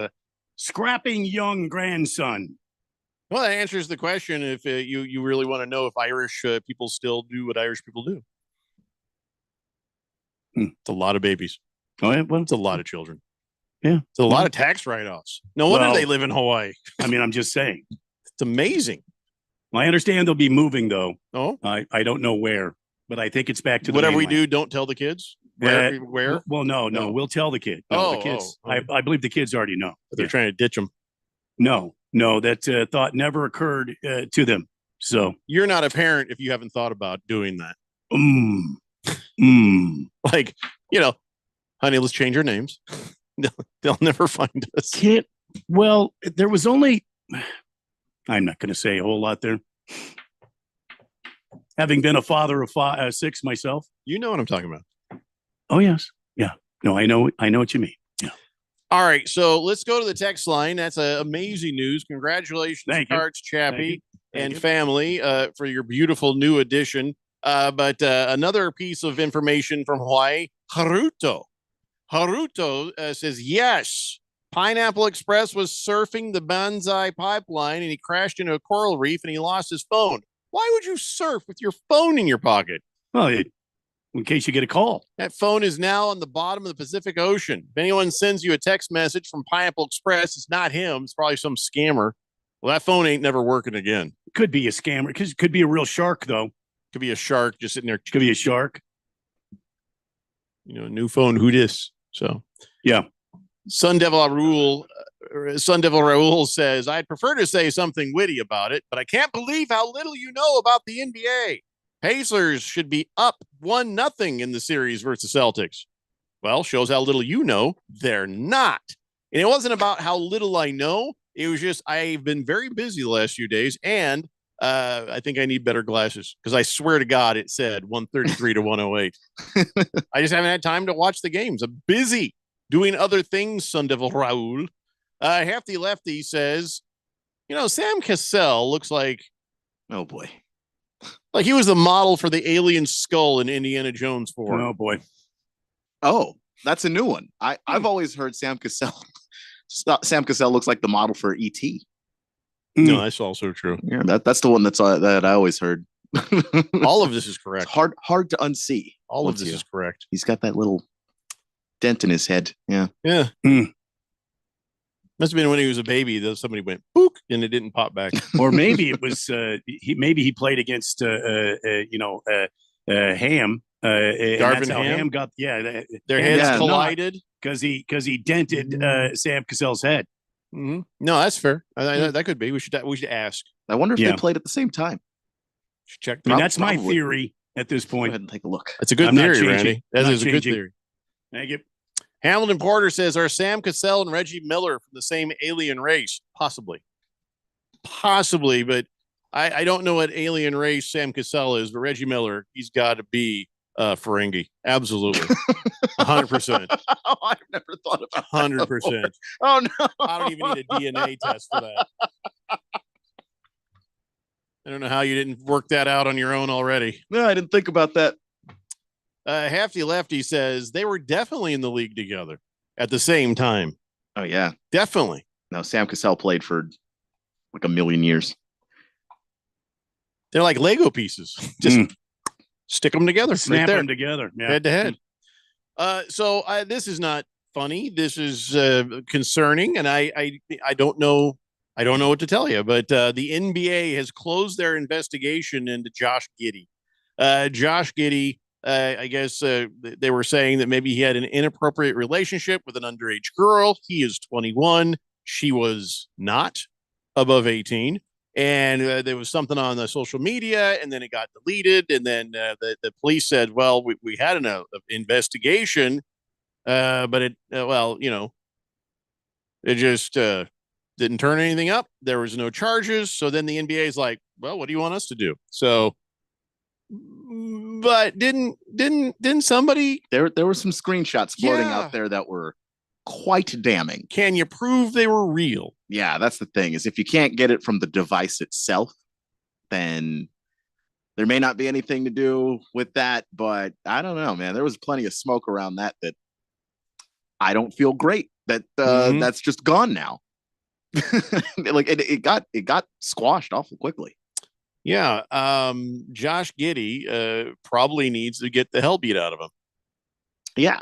scrapping young grandson. Well, that answers the question if you really want to know if Irish people still do what Irish people do. It's a lot of babies. Oh, yeah? Well, it's a lot of children. Yeah. It's a lot of tax write-offs. No wonder they live in Hawaii. I mean, I'm just saying. It's amazing. Well, I understand they'll be moving, though. Oh? I don't know where, but I think it's back to the whatever mainland. we do, don't tell the kids? Where? Well, no. We'll tell the kid. No, the kids. I believe the kids already know. They're trying to ditch him. No, that thought never occurred to them. So you're not a parent if you haven't thought about doing that. Like, honey, let's change our names. They'll never find us. Well, there was only. I'm not going to say a whole lot there. Having been a father of 6 myself, you know what I'm talking about. Oh yes, yeah. No, I know what you mean. Yeah. All right, so let's go to the text line. That's amazing news. Congratulations, Cards Chappie and family, for your beautiful new addition. But another piece of information from Hawaii, Haruto. Haruto says, yes, Pineapple Express was surfing the Banzai pipeline and he crashed into a coral reef and he lost his phone. Why would you surf with your phone in your pocket? Well, in case you get a call. That phone is now on the bottom of the Pacific Ocean. If anyone sends you a text message from Pineapple Express, it's not him. It's probably some scammer. Well, that phone ain't never working again. Could be a scammer. Could be a real shark, though. Could be a shark just sitting there. Could be a shark. New phone, who dis? So, yeah. Sun Devil Raul says, I'd prefer to say something witty about it, but I can't believe how little you know about the NBA. Pacers should be up 1-0 in the series versus Celtics. Well, shows how little you know. They're not. And it wasn't about how little I know. It was just I've been very busy the last few days, and I think I need better glasses because I swear to God it said 133 to 108. I just haven't had time to watch the games. I'm busy doing other things, Sun Devil Raul. Hefty Lefty says, Sam Cassell looks like, oh boy, like he was the model for the alien skull in Indiana Jones 4. Oh boy. Oh, that's a new one. I've always heard Sam Cassell. Sam Cassell looks like the model for E.T. No, that's also true. Yeah, that's the one that I always heard. All of this is correct. It's hard to unsee. All of this is correct. He's got that little dent in his head. Yeah. Yeah. Must have been when he was a baby that somebody went book and it didn't pop back. Or maybe it was he played against Ham. Darvin Ham got their heads collided because he dented Sam Cassell's head. Mm-hmm. No, that's fair. That could be. We should ask. I wonder if they played at the same time. Should check. I mean, that's my theory at this point. Go ahead and take a look. That's a good theory, Randy. That is a good theory. Thank you. Hamilton Porter says, are Sam Cassell and Reggie Miller from the same alien race? Possibly, but I don't know what alien race Sam Cassell is, but Reggie Miller, he's got to be Ferengi. Absolutely. 100%. Oh, I've never thought about 100%. Oh, no. I don't even need a DNA test for that. I don't know how you didn't work that out on your own already. No, I didn't think about that. Hefty Lefty says they were definitely in the league together at the same time. Oh, yeah. Definitely. No, Sam Cassell played for like a million years. They're like Lego pieces. Just stick them together. Snap right them together. Yeah. Head to head. So this is not funny. This is concerning. And I don't know. I don't know what to tell you, but the NBA has closed their investigation into Josh Giddey. Josh Giddey, I guess they were saying that maybe he had an inappropriate relationship with an underage girl. He is 21. She was not above 18. And there was something on the social media, and then it got deleted. And then the police said, well, we had an investigation, but it just didn't turn anything up. There was no charges. So then the NBA is like, well, what do you want us to do? So, but didn't somebody? There were some screenshots floating out there that were quite damning. Can you prove they were real? Yeah, that's the thing, is if you can't get it from the device itself, then there may not be anything to do with that. But I don't know, man. There was plenty of smoke around that I don't feel great that that's just gone now. Like it got squashed awful quickly. Yeah. Josh Giddey probably needs to get the hell beat out of him. Yeah.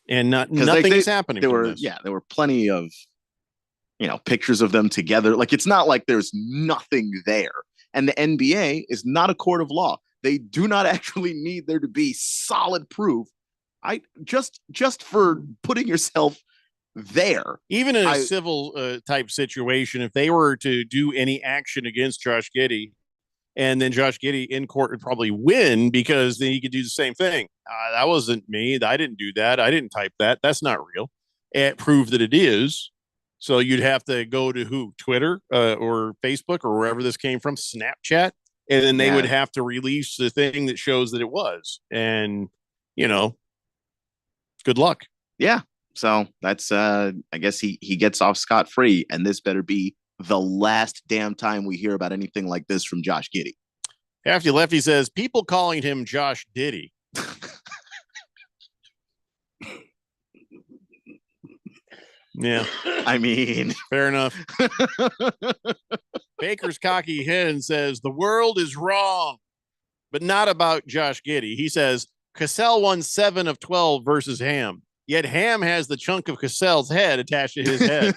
And nothing is happening. There were plenty of pictures of them together. Like, it's not like there's nothing there. And the NBA is not a court of law. They do not actually need there to be solid proof. I just for putting yourself there. Even in a civil type situation, if they were to do any action against Josh Giddey, and then Josh Giddey in court would probably win because then he could do the same thing. That wasn't me. I didn't do that. I didn't type that. That's not real. It proved that it is. So you'd have to go to who? Twitter or Facebook or wherever this came from, Snapchat. And then they would have to release the thing that shows that it was. And, good luck. Yeah. So that's, I guess he gets off scot-free. And this better be the last damn time we hear about anything like this from Josh Giddey. Hefty Lefty says, people calling him Josh Diddy. Yeah. I mean, fair enough. Baker's Cocky Hen says, the world is wrong, but not about Josh Giddey. He says, Cassell won 7 of 12 versus Ham, yet Ham has the chunk of Cassell's head attached to his head.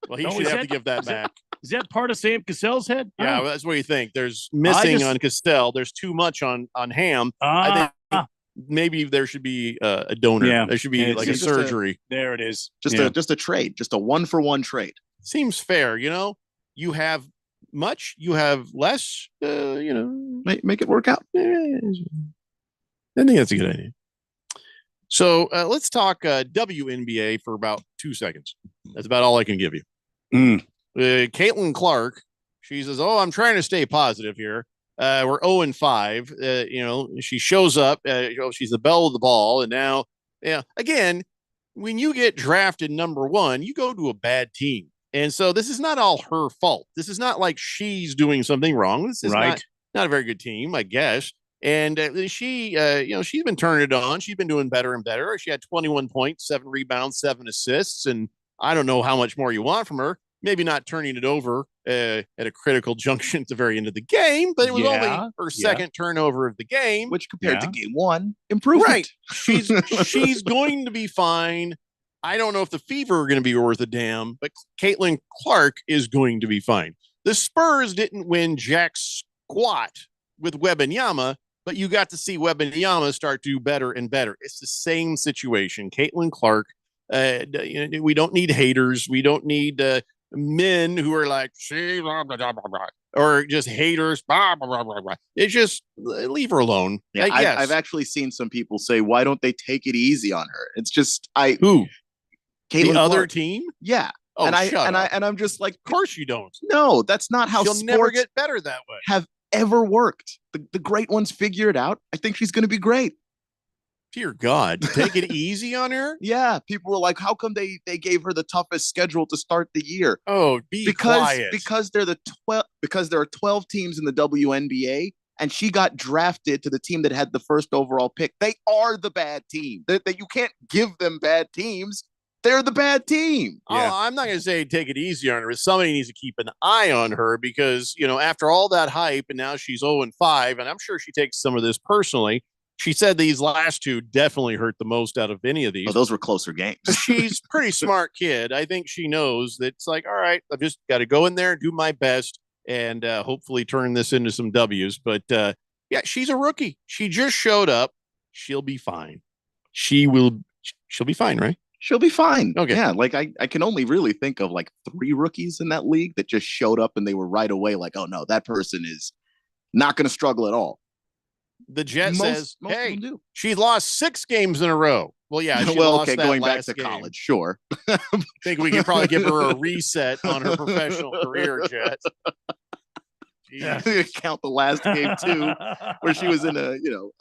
Well, he should have to give that back. Is that part of Sam Cassell's head? Yeah, well, that's what you think. There's missing on Cassell. There's too much on Ham. I think maybe there should be a donor. Yeah. There should be like a surgery. There it is. Just a trade, just a 1-for-1 trade. Seems fair. You have much, you have less. Make it work out. I think that's a good idea. So let's talk WNBA for about 2 seconds. That's about all I can give you. Caitlin Clark, she says, I'm trying to stay positive here. We're 0-5. She shows up. She's the belle of the ball. And now, again, when you get drafted number 1, you go to a bad team. And so this is not all her fault. This is not like she's doing something wrong. This is not a very good team, I guess. And she's been turning it on. She's been doing better and better. She had 21 points, 7 rebounds, 7 assists. And I don't know how much more you want from her. Maybe not turning it over at a critical junction at the very end of the game, but it was only her second turnover of the game. Which compared to game 1, improvement. Right. She's going to be fine. I don't know if the Fever are going to be worth a damn, but Caitlin Clark is going to be fine. The Spurs didn't win jack squat with Wembanyama, but you got to see Wembanyama start to do better and better. It's the same situation. Caitlin Clark, we don't need haters. We don't need men who are like, blah, blah, blah, blah, or just haters. Blah, blah, blah, blah. It's just leave her alone. Yeah, I've actually seen some people say, why don't they take it easy on her? It's just who? Caitlin the other Clark. Team? Yeah. Oh, and up. I'm just like, of course you don't. No, that's not how She'll sports never get better that way. Have ever worked. The great ones figure it out. I think she's going to be great. Dear God, take it easy on her. Yeah, people were like, how come they gave her the toughest schedule to start the year? Oh, quiet. Because there are 12 teams in the WNBA, and she got drafted to the team that had the first overall pick. They are the bad team. That you can't give them bad teams. They're the bad team. Yeah. Oh, I'm not going to say take it easy on her, but somebody needs to keep an eye on her because, after all that hype and now she's 0-5, and I'm sure she takes some of this personally. She said these last 2 definitely hurt the most out of any of these. Oh, those were closer games. She's a pretty smart kid. I think she knows that it's like, all right, I've just got to go in there and do my best and hopefully turn this into some W's. But she's a rookie. She just showed up. She'll be fine. She'll be fine, right? She'll be fine. Okay. Yeah, like I can only really think of like 3 rookies in that league that just showed up and they were right away like, oh no, that person is not going to struggle at all. The Jet says, most hey, of them do. She lost 6 games in a row. Well, yeah. She well, lost okay, that going back last to game. college, sure. I think we could probably give her a reset on her professional career, Jet. Count the last game too, where she was in a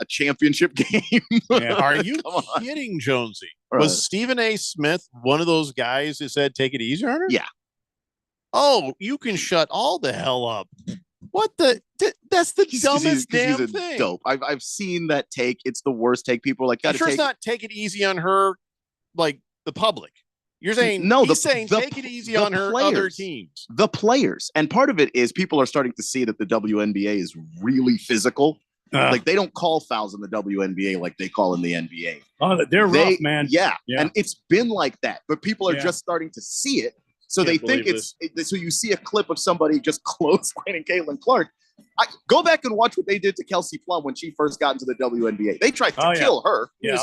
championship game. Are you kidding, Jonesy? Was Stephen A. Smith one of those guys who said take it easy on her? Yeah. Oh, you can shut all the hell up. What the? That's the dumbest damn he's thing. Dope. I've seen that take. It's the worst take. People are like, I'm sure it's not take it easy on her, like the public. You're saying no. He's saying take it easy on her other teams. The players, and part of it is people are starting to see that the WNBA is really physical. Like they don't call fouls in the WNBA like they call in the NBA. Oh, they're rough, man. Yeah, and it's been like that, but people are just starting to see it. So they think so you see a clip of somebody just close lining Caitlin Clark. Go back and watch what they did to Kelsey Plum when she first got into the WNBA. They tried to kill her. Yeah,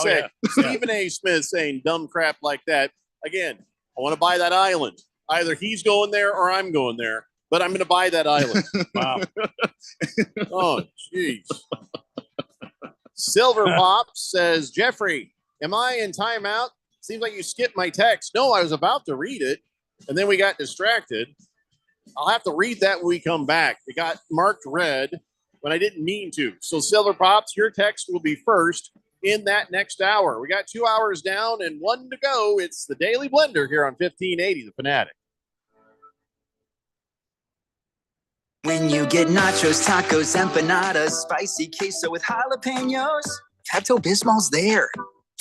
Stephen A. Smith saying dumb crap like that. Again, I want to buy that island. Either he's going there or I'm going there, but I'm going to buy that island. Wow. Oh, jeez. Silver Pops says, Jeffrey, am I in timeout? Seems like you skipped my text. No, I was about to read it, and then we got distracted. I'll have to read that when we come back. It got marked red when I didn't mean to. So, Silver Pops, your text will be first in that next hour. We got 2 hours down and 1 to go. It's the Daily Blender here on 1580, The Fanatic. When you get nachos, tacos, empanadas, spicy queso with jalapenos, Pepto-Bismol's there.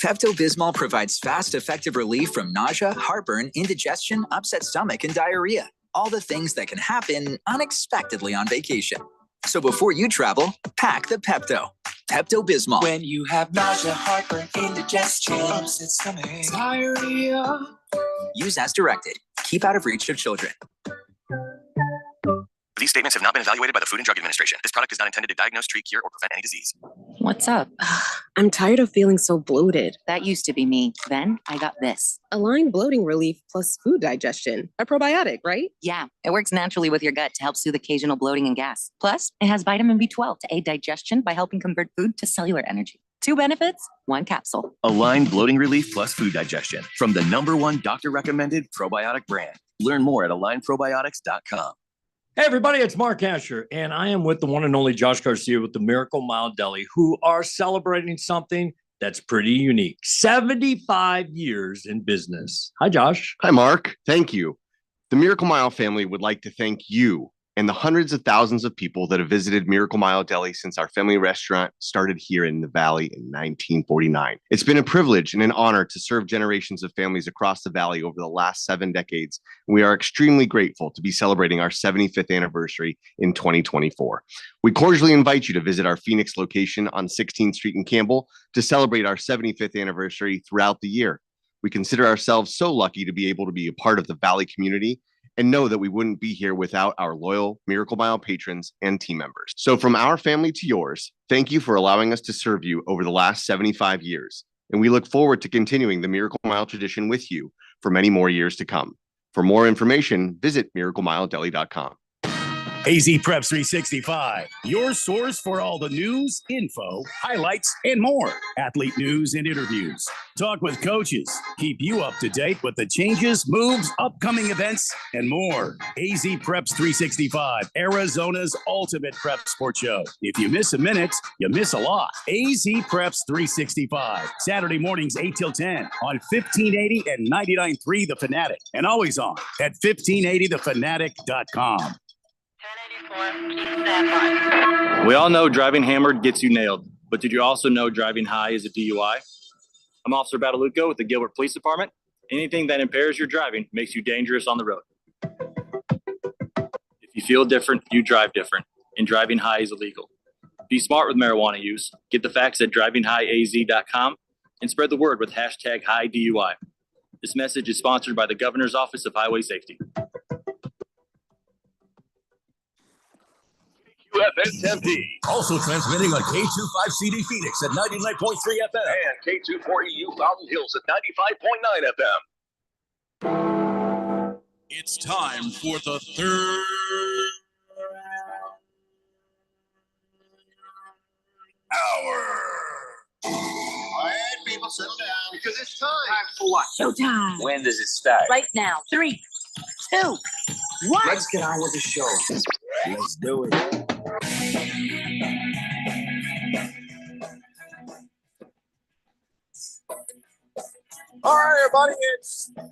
Pepto-Bismol provides fast, effective relief from nausea, heartburn, indigestion, upset stomach, and diarrhea. All the things that can happen unexpectedly on vacation. So before you travel, pack the Pepto. Pepto-Bismol. When you have nausea, heartburn, indigestion, upset stomach, diarrhea. Use as directed. Keep out of reach of children. These statements have not been evaluated by the Food and Drug Administration. This product is not intended to diagnose, treat, cure, or prevent any disease. What's up? I'm tired of feeling so bloated. That used to be me. Then I got this. Align Bloating Relief plus food digestion. A probiotic, right? Yeah, it works naturally with your gut to help soothe occasional bloating and gas. Plus, it has vitamin B12 to aid digestion by helping convert food to cellular energy. 2 benefits, 1 capsule. Align Bloating Relief plus Food Digestion from the #1 doctor-recommended probiotic brand. Learn more at alignprobiotics.com. Hey, everybody, it's Mark Asher, and I am with the one and only Josh Garcia with the Miracle Mile Deli, who are celebrating something that's pretty unique. 75 years in business. Hi, Josh. Hi, Mark. Thank you. The Miracle Mile family would like to thank you and the hundreds of thousands of people that have visited Miracle Mile Deli since our family restaurant started here in the Valley in 1949. It's been a privilege and an honor to serve generations of families across the Valley over the last 7 decades. And we are extremely grateful to be celebrating our 75th anniversary in 2024. We cordially invite you to visit our Phoenix location on 16th Street in Campbell to celebrate our 75th anniversary throughout the year. We consider ourselves so lucky to be able to be a part of the Valley community and know that we wouldn't be here without our loyal Miracle Mile patrons and team members. So from our family to yours, thank you for allowing us to serve you over the last 75 years. And we look forward to continuing the Miracle Mile tradition with you for many more years to come. For more information, visit miraclemiledeli.com. AZ Preps 365, your source for all the news, info, highlights, and more. Athlete news and interviews. Talk with coaches. Keep you up to date with the changes, moves, upcoming events, and more. AZ Preps 365, Arizona's ultimate prep sports show. If you miss a minute, you miss a lot. AZ Preps 365, Saturday mornings 8 till 10 on 1580 and 99.3 The Fanatic, and always on at 1580thefanatic.com. We all know driving hammered gets you nailed, but did you also know driving high is a DUI? I'm Officer Badalucco with the Gilbert Police Department. Anything that impairs your driving makes you dangerous on the road. If you feel different, you drive different, and driving high is illegal. Be smart with marijuana use. Get the facts at drivinghighaz.com and spread the word with #HighDUI. This message is sponsored by the Governor's Office of Highway Safety. QFN Tempe. Also transmitting on K25CD Phoenix at 99.3 FM and K24EU Fountain Hills at 95.9 FM. It's time for the third hour. All right, people, settle down because it's time. Time for what? Showtime. When does it start? Right now. 3, 2, 1. Let's get on with the show. Let's do it. All right, everybody, it's 5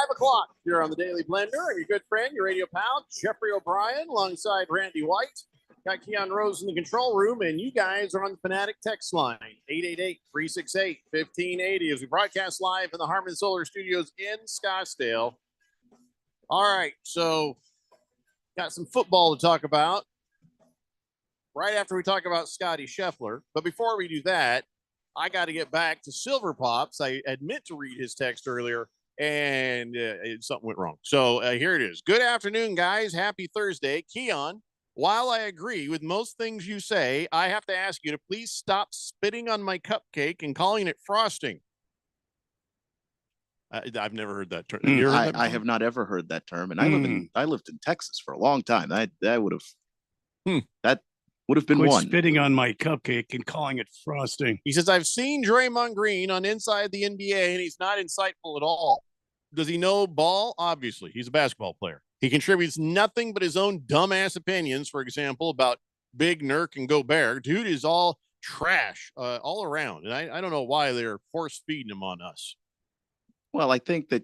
o'clock here on the Daily Blender. I'm your good friend, your radio pal, Jeffrey O'Brien, alongside Randy White. Got Keon Rose in the control room, and you guys are on the Fanatic text line, 888-368-1580, as we broadcast live in the Harmon Solar Studios in Scottsdale. All right, so got some football to talk about right after we talk about Scotty Scheffler. But before we do that, I got to get back to Silver Pops. I had meant to read his text earlier, and something went wrong. So here it is. Good afternoon, guys. Happy Thursday. Keon, While I agree with most things you say, I have to ask you to please stop spitting on my cupcake and calling it frosting. I've never heard that term. You ever heard that I before? have not ever heard that term, and I lived in Texas for a long time. That would have been Quit one. spitting on my cupcake and calling it frosting. He says, I've seen Draymond Green on Inside the NBA, and he's not insightful at all. Does he know ball? Obviously, he's a basketball player. He contributes nothing but his own dumbass opinions, for example, about Big Nurk and Gobert. Dude is all trash all around, and I don't know why they're force-feeding him on us. Well, I think that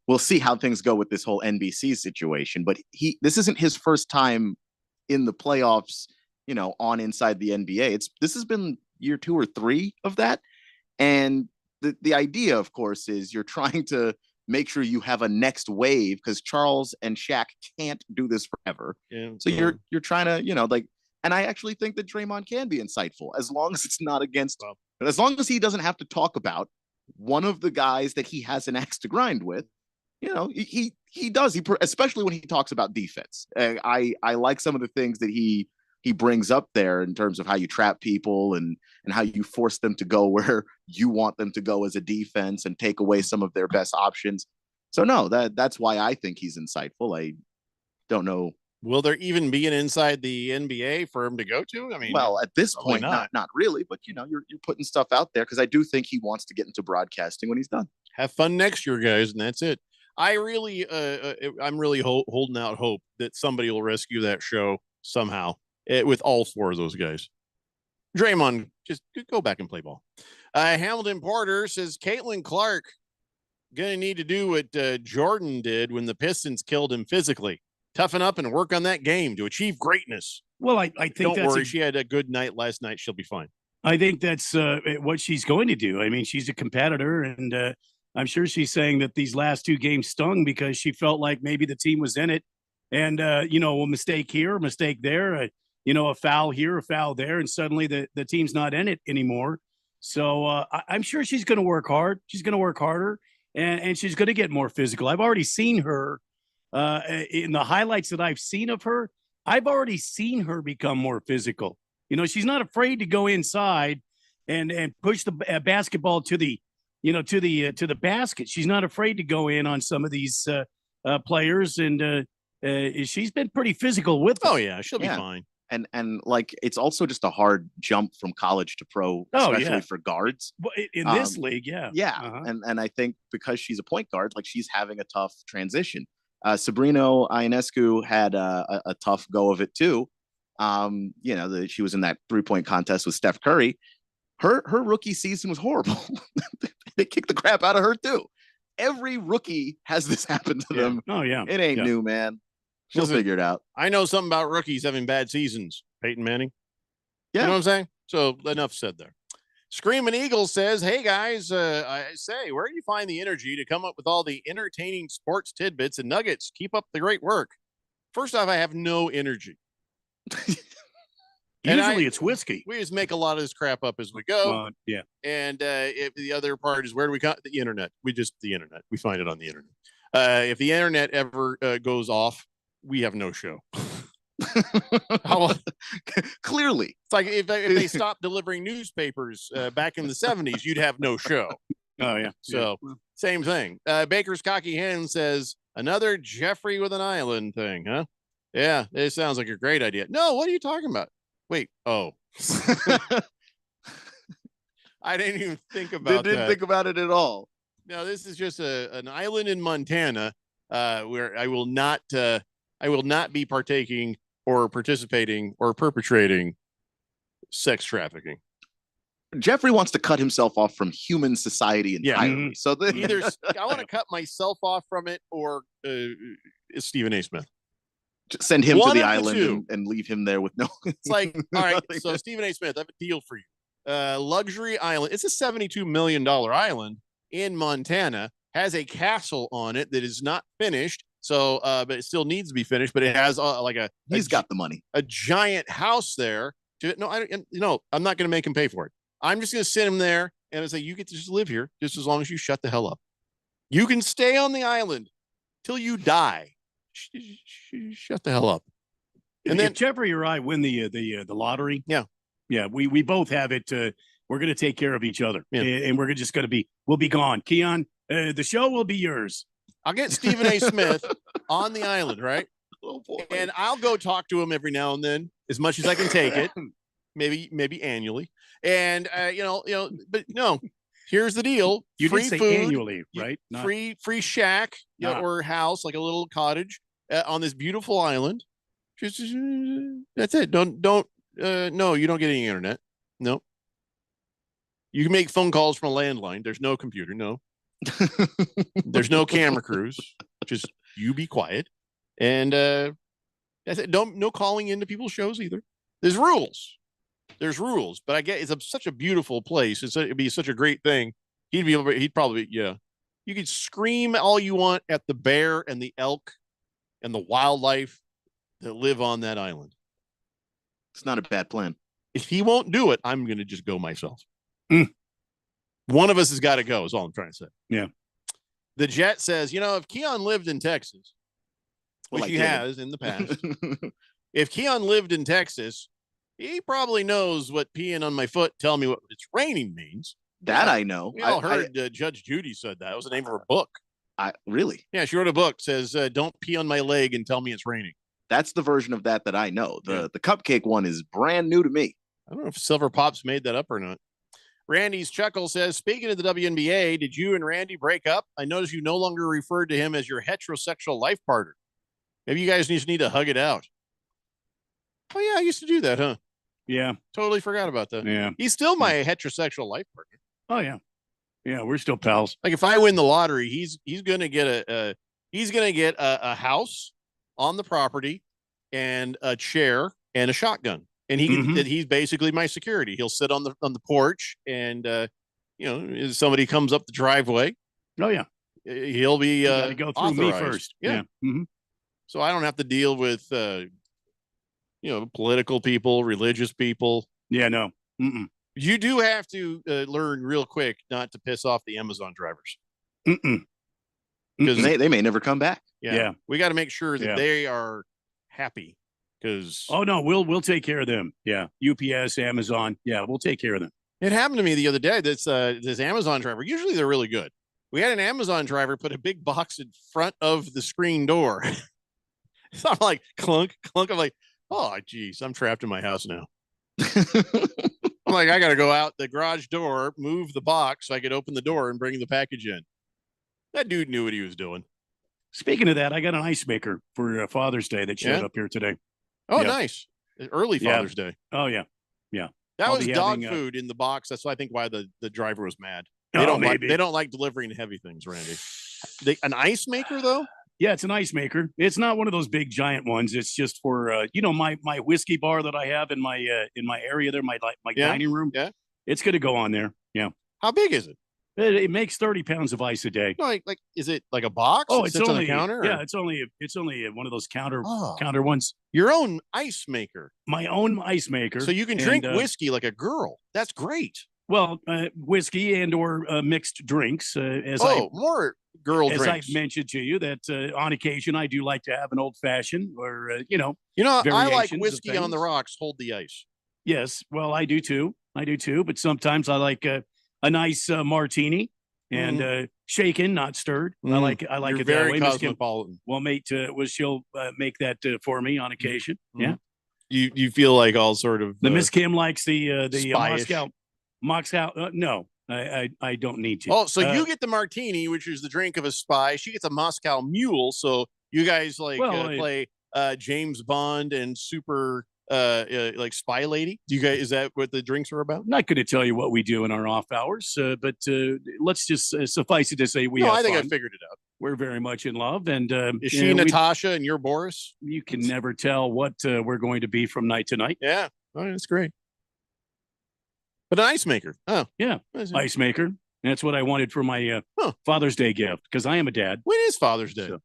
we'll see how things go with this whole NBC situation, but this isn't his first time in the playoffs, on Inside the NBA. This has been year 2 or 3 of that. And the idea, of course, is you're trying to make sure you have a next wave because Charles and Shaq can't do this forever. Yeah, so you're trying to, and I actually think that Draymond can be insightful as long as it's not as long as he doesn't have to talk about one of the guys that he has an axe to grind with. He does, especially when he talks about defense. I like some of the things that he brings up there in terms of how you trap people and how you force them to go where you want them to go as a defense and take away some of their best options. So no, that's why I think he's insightful. I don't know. Will there even be an Inside the NBA for him to go to? I mean, well, at this point, not really, but you're putting stuff out there because I do think he wants to get into broadcasting when he's done. Have fun next year, guys, and that's it. I'm really holding out hope that somebody will rescue that show somehow with all 4 of those guys. Draymond, just go back and play ball. Hamilton Porter says Caitlin Clark gonna need to do what Jordan did when the Pistons killed him physically. Toughen up and work on that game to achieve greatness. Well, I think don't worry. She had a good night last night. She'll be fine. I think that's what she's going to do. I mean, she's a competitor, and I'm sure she's saying that these last 2 games stung because she felt like maybe the team was in it, and a mistake here, a mistake there, a foul here, a foul there, and suddenly the team's not in it anymore. So I'm sure she's going to work hard. She's going to work harder, and she's going to get more physical. I've already seen her. In the highlights that I've seen of her, I've already seen her become more physical. She's not afraid to go inside and push the basketball to the basket. She's not afraid to go in on some of these players, and she's been pretty physical with them. Oh yeah, she'll be fine. And like it's also just a hard jump from college to pro, especially for guards. In this league, yeah. And I think because she's a point guard, like she's having a tough transition. Sabrina Ionescu had a tough go of it too. She was in that 3-point contest with Steph Curry. Her rookie season was horrible. They kicked the crap out of her too. Every rookie has this happen to them. Oh yeah, it ain't new, man. She'll figure it out. I know something about rookies having bad seasons. Peyton Manning. Yeah, you know what I'm saying. So enough said there. Screaming Eagle says, hey guys, I say, where do you find the energy to come up with all the entertaining sports tidbits and nuggets? Keep up the great work. First off, I have no energy. Usually it's whiskey. We just make a lot of this crap up as we go. Yeah. And if the other part is where do we got the internet? The internet. We find it on the internet. If the internet ever goes off, we have no show. Clearly, it's like if they stopped delivering newspapers back in the 70s, you'd have no show. Oh yeah. So same thing. Baker's Cocky Hen says another Jeffrey with an island thing, huh? Yeah, it sounds like a great idea. No, what are you talking about? Wait, I didn't even think about they didn't think about it at all. No, this is just an island in Montana where I will not be partaking or participating or perpetrating sex trafficking. Jeffrey wants to cut himself off from human society entirely. So either I want to cut myself off from it, or Stephen A. Smith. Just send him to the island and leave him there with no. It's like, all right, so Stephen A. Smith, I have a deal for you. Luxury island. It's a $72 million island in Montana. Has a castle on it that is not finished. So, but it still needs to be finished. But it has he's got the money, a giant house there. I'm not going to make him pay for it. I'm just going to send him there and say, you get to just live here just as long as you shut the hell up. You can stay on the island till you die. Shut the hell up. And then Jeffrey or I win the lottery. Yeah, we both have it. We're going to take care of each other, and we're just going to we'll be gone. Keon, the show will be yours. I'll get Stephen A. Smith on the island, right? Oh boy. And I'll go talk to him every now and then, as much as I can take it. Maybe annually. And but no. Here's the deal: you free did say food, annually, right? Free shack or house, like a little cottage on this beautiful island. Just that's it. Don't no, you don't get any internet. No. You can make phone calls from a landline. There's no computer. No. There's no camera crews. Just you be quiet. And that's it. No calling into people's shows either. There's rules. But I get it's such a beautiful place. It'd be such a great thing. He'd probably You could scream all you want at the bear and the elk and the wildlife that live on that island. It's not a bad plan. If he won't do it, I'm going to just go myself. One of us has got to go, is all I'm trying to say. Yeah. The Jet says, if Keon lived in Texas, which he has in the past, if Keon lived in Texas, he probably knows what peeing on my foot, tell me what it's raining means. That I know. We all heard Judge Judy said that. It was the name of her book. Really? Yeah, she wrote a book, says, don't pee on my leg and tell me it's raining. That's the version of that I know. The cupcake one is brand new to me. I don't know if Silver Pops made that up or not. Randy's Chuckle says, speaking of the WNBA, did you and Randy break up? I noticed you no longer referred to him as your heterosexual life partner. Maybe you guys just need to hug it out. Oh, yeah, I used to do that, huh? Yeah. Totally forgot about that. Yeah. He's still my heterosexual life partner. Oh, yeah. Yeah, we're still pals. Like if I win the lottery, he's going to get a house on the property and a chair and a shotgun. And he's basically my security. He'll sit on the porch, and if somebody comes up the driveway, oh yeah, he'll be go through authorized. me first. Yeah. Mm-hmm. So I don't have to deal with political people, religious people. Yeah, no. Mm-mm. You do have to learn real quick not to piss off the Amazon drivers. Because they may never come back. Yeah. We got to make sure that they are happy. Oh no, we'll take care of them. Yeah, UPS, Amazon. Yeah, we'll take care of them. It happened to me the other day. This Amazon driver. Usually they're really good. We had an Amazon driver put a big box in front of the screen door. So I'm like clunk. I'm like, oh geez, I'm trapped in my house now. I'm like, I got to go out the garage door, move the box so I could open the door and bring the package in. That dude knew what he was doing. Speaking of that, I got an ice maker for Father's Day that showed up here today. Oh, nice. Early Father's Day. Oh, yeah. Yeah. That was dog food in the box. That's I think why the driver was mad. They don't like delivering heavy things, Randy. An ice maker, though? Yeah, it's an ice maker. It's not one of those big giant ones. It's just for my whiskey bar that I have in my area there, my dining room. Yeah. It's going to go on there. Yeah. How big is it? It makes 30 pounds of ice a day. No, like is it like a box? Oh, it's only on the counter. Yeah, it's only one of those counter ones. Your own ice maker. My own ice maker. So you can drink whiskey like a girl. That's great. Well, whiskey and or mixed drinks. More girl drinks. As I've mentioned to you that on occasion I do like to have an old fashioned or I like whiskey on the rocks. Hold the ice. Yes, well I do too. But sometimes I like a nice martini and shaken, not stirred. I like You're it very that way. Cosmopolitan. Well, mate, she'll make that for me on occasion. Yeah. You feel like all sort of the Miss Kim likes the spy-ish. Moscow. No, I don't need to. Oh, so you get the martini, which is the drink of a spy. She gets a Moscow Mule. So you guys play James Bond and super like Spy Lady. Do you guys? Is that what the drinks are about? I'm not going to tell you what we do in our off hours, but let's just suffice it to say I think I figured it out. We're very much in love, and is she Natasha and you're Boris? You can never tell what we're going to be from night to night. Yeah, that's great. But an ice maker. Oh, yeah, ice maker. That's what I wanted for my Father's Day gift because I am a dad. When is Father's Day? So,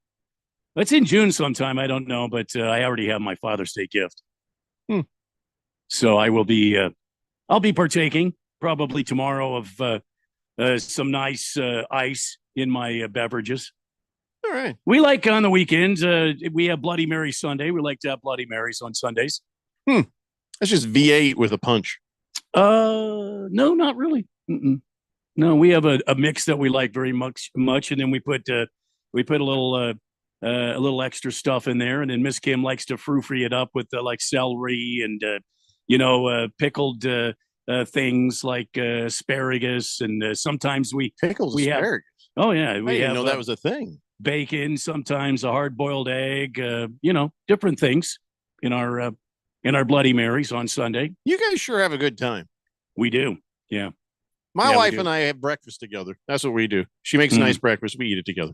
it's in June sometime. I don't know, but I already have my Father's Day gift. So I will be. I'll be partaking probably tomorrow of some nice ice in my beverages. All right. We like on the weekends. We have Bloody Mary Sunday. We like to have Bloody Marys on Sundays. That's just V8 with a punch. No, not really. Mm-mm. No, we have a mix that we like very much, and then we put a little extra stuff in there, and then Miss Kim likes to frou-free it up with like celery and pickled things like asparagus, and sometimes we asparagus. Oh yeah, I didn't know that was a thing. Bacon, sometimes a hard-boiled egg, different things in our Bloody Marys on Sunday. You guys sure have a good time. We do. Yeah. My wife and I have breakfast together. That's what we do. She makes a nice breakfast. We eat it together.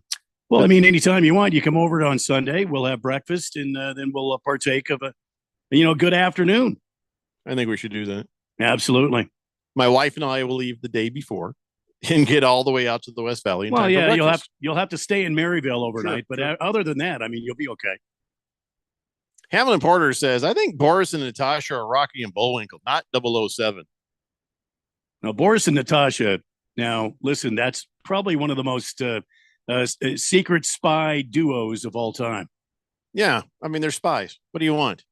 Well, I mean, anytime you want, you come over on Sunday. We'll have breakfast, and then we'll partake of a good afternoon. I think we should do that. Absolutely. My wife and I will leave the day before and get all the way out to the West Valley. Well, yeah, you'll have to stay in Maryville overnight, but other than that, I mean, you'll be okay. Hamlin Porter says, I think Boris and Natasha are Rocky and Bullwinkle, not 007. Now, Boris and Natasha, now, listen, that's probably one of the most secret spy duos of all time. Yeah, I mean, they're spies. What do you want?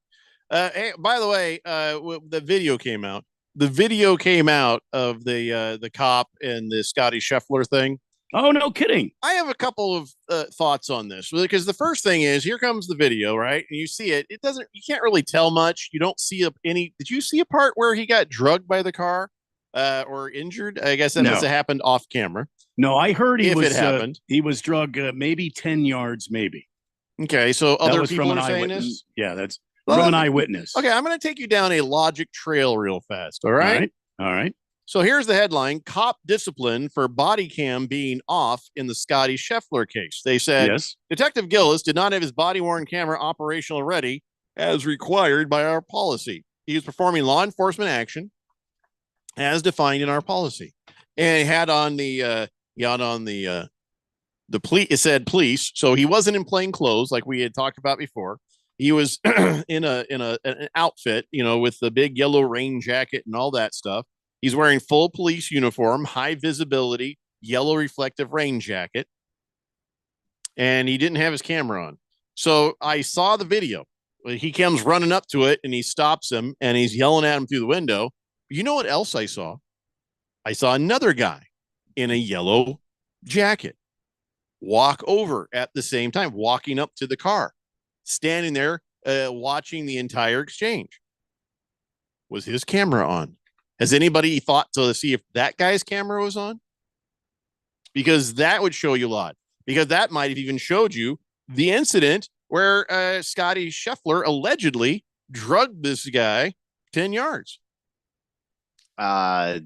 Hey, by the way, the video came out. The video came out of the cop and the Scotty Scheffler thing. Oh, no kidding. I have a couple of thoughts on this, because the first thing is, here comes the video, right? And you see it. You can't really tell much. You don't see did you see a part where he got drugged by the car or injured? I guess that must have happened off camera. No, I heard it happened. He was drugged maybe 10 yards, maybe. Okay, so other people are saying this? Yeah, that's from an eyewitness. Okay, I'm going to take you down a logic trail real fast, all right? All right. So here's the headline: Cop discipline for body cam being off in the Scotty Scheffler case. They said, yes, Detective Gillis did not have his body-worn camera operational ready as required by our policy. He was performing law enforcement action as defined in our policy. And he had on the police, it said police. So he wasn't in plain clothes like we had talked about before. He was in an outfit, with the big yellow rain jacket and all that stuff. He's wearing full police uniform, high visibility, yellow reflective rain jacket. And he didn't have his camera on. So I saw the video. He comes running up to it and he stops him and he's yelling at him through the window. You know what else I saw? I saw another guy in a yellow jacket walk over at the same time, walking up to the car, standing there, watching the entire exchange. Was his camera on? Has anybody thought to see if that guy's camera was on? Because that would show you a lot. Because that might have even showed you the incident where Scotty Scheffler allegedly drugged this guy 10 yards. By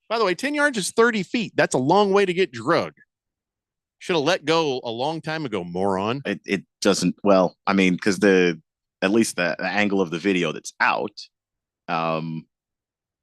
the way, 10 yards is 30 feet. That's a long way to get drugged. Should have let go a long time ago, moron. It doesn't, well, I mean, because at least the angle of the video that's out,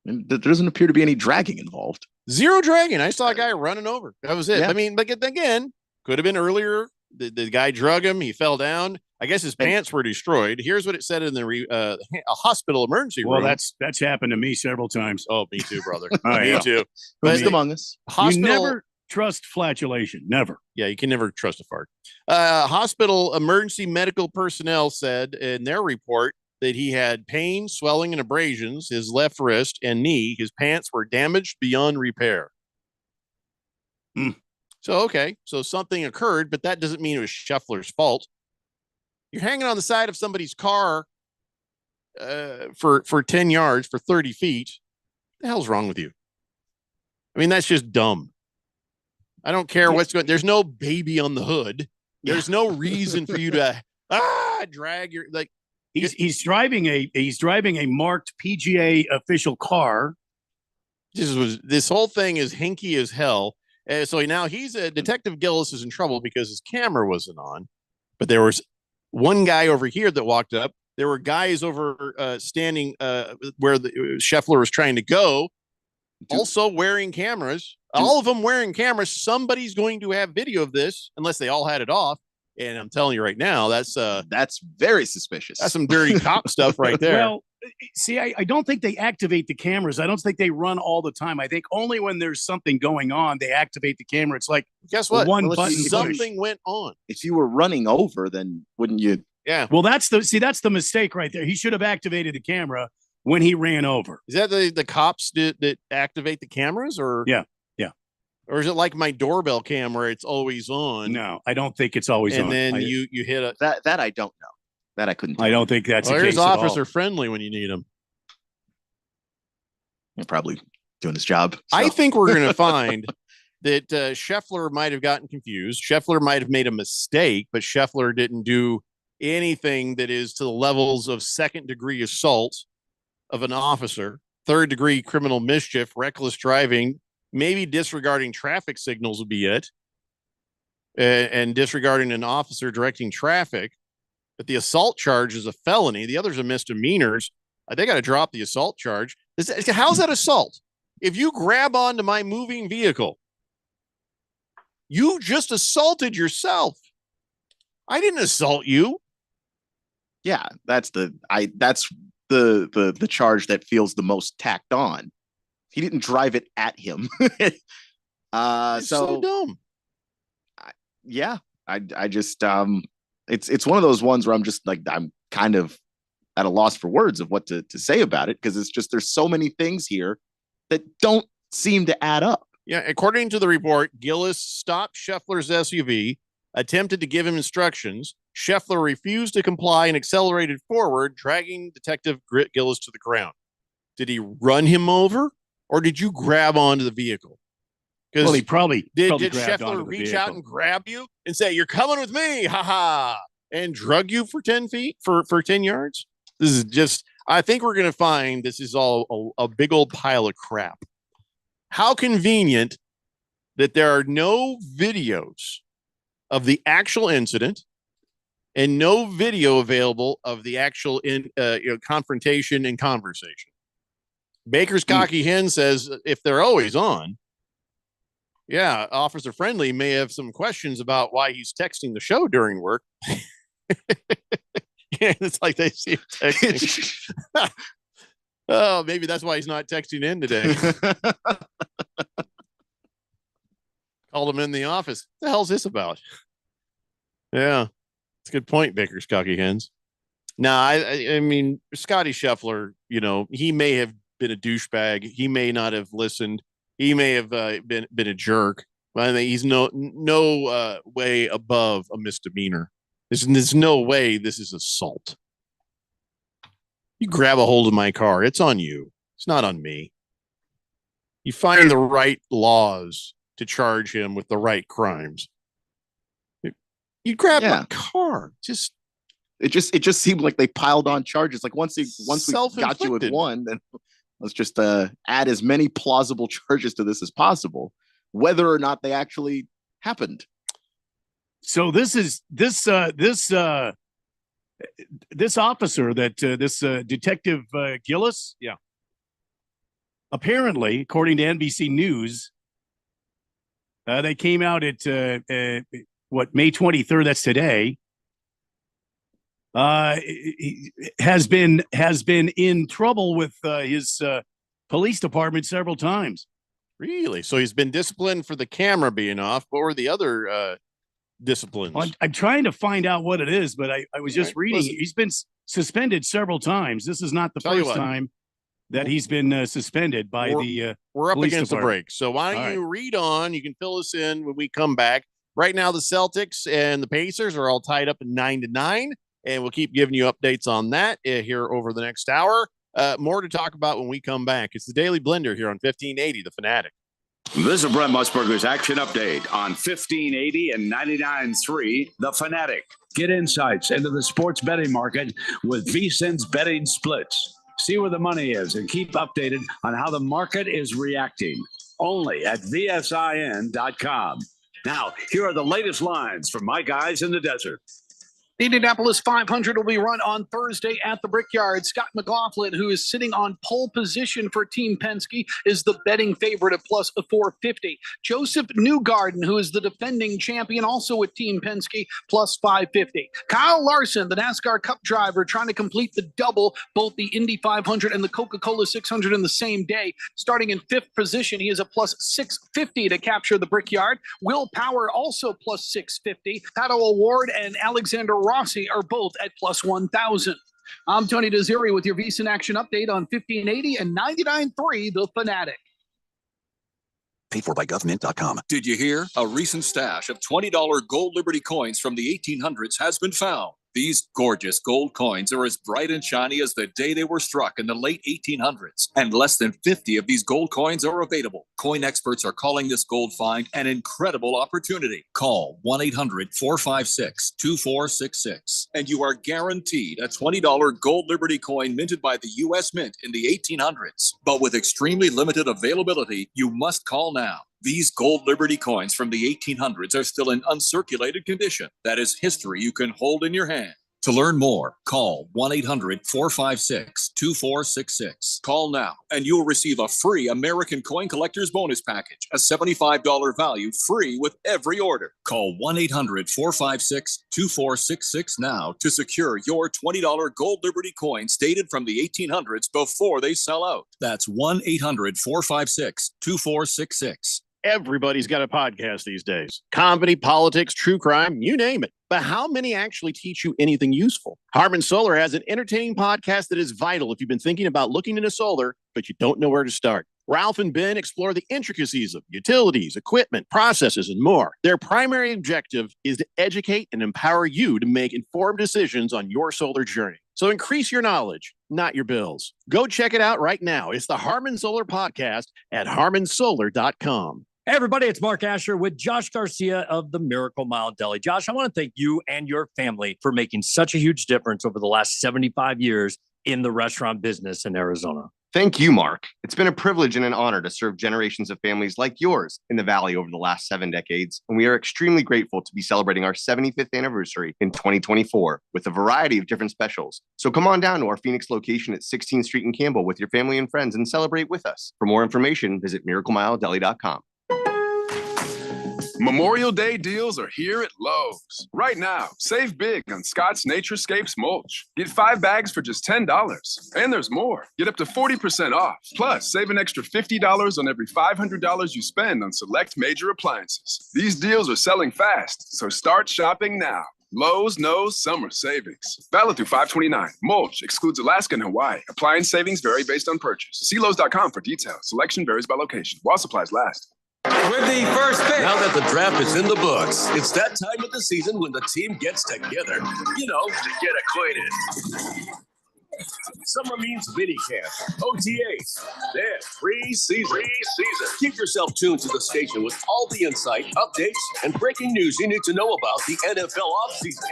there doesn't appear to be any dragging involved. Zero dragging. I saw a guy running over. That was it. Yeah. I mean, but again, could have been earlier. The guy drug him. He fell down. I guess his pants were destroyed. Here's what it said in the a hospital emergency room. Well, that's happened to me several times. Oh, me too, brother. Me too. Who's among us? You never trust flatulation. Never. Yeah, you can never trust a fart. Hospital emergency medical personnel said in their report that he had pain, swelling, and abrasions. His left wrist and knee. His pants were damaged beyond repair. So, okay. So something occurred, but that doesn't mean it was Scheffler's fault. You're hanging on the side of somebody's car for 10 yards, for 30 feet. What the hell's wrong with you? I mean, that's just dumb. I don't care what's going on. There's no baby on the hood. There's no reason for you to drag your like. He's driving a marked PGA official car. This whole thing is hinky as hell. So now Detective Gillis is in trouble because his camera wasn't on, but there was one guy over here that walked up. There were guys over standing where the Scheffler was trying to go, also wearing cameras. All of them wearing cameras. Somebody's going to have video of this, unless they all had it off. And I'm telling you right now, that's very suspicious. That's some dirty cop stuff right there. Well, See, I don't think they activate the cameras. I don't think they run all the time. I think only when there's something going on, they activate the camera. It's like, guess what? One Well, button. something went on. If you were running over, then wouldn't you? Yeah. Well, that's the mistake right there. He should have activated the camera when he ran over. Is that the cops that activate the cameras, or Yeah. or is it like my doorbell camera? It's always on. No, I don't think it's always on. And then I- you hit a. That I don't know. That I couldn't. I don't think that's Well, the here's case at all. officer friendly when you need him. You're probably doing his job. I think we're going to find that Scheffler might have gotten confused. Scheffler might have made a mistake, but Scheffler didn't do anything that is to the levels of second-degree assault of an officer, third-degree criminal mischief, reckless driving, maybe disregarding traffic signals would be it, and disregarding an officer directing traffic. But the assault charge is a felony. The others are misdemeanors. They got to drop the assault charge. How's that assault? If you grab onto my moving vehicle, you just assaulted yourself. I didn't assault you. Yeah, that's the charge that feels the most tacked on. He didn't drive it at him. It's so dumb. Yeah, I just it's one of those ones where I'm just like, I'm kind of at a loss for words of what to say about it, because it's just, there's so many things here that don't seem to add up. Yeah, according to the report, Gillis stopped Scheffler's SUV, attempted to give him instructions. Scheffler refused to comply and accelerated forward, dragging Detective Gillis to the ground. Did he run him over, or did you grab onto the vehicle? Well, he probably did grabbed Scheffler onto the reach vehicle. out and grab you and say, "You're coming with me, haha," and drug you for 10 feet for 10 yards? This is just, I think we're going to find this is all a big old pile of crap. How convenient that there are no videos of the actual incident and no video available of the actual confrontation and conversation. Baker's cocky hen says if they're always on, yeah, Officer Friendly may have some questions about why he's texting the show during work. Yeah, it's like they see him texting. Oh, maybe that's why he's not texting in today. Called him in the office. What the hell's this about? Yeah, it's a good point, Baker's cocky hens. Now, I mean, Scotty Scheffler, he may have been a douchebag. He may not have listened. He may have been a jerk. But I think he's no way above a misdemeanor. There's no way this is assault. You grab a hold of my car, it's on you. It's not on me. You find the right laws to charge him with the right crimes. You grab my car. It just seemed like they piled on charges. Like once we got you with one, then let's just add as many plausible charges to this as possible, whether or not they actually happened. So this officer that Detective Gillis, yeah, apparently, according to NBC News, they came out at May 23rd. That's today. He has been in trouble with his police department several times. Really? So he's been disciplined for the camera being off. What were the other disciplines? Well, I'm trying to find out what it is, but I was just reading. Listen. He's been suspended several times. This is not the first time that he's been suspended by the we're up police against the department. break. So why don't All you read on? You can fill us in when we come back. Right now, the Celtics and the Pacers are all tied up at 9-9, and we'll keep giving you updates on that here over the next hour. More to talk about when we come back. It's the Daily Blender here on 1580, The Fanatic. This is Brent Musburger's Action Update on 1580 and 99.3 The Fanatic. Get insights into the sports betting market with VSiN's betting splits. See where the money is and keep updated on how the market is reacting. Only at VSIN.com. Now, here are the latest lines from my guys in the desert. The Indianapolis 500 will be run on Thursday at the Brickyard. Scott McLaughlin, who is sitting on pole position for Team Penske, is the betting favorite at plus 450. Joseph Newgarden, who is the defending champion, also with Team Penske, plus 550. Kyle Larson, the NASCAR Cup driver, trying to complete the double, both the Indy 500 and the Coca-Cola 600 in the same day. Starting in 5th position, he is a plus 650 to capture the Brickyard. Will Power also plus 650. Pato O'Ward and Alexander Rossi are both at plus 1,000. I'm Tony Desiri with your VSiN Action Update on 1580 and 99.3 The Fanatic. Paid for by government.com. Did you hear? A recent stash of $20 gold Liberty coins from the 1800s has been found. These gorgeous gold coins are as bright and shiny as the day they were struck in the late 1800s, and less than 50 of these gold coins are available. Coin experts are calling this gold find an incredible opportunity. Call 1-800-456-2466, and you are guaranteed a $20 gold Liberty coin minted by the U.S. Mint in the 1800s. But with extremely limited availability, you must call now. These gold Liberty coins from the 1800s are still in uncirculated condition. That is history you can hold in your hand. To learn more, call 1-800-456-2466. Call now, and you'll receive a free American Coin Collector's Bonus Package, a $75 value, free with every order. Call 1-800-456-2466 now to secure your $20 gold Liberty coins dated from the 1800s before they sell out. That's 1-800-456-2466. Everybody's got a podcast these days. Comedy, politics, true crime, you name it. But how many actually teach you anything useful? Harman Solar has an entertaining podcast that is vital if you've been thinking about looking into solar, but you don't know where to start. Ralph and Ben explore the intricacies of utilities, equipment, processes, and more. Their primary objective is to educate and empower you to make informed decisions on your solar journey. So increase your knowledge, not your bills. Go check it out right now. It's the Harman Solar Podcast at harmansolar.com. Hey, everybody, it's Mark Asher with Josh Garcia of the Miracle Mile Deli. Josh, I want to thank you and your family for making such a huge difference over the last 75 years in the restaurant business in Arizona. Thank you, Mark. It's been a privilege and an honor to serve generations of families like yours in the Valley over the last 7 decades, and we are extremely grateful to be celebrating our 75th anniversary in 2024 with a variety of different specials. So come on down to our Phoenix location at 16th Street in Campbell with your family and friends and celebrate with us. For more information, visit miraclemiledeli.com. Memorial Day deals are here at Lowe's. Right now, save big on Scott's Naturescapes mulch. Get 5 bags for just $10. And there's more. Get up to 40% off. Plus, save an extra $50 on every $500 you spend on select major appliances. These deals are selling fast, so start shopping now. Lowe's knows summer savings. Valid through 5/29. Mulch excludes Alaska and Hawaii. Appliance savings vary based on purchase. See Lowe's.com for details. Selection varies by location. While supplies last. With the first pick. Now that the draft is in the books, it's that time of the season when the team gets together, to get acquainted. Summer means mini camp, OTAs, then pre-season. Keep yourself tuned to the station with all the insight, updates, and breaking news you need to know about the NFL offseason.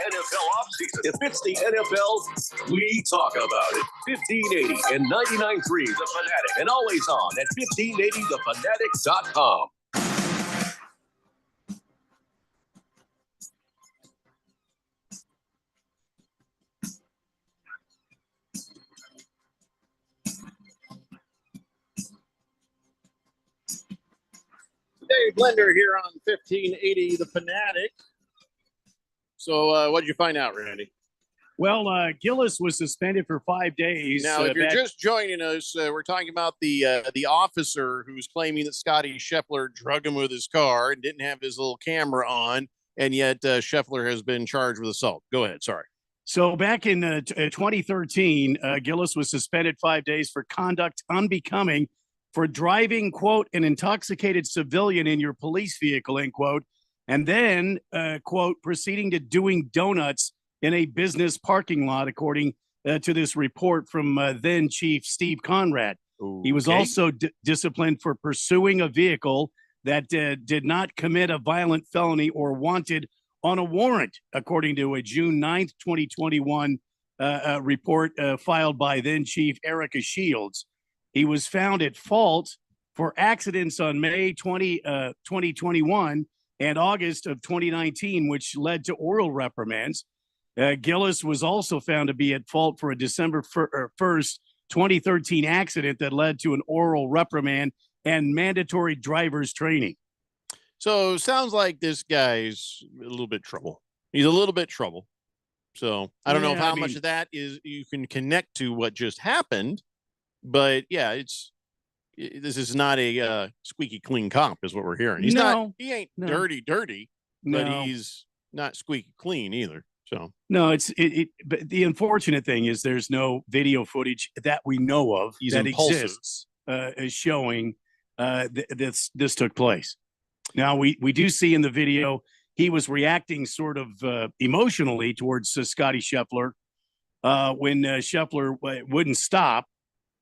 If it's the NFL, we talk about it. 1580 and 99.3 The Fanatic, and always on at 1580thefanatic.com. Dave Blender here on 1580 The Fanatic. So what did you find out, Randy? Well, Gillis was suspended for 5 days. Now, if you're just joining us, we're talking about the officer who's claiming that Scotty Scheffler drug him with his car and didn't have his little camera on, and yet Scheffler has been charged with assault. Go ahead. Sorry. So back in 2013, Gillis was suspended 5 days for conduct unbecoming for driving, quote, an intoxicated civilian in your police vehicle, end quote, and then, quote, proceeding to doing donuts in a business parking lot, according to this report from then Chief Steve Conrad. He was also disciplined for pursuing a vehicle that did not commit a violent felony or wanted on a warrant, according to a June 9th, 2021 report filed by then Chief Erica Shields. He was found at fault for accidents on May 2021 and August of 2019, which led to oral reprimands. Gillis was also found to be at fault for a December 1st, 2013 accident that led to an oral reprimand and mandatory driver's training. So sounds like this guy's a little bit trouble. He's a little bit trouble. So I don't know how much of that is you can connect to what just happened, but yeah, this is not a squeaky clean cop, is what we're hearing. He's not. He ain't dirty, but he's not squeaky clean either. So no, but the unfortunate thing is there's no video footage that we know of that exists as showing this took place. Now we do see in the video he was reacting sort of emotionally towards Scotty Scheffler when Scheffler wouldn't stop.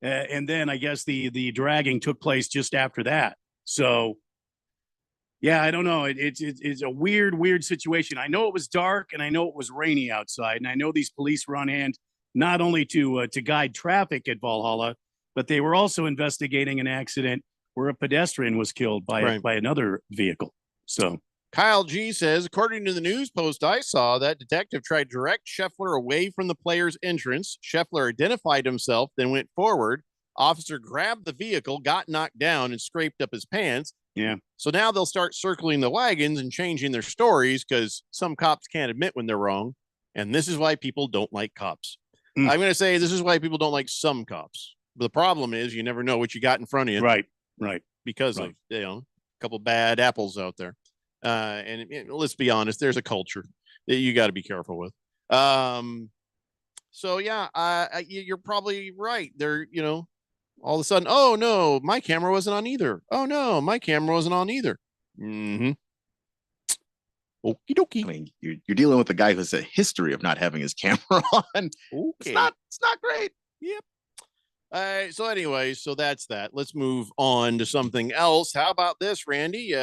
And then I guess the dragging took place just after that. So, yeah, I don't know. It's a weird situation. I know it was dark and I know it was rainy outside. And I know these police were on hand not only to guide traffic at Valhalla, but they were also investigating an accident where a pedestrian was killed by another vehicle. So Kyle G says, according to the news post I saw, that detective tried to direct Scheffler away from the player's entrance. Scheffler identified himself, then went forward. Officer grabbed the vehicle, got knocked down, and scraped up his pants. Yeah. So now they'll start circling the wagons and changing their stories because some cops can't admit when they're wrong. And this is why people don't like cops. I'm going to say this is why people don't like some cops. But the problem is you never know what you got in front of you. Right. Because of, a couple bad apples out there. And let's be honest, there's a culture that you got to be careful with. So yeah, you're probably right. They're, all of a sudden, oh no, my camera wasn't on either. Oh no, my camera wasn't on either. Mm-hmm. Okie dokie. I mean, you're dealing with a guy who has a history of not having his camera on. Okay. It's not great. Yep. So anyway, so that's that. Let's move on to something else. How about this, Randy?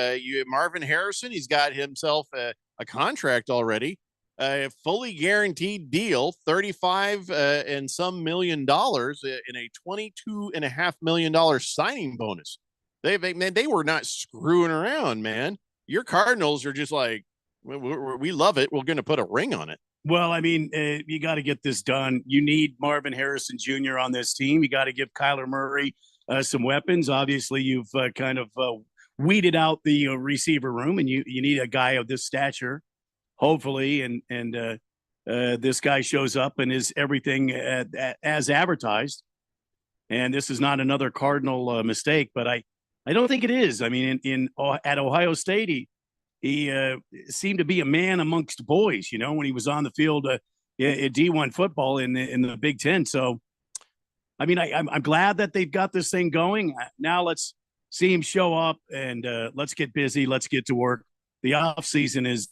Marvin Harrison, he's got himself a contract already, a fully guaranteed deal, $35 and some million in a $22.5 million signing bonus. They were not screwing around, man. Your Cardinals are just like, we love it. We're going to put a ring on it. Well, I mean, you got to get this done. You need Marvin Harrison Jr. on this team. You got to give Kyler Murray some weapons. Obviously, you've kind of weeded out the receiver room, and you need a guy of this stature, hopefully. And this guy shows up and is everything as advertised. And this is not another Cardinal mistake, but I don't think it is. I mean, at Ohio State, he seemed to be a man amongst boys, when he was on the field at D1 football in the Big Ten. So, I mean, I'm glad that they've got this thing going. Now let's see him show up and let's get busy. Let's get to work. The off season is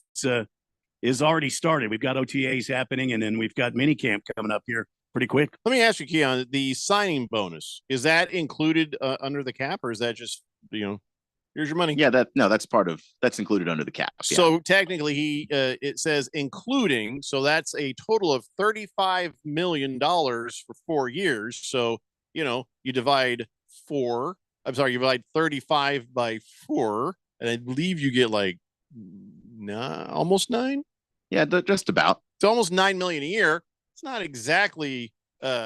already started. We've got OTAs happening, and then we've got minicamp coming up here pretty quick. Let me ask you, Keon, the signing bonus, is that included under the cap, or is that just, here's your money? Yeah, that's included under the cap. Yeah. So technically it says including, so that's a total of $35 million for 4 years. So, you divide 35 by 4, and I believe you get like almost 9. Yeah, just about. It's almost $9 million a year. It's not exactly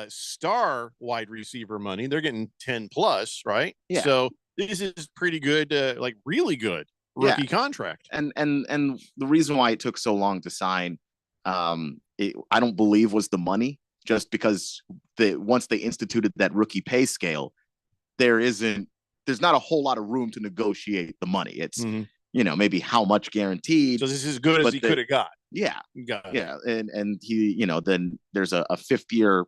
star wide receiver money. They're getting 10 plus, right? Yeah. So this is pretty good, like really good rookie contract. And the reason why it took so long to sign, I don't believe was the money, just because once they instituted that rookie pay scale, there's not a whole lot of room to negotiate the money. It's, maybe how much guaranteed. So this is as good as he could have got. Yeah. Got it. Yeah. And he, then there's a 5th year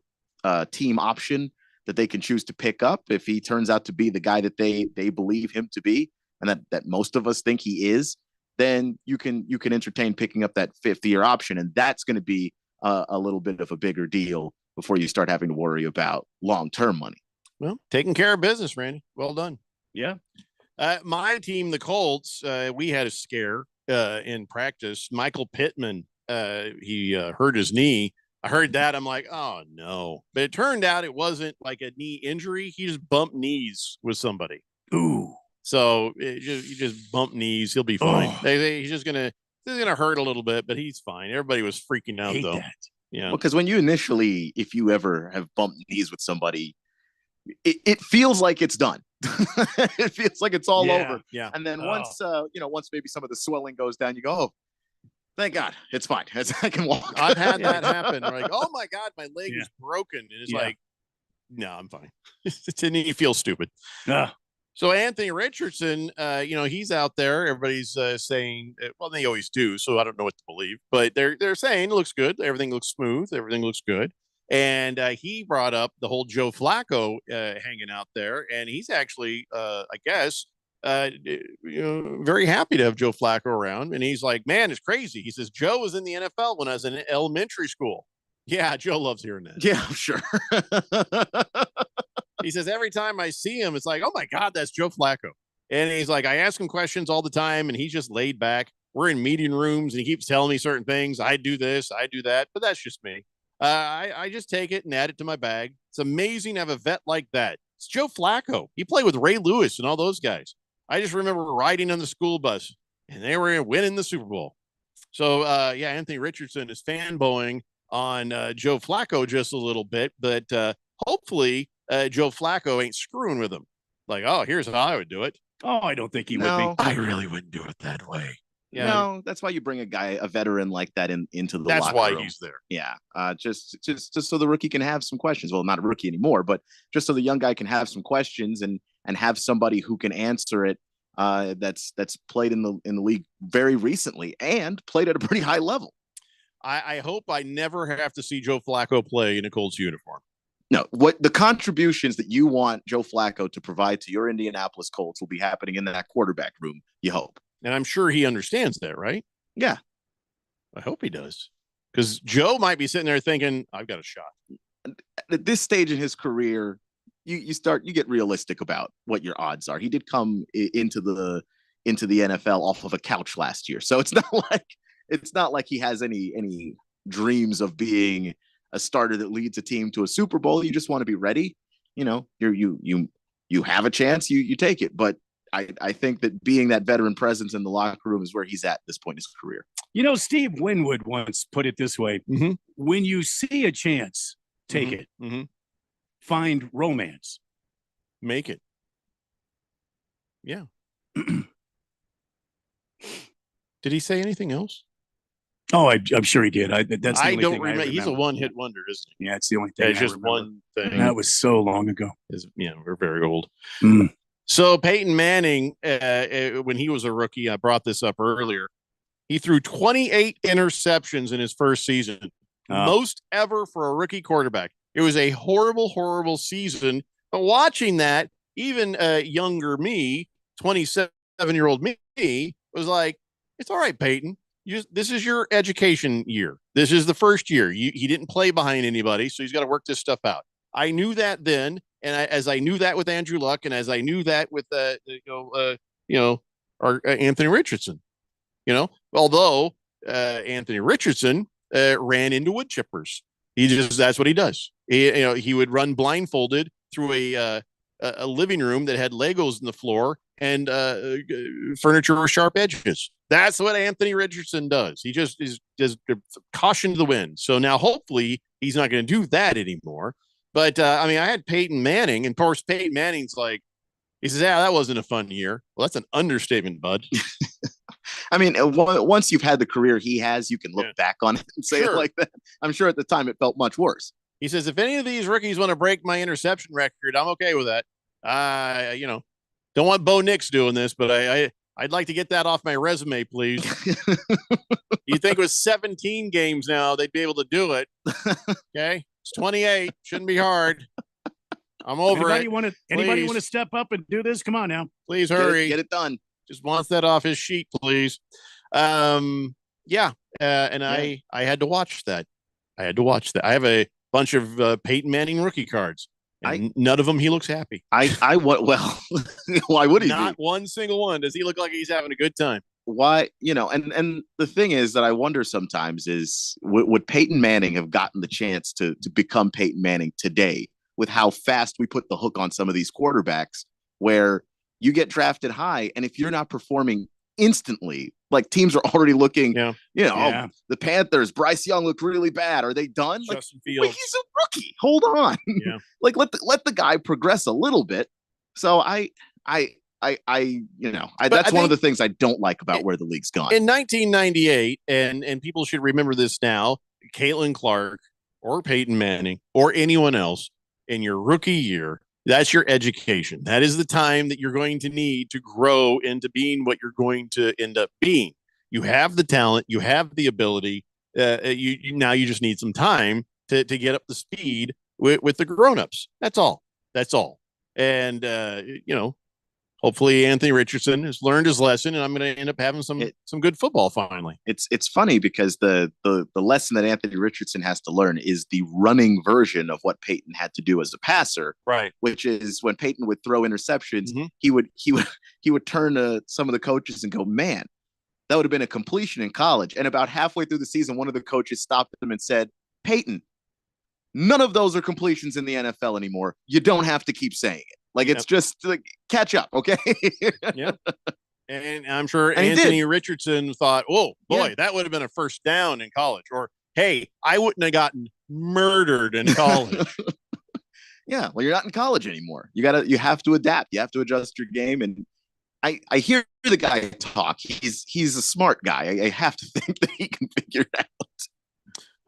team option that they can choose to pick up if he turns out to be the guy that they believe him to be, and that most of us think he is. Then you can entertain picking up that 5th year option, and that's going to be a little bit of a bigger deal before you start having to worry about long-term money. Well, taking care of business, Randy. Well done. Yeah. My team, the Colts, we had a scare in practice. Michael Pittman, he hurt his knee. I heard that. I'm like, oh no. But it turned out it wasn't like a knee injury. He just bumped knees with somebody. Ooh. So you just bump knees. He'll be fine. He's just going to It's gonna hurt a little bit, but he's fine. Everybody was freaking out though. That. Yeah. Because when you initially, if you ever have bumped knees with somebody, it feels like it's done. It feels like it's all over. Yeah. And then once maybe some of the swelling goes down, you go, oh, thank God, it's fine. I can walk. I've had that happen. Like, oh my God, my leg is broken. And it's Yeah. like, no, I'm fine. And you feel stupid. So Anthony Richardson, he's out there. Everybody's saying, well, they always do. So I don't know what to believe, but they're saying it looks good. Everything looks smooth. Everything looks good. And he brought up the whole Joe Flacco hanging out there, and he's actually, I guess, very happy to have Joe Flacco around. And he's like, man, it's crazy. He says Joe was in the NFL when I was in elementary school. Yeah, Joe loves hearing that. Yeah, I'm sure. He says every time I see him, it's like, oh my God, that's Joe Flacco. And he's like, I ask him questions all the time, and he's just laid back. We're in meeting rooms, and he keeps telling me certain things. I do this, I do that, but that's just me. I just take it and add it to my bag. It's amazing to have a vet like that. It's Joe Flacco. He played with Ray Lewis and all those guys. I just remember riding on the school bus, and they were winning the Super Bowl. So, Anthony Richardson is fanboying on Joe Flacco just a little bit, but hopefully Joe Flacco ain't screwing with him. Like, oh, here's how I would do it. Oh, I don't think he would be. I really wouldn't do it that way. Yeah. No, that's why you bring a veteran like that into the That's locker why room. he's there. Yeah. Just so the rookie can have some questions. Well, not a rookie anymore, but just so the young guy can have some questions and have somebody who can answer it. That's played in the league very recently and played at a pretty high level. I hope I never have to see Joe Flacco play in a Colts uniform. No, what the contributions that you want Joe Flacco to provide to your Indianapolis Colts will be happening in that quarterback room, you hope. And I'm sure he understands that, right? Yeah. I hope he does. Because Joe might be sitting there thinking, I've got a shot. At this stage in his career, you get realistic about what your odds are. He did come into the NFL off of a couch last year. So it's not like he has any dreams of being a starter that leads a team to a Super Bowl. You just want to be ready. You have a chance, you take it. But I think that being that veteran presence in the locker room is where he's at this point in his career. Steve Winwood once put it this way. Mm-hmm. When you see a chance, take it. Mm-hmm. Find romance. Make it. Yeah. Did he say anything else? Oh, I'm sure he did. That's the only don't thing remember. I remember. He's a one-hit wonder, isn't he? Yeah, it's the only thing. It's just one thing. That was so long ago. We're very old. Mm. So Peyton Manning, when he was a rookie, I brought this up earlier. He threw 28 interceptions in his first season, most ever for a rookie quarterback. It was a horrible, horrible season. But watching that, even younger me, 27-year-old me, was like, it's all right, Peyton. This is your education year. This is the first year. He didn't play behind anybody, so he's got to work this stuff out. I knew that then, and as I knew that with Andrew Luck, and as I knew that with our Anthony Richardson. Although Anthony Richardson ran into wood chippers. That's what he does. He would run blindfolded through a living room that had Legos in the floor and furniture with sharp edges. That's what Anthony Richardson does. He just is caution to the wind. So now hopefully he's not going to do that anymore. But I had Peyton Manning, and of course Peyton Manning's like, he says, that wasn't a fun year. Well, that's an understatement, bud. Once you've had the career he has, you can look back on it and say it like that. I'm sure at the time it felt much worse. He says, if any of these rookies want to break my interception record, I'm okay with that. Don't want Bo Nix doing this, but I'd like to get that off my resume, please. You think with 17 games now, they'd be able to do it. Okay. It's 28. Shouldn't be hard. I'm over it. Anybody want to step up and do this? Come on now. Please hurry. Get it done. Just wants that off his sheet, please. And I had to watch that. I have a bunch of Peyton Manning rookie cards. And none of them he looks happy. Why would he? Not one single one. Does he look like he's having a good time? Why, and the thing is that I wonder sometimes is would Peyton Manning have gotten the chance to become Peyton Manning today with how fast we put the hook on some of these quarterbacks where you get drafted high, and if you're not performing instantly. Like teams are already looking, Yeah. Oh, the Panthers, Bryce Young looked really bad. Are they done? Like, Justin Fields. he's a rookie. Hold on. Yeah. Like let the guy progress a little bit. So that's one of the things I don't like about where the league's gone. In 1998, and people should remember this now, Caitlin Clark or Peyton Manning or anyone else in your rookie year, that's your education. That is the time that you're going to need to grow into being what you're going to end up being. You have the talent, you have the ability. Now you just need some time to get up to speed with the grown-ups. That's all. And hopefully Anthony Richardson has learned his lesson, and I'm going to end up having some good football finally. It's funny because the lesson that Anthony Richardson has to learn is the running version of what Peyton had to do as a passer, right? Which is when Peyton would throw interceptions, he would turn to some of the coaches and go, "Man, that would have been a completion in college." And about halfway through the season, one of the coaches stopped him and said, "Peyton, none of those are completions in the NFL anymore. You don't have to keep saying it. Like, it's just like, catch up, okay?" Yeah. And I'm sure Anthony Richardson thought, "Oh boy, that would have been a first down in college," or "Hey, I wouldn't have gotten murdered in college." Yeah, well, you're not in college anymore. You have to adapt. You have to adjust your game. And I hear the guy talk. He's a smart guy. I have to think that he can figure it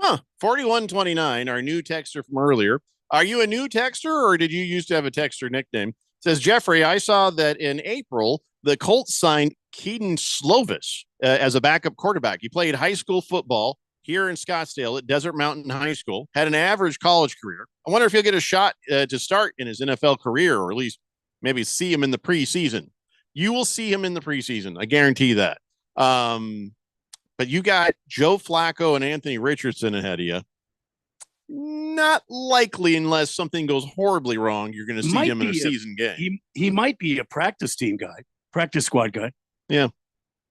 out. 4129, our new texter from earlier. Are you a new texter, or did you used to have a texter nickname? Says Jeffrey, I saw that in April, the Colts signed Keaton Slovis as a backup quarterback. He played high school football here in Scottsdale at Desert Mountain High School, had an average college career. I wonder if he'll get a shot to start in his NFL career, or at least maybe see him in the preseason. You will see him in the preseason. I guarantee that. But you got Joe Flacco and Anthony Richardson ahead of you. Not likely, unless something goes horribly wrong, you're going to see him in a season game. He might be a practice team guy, practice squad guy. Yeah.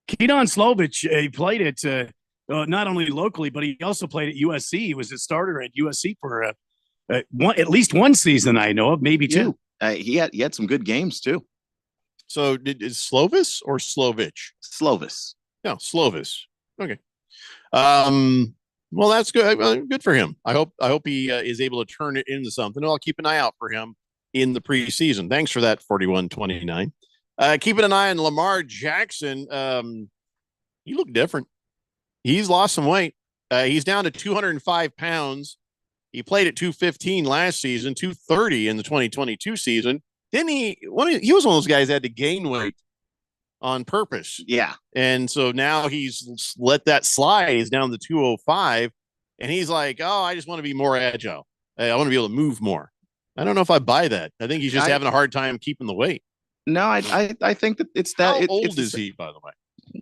Keaton Slovis, he played it not only locally, but he also played at USC. He was a starter at USC for at least one season I know of, maybe two. He had some good games too. So is Slovis or Slovich? Slovis. No, Slovis. Okay. Well, that's good. Good for him. I hope he is able to turn it into something. I'll keep an eye out for him in the preseason. Thanks for that, 4129. Keeping an eye on Lamar Jackson. He looked different. He's lost some weight. He's down to 205 pounds. He played at 215 last season, 230 in the 2022 season. Then he was one of those guys that had to gain weight on purpose. Yeah. And so now he's let that slide. He's down to 205. And he's like, "Oh, I just want to be more agile. I want to be able to move more." I don't know if I buy that. I think he's just having a hard time keeping the weight. No, I think that it's that. How old is he, by the way?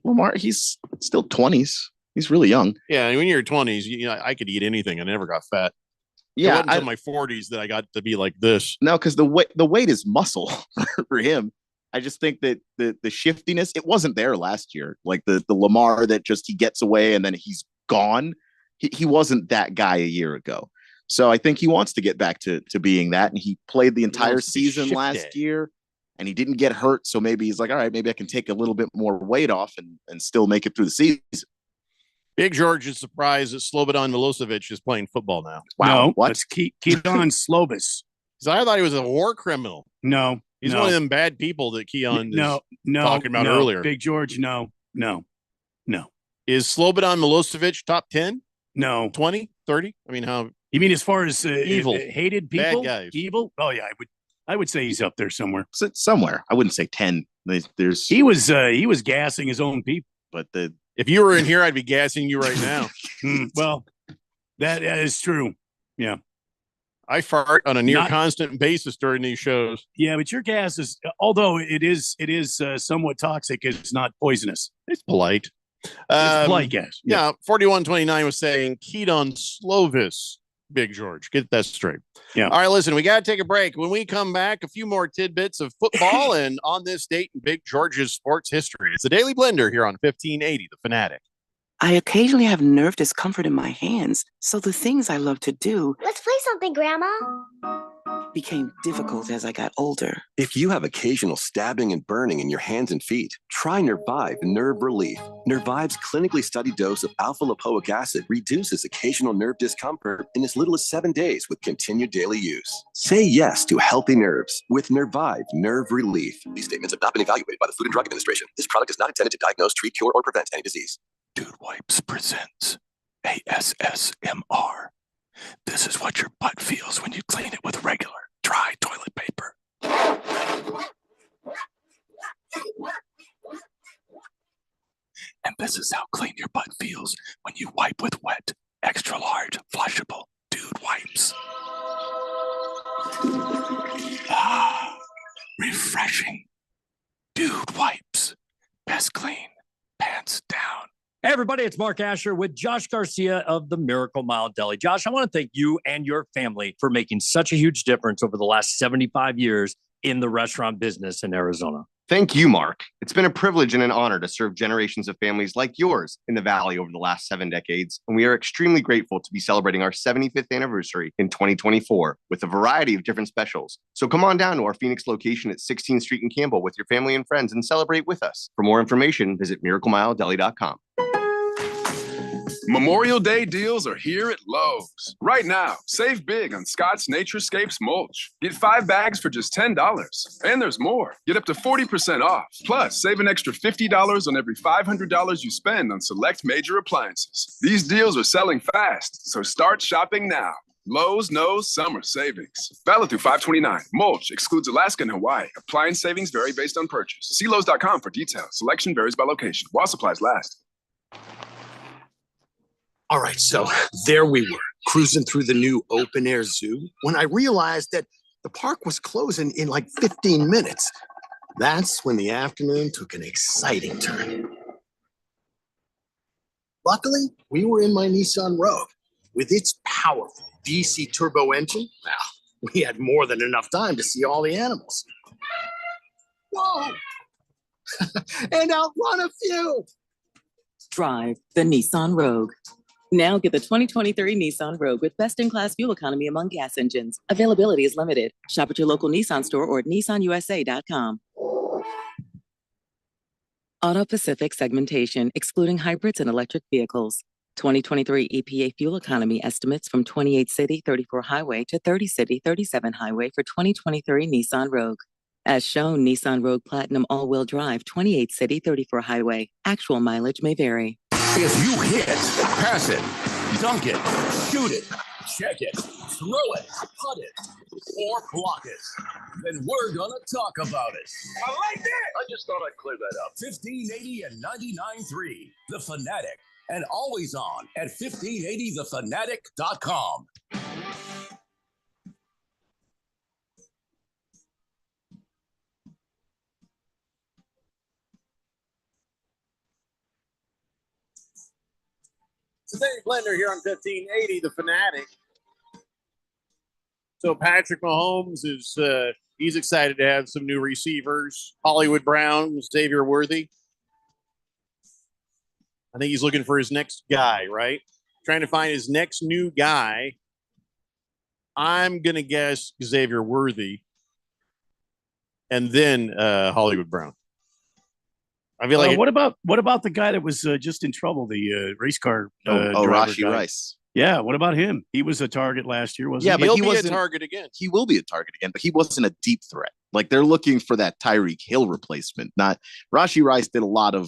Lamar, he's still 20s. He's really young. Yeah, when you're 20s, I could eat anything. I never got fat. Yeah, it wasn't until my 40s that I got to be like this. No, because the weight is muscle for him. I just think that the shiftiness, it wasn't there last year. Like the Lamar that just he gets away and then he's gone. He wasn't that guy a year ago. So I think he wants to get back to being that. And he played the entire season last year and he didn't get hurt. So maybe he's like, all right, maybe I can take a little bit more weight off and still make it through the season. Big George is surprised that Slobodan Milosevic is playing football now. Wow. No, what? Let's Keaton Slovis. So I thought he was a war criminal. No. He's one of them bad people that Keon is talking about earlier. Big George, no. Is Slobodan Milosevic top 10? No. 20, 30? I mean, how? You mean as far as evil, hated people? Bad guys. Evil? Oh, yeah, I would say he's up there somewhere. Somewhere. I wouldn't say 10. He was gassing his own people. But if you were in here, I'd be gassing you right now. Well, that is true. Yeah. I fart on a near constant basis during these shows. Yeah, but your gas is, although it is somewhat toxic, it's not poisonous. It's polite. It's polite gas. Yeah, 4129 was saying Keaton Slovis. Big George, get that straight. Yeah. All right, listen, we got to take a break. When we come back, a few more tidbits of football and on this date in Big George's sports history. It's the Daily Blender here on 1580, The Fanatic. I occasionally have nerve discomfort in my hands, so the things I love to do. Let's play something, Grandma. became difficult as I got older. If you have occasional stabbing and burning in your hands and feet, try Nervive Nerve Relief. Nervive's clinically studied dose of alpha lipoic acid reduces occasional nerve discomfort in as little as 7 days with continued daily use. Say yes to healthy nerves with Nervive Nerve Relief. These statements have not been evaluated by the Food and Drug Administration. This product is not intended to diagnose, treat, cure, or prevent any disease. Dude Wipes presents ASSMR. This is what your butt feels when you clean it with regular, dry toilet paper. And this is how clean your butt feels when you wipe with wet, extra large, flushable Dude Wipes. Ah, refreshing. Dude Wipes. Best clean, pants down. Hey, everybody, it's Mark Asher with Josh Garcia of the Miracle Mile Deli. Josh, I want to thank you and your family for making such a huge difference over the last 75 years in the restaurant business in Arizona. Thank you, Mark. It's been a privilege and an honor to serve generations of families like yours in the Valley over the last 7 decades, and we are extremely grateful to be celebrating our 75th anniversary in 2024 with a variety of different specials. So come on down to our Phoenix location at 16th Street in Campbell with your family and friends and celebrate with us. For more information, visit miraclemiledeli.com. Memorial Day deals are here at Lowe's. Right now, save big on Scott's Naturescapes mulch. Get 5 bags for just $10. And there's more. Get up to 40% off. Plus, save an extra $50 on every $500 you spend on select major appliances. These deals are selling fast, so start shopping now. Lowe's knows summer savings. Valid through 5/29. Mulch excludes Alaska and Hawaii. Appliance savings vary based on purchase. See Lowe's.com for details. Selection varies by location. While supplies last. All right, so there we were, cruising through the new open-air zoo when I realized that the park was closing in like 15 minutes. That's when the afternoon took an exciting turn. Luckily, we were in my Nissan Rogue. With its powerful DC turbo engine, well, we had more than enough time to see all the animals. Whoa! And outrun a few! Drive the Nissan Rogue. Now get the 2023 Nissan Rogue with best-in-class fuel economy among gas engines. Availability is limited. Shop at your local Nissan store or at nissanusa.com. Auto Pacific segmentation, excluding hybrids and electric vehicles. 2023 EPA fuel economy estimates from 28 city 34 highway to 30 city 37 highway for 2023 Nissan Rogue. As shown, Nissan Rogue Platinum all-wheel drive, 28 city 34 highway. Actual mileage may vary. If you hit, pass it, dunk it, shoot it, check it, throw it, putt it, or block it, then we're gonna talk about it. I like that. I just thought I'd clear that up. 1580 and 99.3, The Fanatic, and always on at 1580thefanatic.com. Dave Blender here on 1580, The Fanatic. So Patrick Mahomes is he's excited to have some new receivers. Hollywood Brown, Xavier Worthy. I think he's looking for his next guy, right? Trying to find his next new guy. I'm gonna guess Xavier Worthy, and then Hollywood Brown. I feel like what about the guy that was just in trouble, the race car? Rashee Rice. Yeah, what about him? He was a target last year, wasn't Yeah, he? but he'll be a target again. He will be a target again, but he wasn't a deep threat. Like they're looking for that Tyreek Hill replacement. Not Rashee Rice did a lot of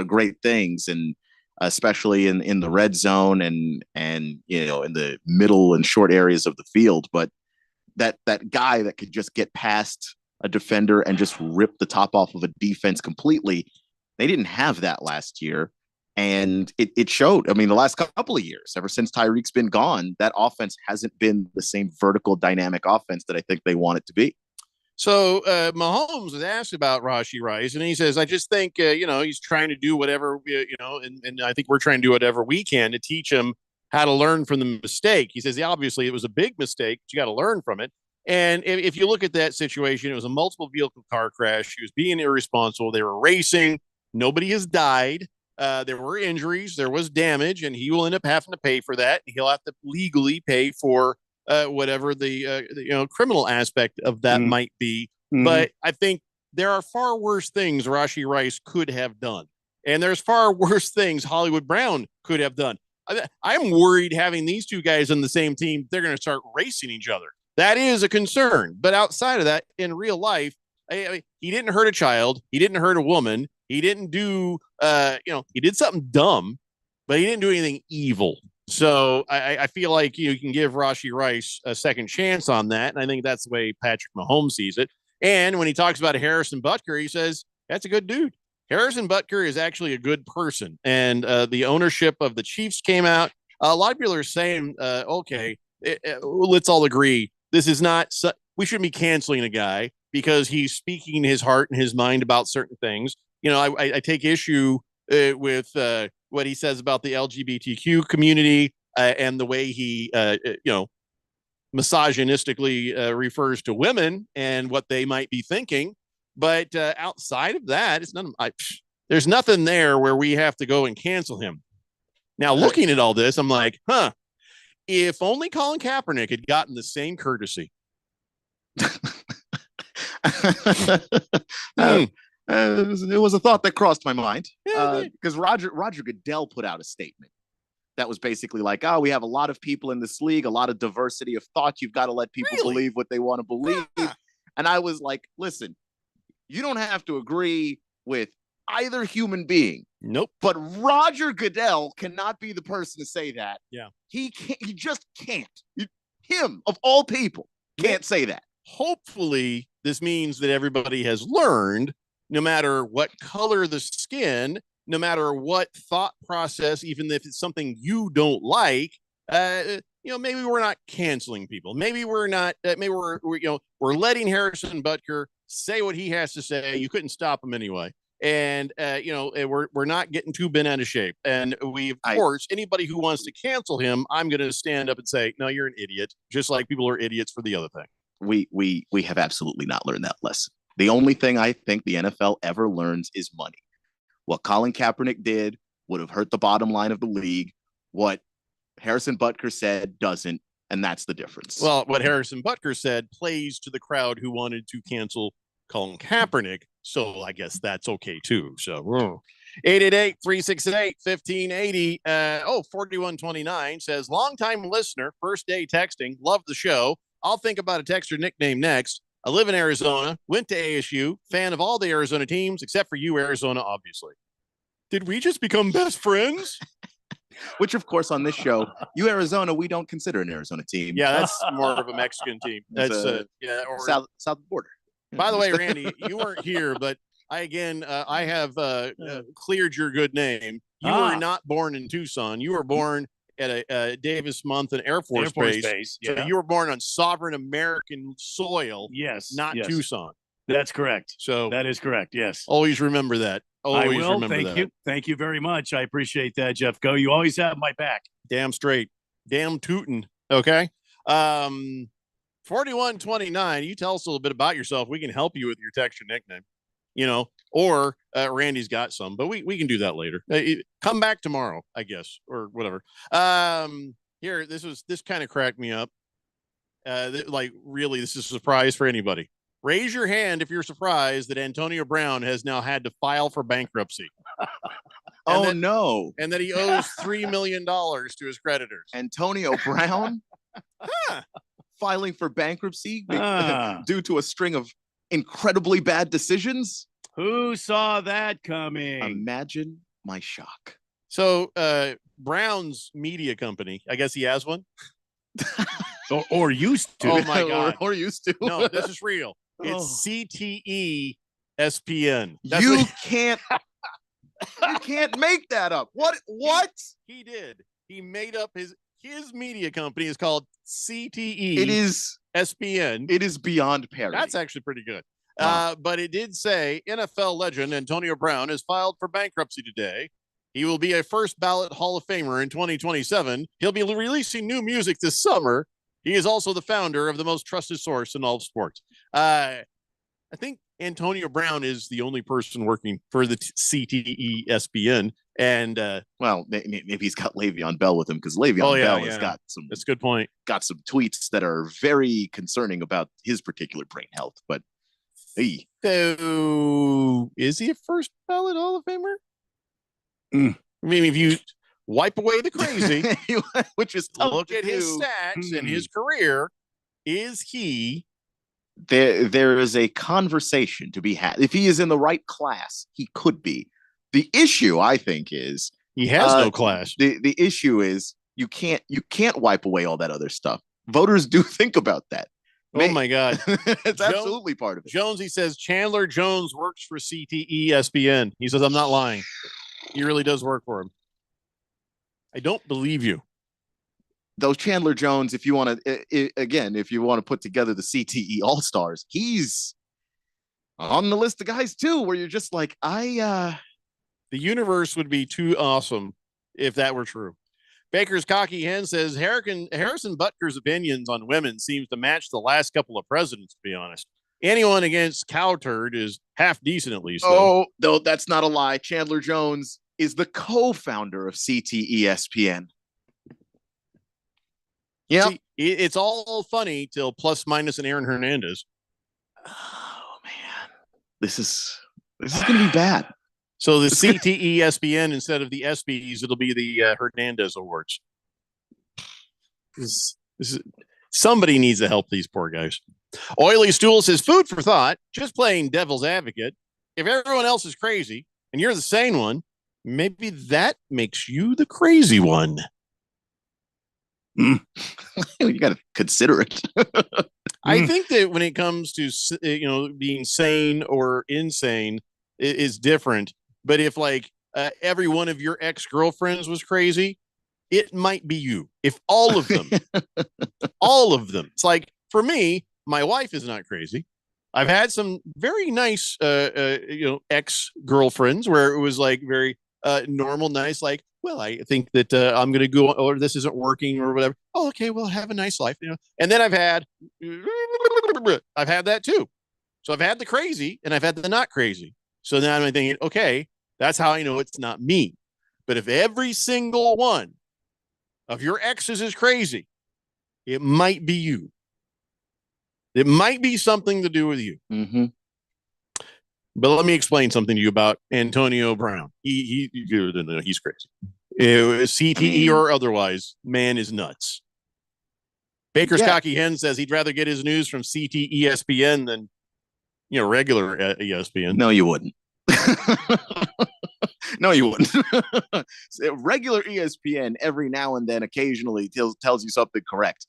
great things, and especially in the red zone and you know in the middle and short areas of the field. But that guy that could just get past a defender and just rip the top off of a defense completely. They didn't have that last year. And it showed. I mean, the last couple of years, ever since Tyreek's been gone, that offense hasn't been the same vertical dynamic offense that I think they want it to be. So Mahomes was asked about Rashee Rice, and he says, I just think, he's trying to do whatever, and I think we're trying to do whatever we can to teach him how to learn from the mistake. He says, obviously, it was a big mistake, but you got to learn from it. And if you look at that situation, it was a multiple vehicle car crash. He was being irresponsible. They were racing. Nobody has died. There were injuries. There was damage, and he will end up having to pay for that. He'll have to legally pay for whatever the criminal aspect of that might be. Mhm. But I think there are far worse things Rashee Rice could have done, and there's far worse things Hollywood Brown could have done. I'm worried having these two guys on the same team, they're going to start racing each other. That is a concern. But outside of that, in real life, I mean, he didn't hurt a child. He didn't hurt a woman. He didn't do, he did something dumb, but he didn't do anything evil. So I feel like you can give Rashee Rice a second chance on that. And I think that's the way Patrick Mahomes sees it. And when he talks about Harrison Butker, he says, that's a good dude. Harrison Butker is actually a good person. And the ownership of the Chiefs came out. A lot of people are saying, okay, let's all agree. This is not, we shouldn't be canceling a guy because he's speaking his heart and his mind about certain things. You know, I take issue with what he says about the LGBTQ community and the way he, misogynistically refers to women and what they might be thinking. But outside of that, it's none of there's nothing there where we have to go and cancel him. Now, looking at all this, I'm like, if only Colin Kaepernick had gotten the same courtesy. It was a thought that crossed my mind because Roger Goodell put out a statement that was basically like, oh, we have a lot of people in this league, a lot of diversity of thought. You've got to let people believe what they want to believe. And I was like, listen, you don't have to agree with either human being. Nope. But Roger Goodell cannot be the person to say that. Yeah. He just can't. Him, of all people, can't say that. Hopefully, this means that everybody has learned, no matter what color the skin, no matter what thought process, even if it's something you don't like, maybe we're not canceling people. Maybe we're not, we're letting Harrison Butker say what he has to say. You couldn't stop him anyway. And, we're not getting too bent out of shape. And of course, anybody who wants to cancel him, I'm going to stand up and say, no, you're an idiot. Just like people are idiots for the other thing. We have absolutely not learned that lesson. The only thing I think the NFL ever learns is money. What Colin Kaepernick did would have hurt the bottom line of the league. What Harrison Butker said doesn't, and that's the difference. Well, what Harrison Butker said plays to the crowd who wanted to cancel Colin Kaepernick, so I guess that's okay too. So 888-368-1580. 4129 says, longtime listener, first day texting, love the show. I'll think about a texter nickname next. I live in Arizona, went to ASU, fan of all the Arizona teams, except for you, Arizona, obviously. Did we just become best friends? Which, of course, on this show, you Arizona, we don't consider an Arizona team. Yeah, that's more of a Mexican team. That's south border. By the way, Randy, you weren't here, but I have cleared your good name. You were not born in Tucson. You were born at a Davis-Monthan Air Force Base. Yeah. So you were born on sovereign American soil. Yes. Not yes. Tucson. That's correct. So that is correct. Yes. Always remember that. Always I will. remember Thank that. you. Thank you very much. I appreciate that, Jeff. Go. You always have my back. Damn straight. Damn tootin'. Okay. 4129. You tell us a little bit about yourself. We can help you with your texture nickname. Or Randy's got some, but we can do that later. Come back tomorrow, I guess, or whatever. Here, this kind of cracked me up. Really, this is a surprise for anybody. Raise your hand if you're surprised that Antonio Brown has now had to file for bankruptcy. No. And that he owes $3 million to his creditors. Antonio Brown filing for bankruptcy due to a string of incredibly bad decisions. Who saw that coming? Imagine my shock. So Brown's media company, I guess he has one. or used to. Oh my God. or used to. No, this is real. It's CTE SPN. You can't make that up. What? He did. He made up his media company is called CTE. It is SPN. It is beyond parody. That's actually pretty good. Wow. But it did say NFL legend Antonio Brown has filed for bankruptcy today. He will be a first ballot Hall of Famer in 2027. He'll be releasing new music this summer. He is also the founder of the most trusted source in all of sports. I think Antonio Brown is the only person working for the CTE ESPN. And well, maybe he's got Le'Veon Bell with him, because Le'Veon Bell has got some. That's a good point. Got some tweets that are very concerning about his particular brain health. But hey, so is he a first ballot Hall of Famer? Mm. I mean, if you wipe away the crazy, which is tough look to at his do. stats and his career, is he? There is a conversation to be had. If he is in the right class, he could be. The issue, I think, is he has no class. The issue is you can't wipe away all that other stuff. Voters do think about that. Oh my God. It's absolutely part of it. Jonesy says Chandler Jones works for CTE ESPN. He says, I'm not lying. He really does work for him. I don't believe you. Though Chandler Jones, if you want to put together the CTE All-Stars, he's on the list of guys too, where you're just like, the universe would be too awesome if that were true. Baker's Cocky Hen says Harrison Butker's opinions on women seems to match the last couple of presidents, to be honest. Anyone against Cowturd is half decent, at least. Oh, no, that's not a lie. Chandler Jones is the co-founder of CTE ESPN. Yeah, it's all funny till plus minus and Aaron Hernandez. Oh man, this is going to be bad. So the CTE ESPN instead of the ESPYs, it'll be the Hernandez Awards. Somebody needs to help these poor guys. Oily Stool says, food for thought, just playing devil's advocate. If everyone else is crazy and you're the sane one, maybe that makes you the crazy one. You got to consider it. I think that when it comes to, being sane or insane is different. But if every one of your ex-girlfriends was crazy, it might be you. If all of them, it's like, for me, my wife is not crazy. I've had some very nice, ex-girlfriends where it was like very normal, nice, like, well, I think that I'm going to go, or this isn't working or whatever. Oh, okay, well, have a nice life, And then I've had that too. So I've had the crazy and I've had the not crazy. So now I'm thinking, okay, that's how I know it's not me. But if every single one of your exes is crazy, it might be you. It might be something to do with you. Mm-hmm. But let me explain something to you about Antonio Brown. He's crazy. CTE or otherwise, man is nuts. Baker's Cocky Hen says he'd rather get his news from CTE ESPN than regular ESPN. No, you wouldn't. No, you wouldn't. Regular ESPN every now and then occasionally tells you something correct.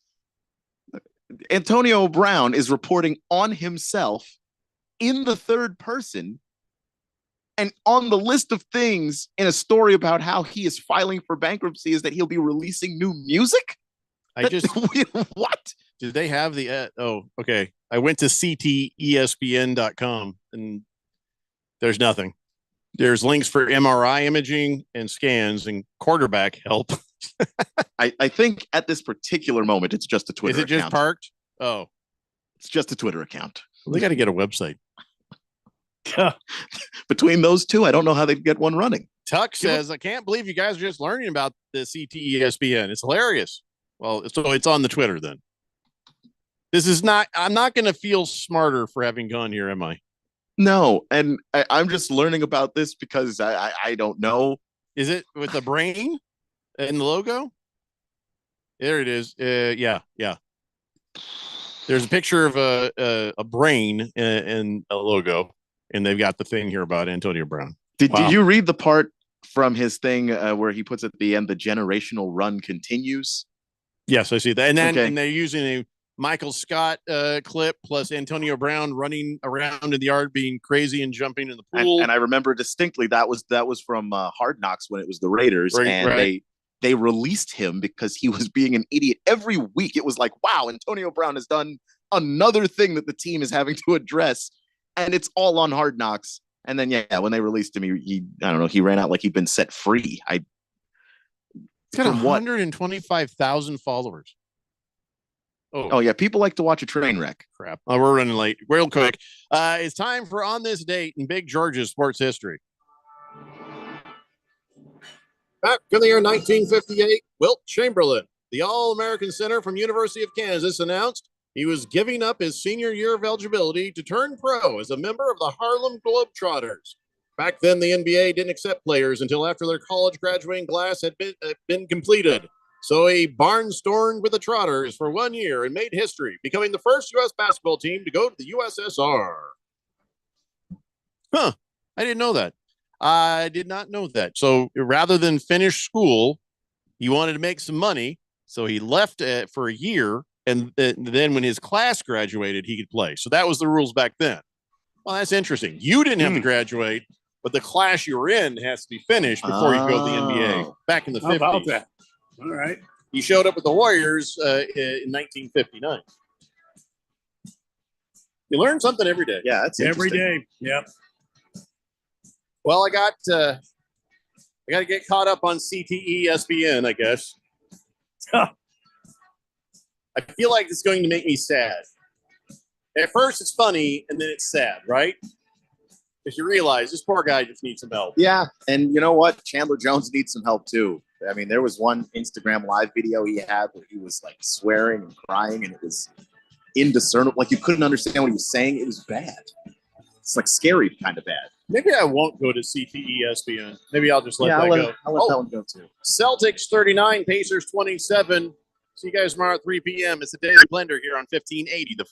Antonio Brown is reporting on himself in the third person and on the list of things in a story about how he is filing for bankruptcy is that he'll be releasing new music. What? Do they have the okay. I went to ctespn.com and there's nothing. There's links for MRI imaging and scans and quarterback help. I think at this particular moment it's just a Twitter account. Is it just parked? Oh. It's just a Twitter account. Well, they got to get a website. Between those two, I don't know how they'd get one running. Tuck says, I can't believe you guys are just learning about the CTE ESPN. It's hilarious. Well, so it's on the Twitter then. I'm not going to feel smarter for having gone here, am I? No, and I'm just learning about this because I don't know. Is it with the brain and the logo? There it is. Yeah. There's a picture of a brain and a logo, and they've got the thing here about Antonio Brown. Did you read the part from his thing where he puts at the end, the generational run continues? Yes, I see that. And then and they're using a Michael Scott clip plus Antonio Brown running around in the yard being crazy and jumping in the pool. And I remember distinctly that was from Hard Knocks when it was the Raiders, they released him because he was being an idiot every week. It was like, wow, Antonio Brown has done another thing that the team is having to address, and it's all on Hard Knocks. And then when they released him, he ran out like he'd been set free. He's got 125,000 followers. Oh yeah, people like to watch a train wreck. Crap. Oh, we're running late. Real quick. It's time for On This Date in Big George's sports history. Back in the year 1958, Wilt Chamberlain, the All-American center from University of Kansas, announced he was giving up his senior year of eligibility to turn pro as a member of the Harlem Globetrotters. Back then, the NBA didn't accept players until after their college graduating class had been completed. So he barnstormed with the Trotters for 1 year and made history, becoming the first U.S. basketball team to go to the USSR. Huh. I didn't know that. I did not know that. So rather than finish school, he wanted to make some money. So he left for a year. And then when his class graduated, he could play. So that was the rules back then. Well, that's interesting. You didn't have to graduate, but the class you were in has to be finished before you go to the NBA. Back in the 50s. How about that? All right. He showed up with the Warriors in 1959. You learn something every day. Yeah, that's every day. Yep. Well, I got to get caught up on CTE ESPN, I guess. I feel like it's going to make me sad. At first, it's funny, and then it's sad, right? Because you realize this poor guy just needs some help. Yeah, and you know what? Chandler Jones needs some help too. I mean, there was one Instagram live video he had where he was like swearing and crying, and it was indiscernible. Like you couldn't understand what he was saying. It was bad. It's like scary, kind of bad. Maybe I won't go to CTE ESPN. Maybe I'll just let that go. I'll let that one go too. Celtics 39, Pacers 27. See you guys tomorrow at 3 p.m. It's the Daily Blender here on 1580 The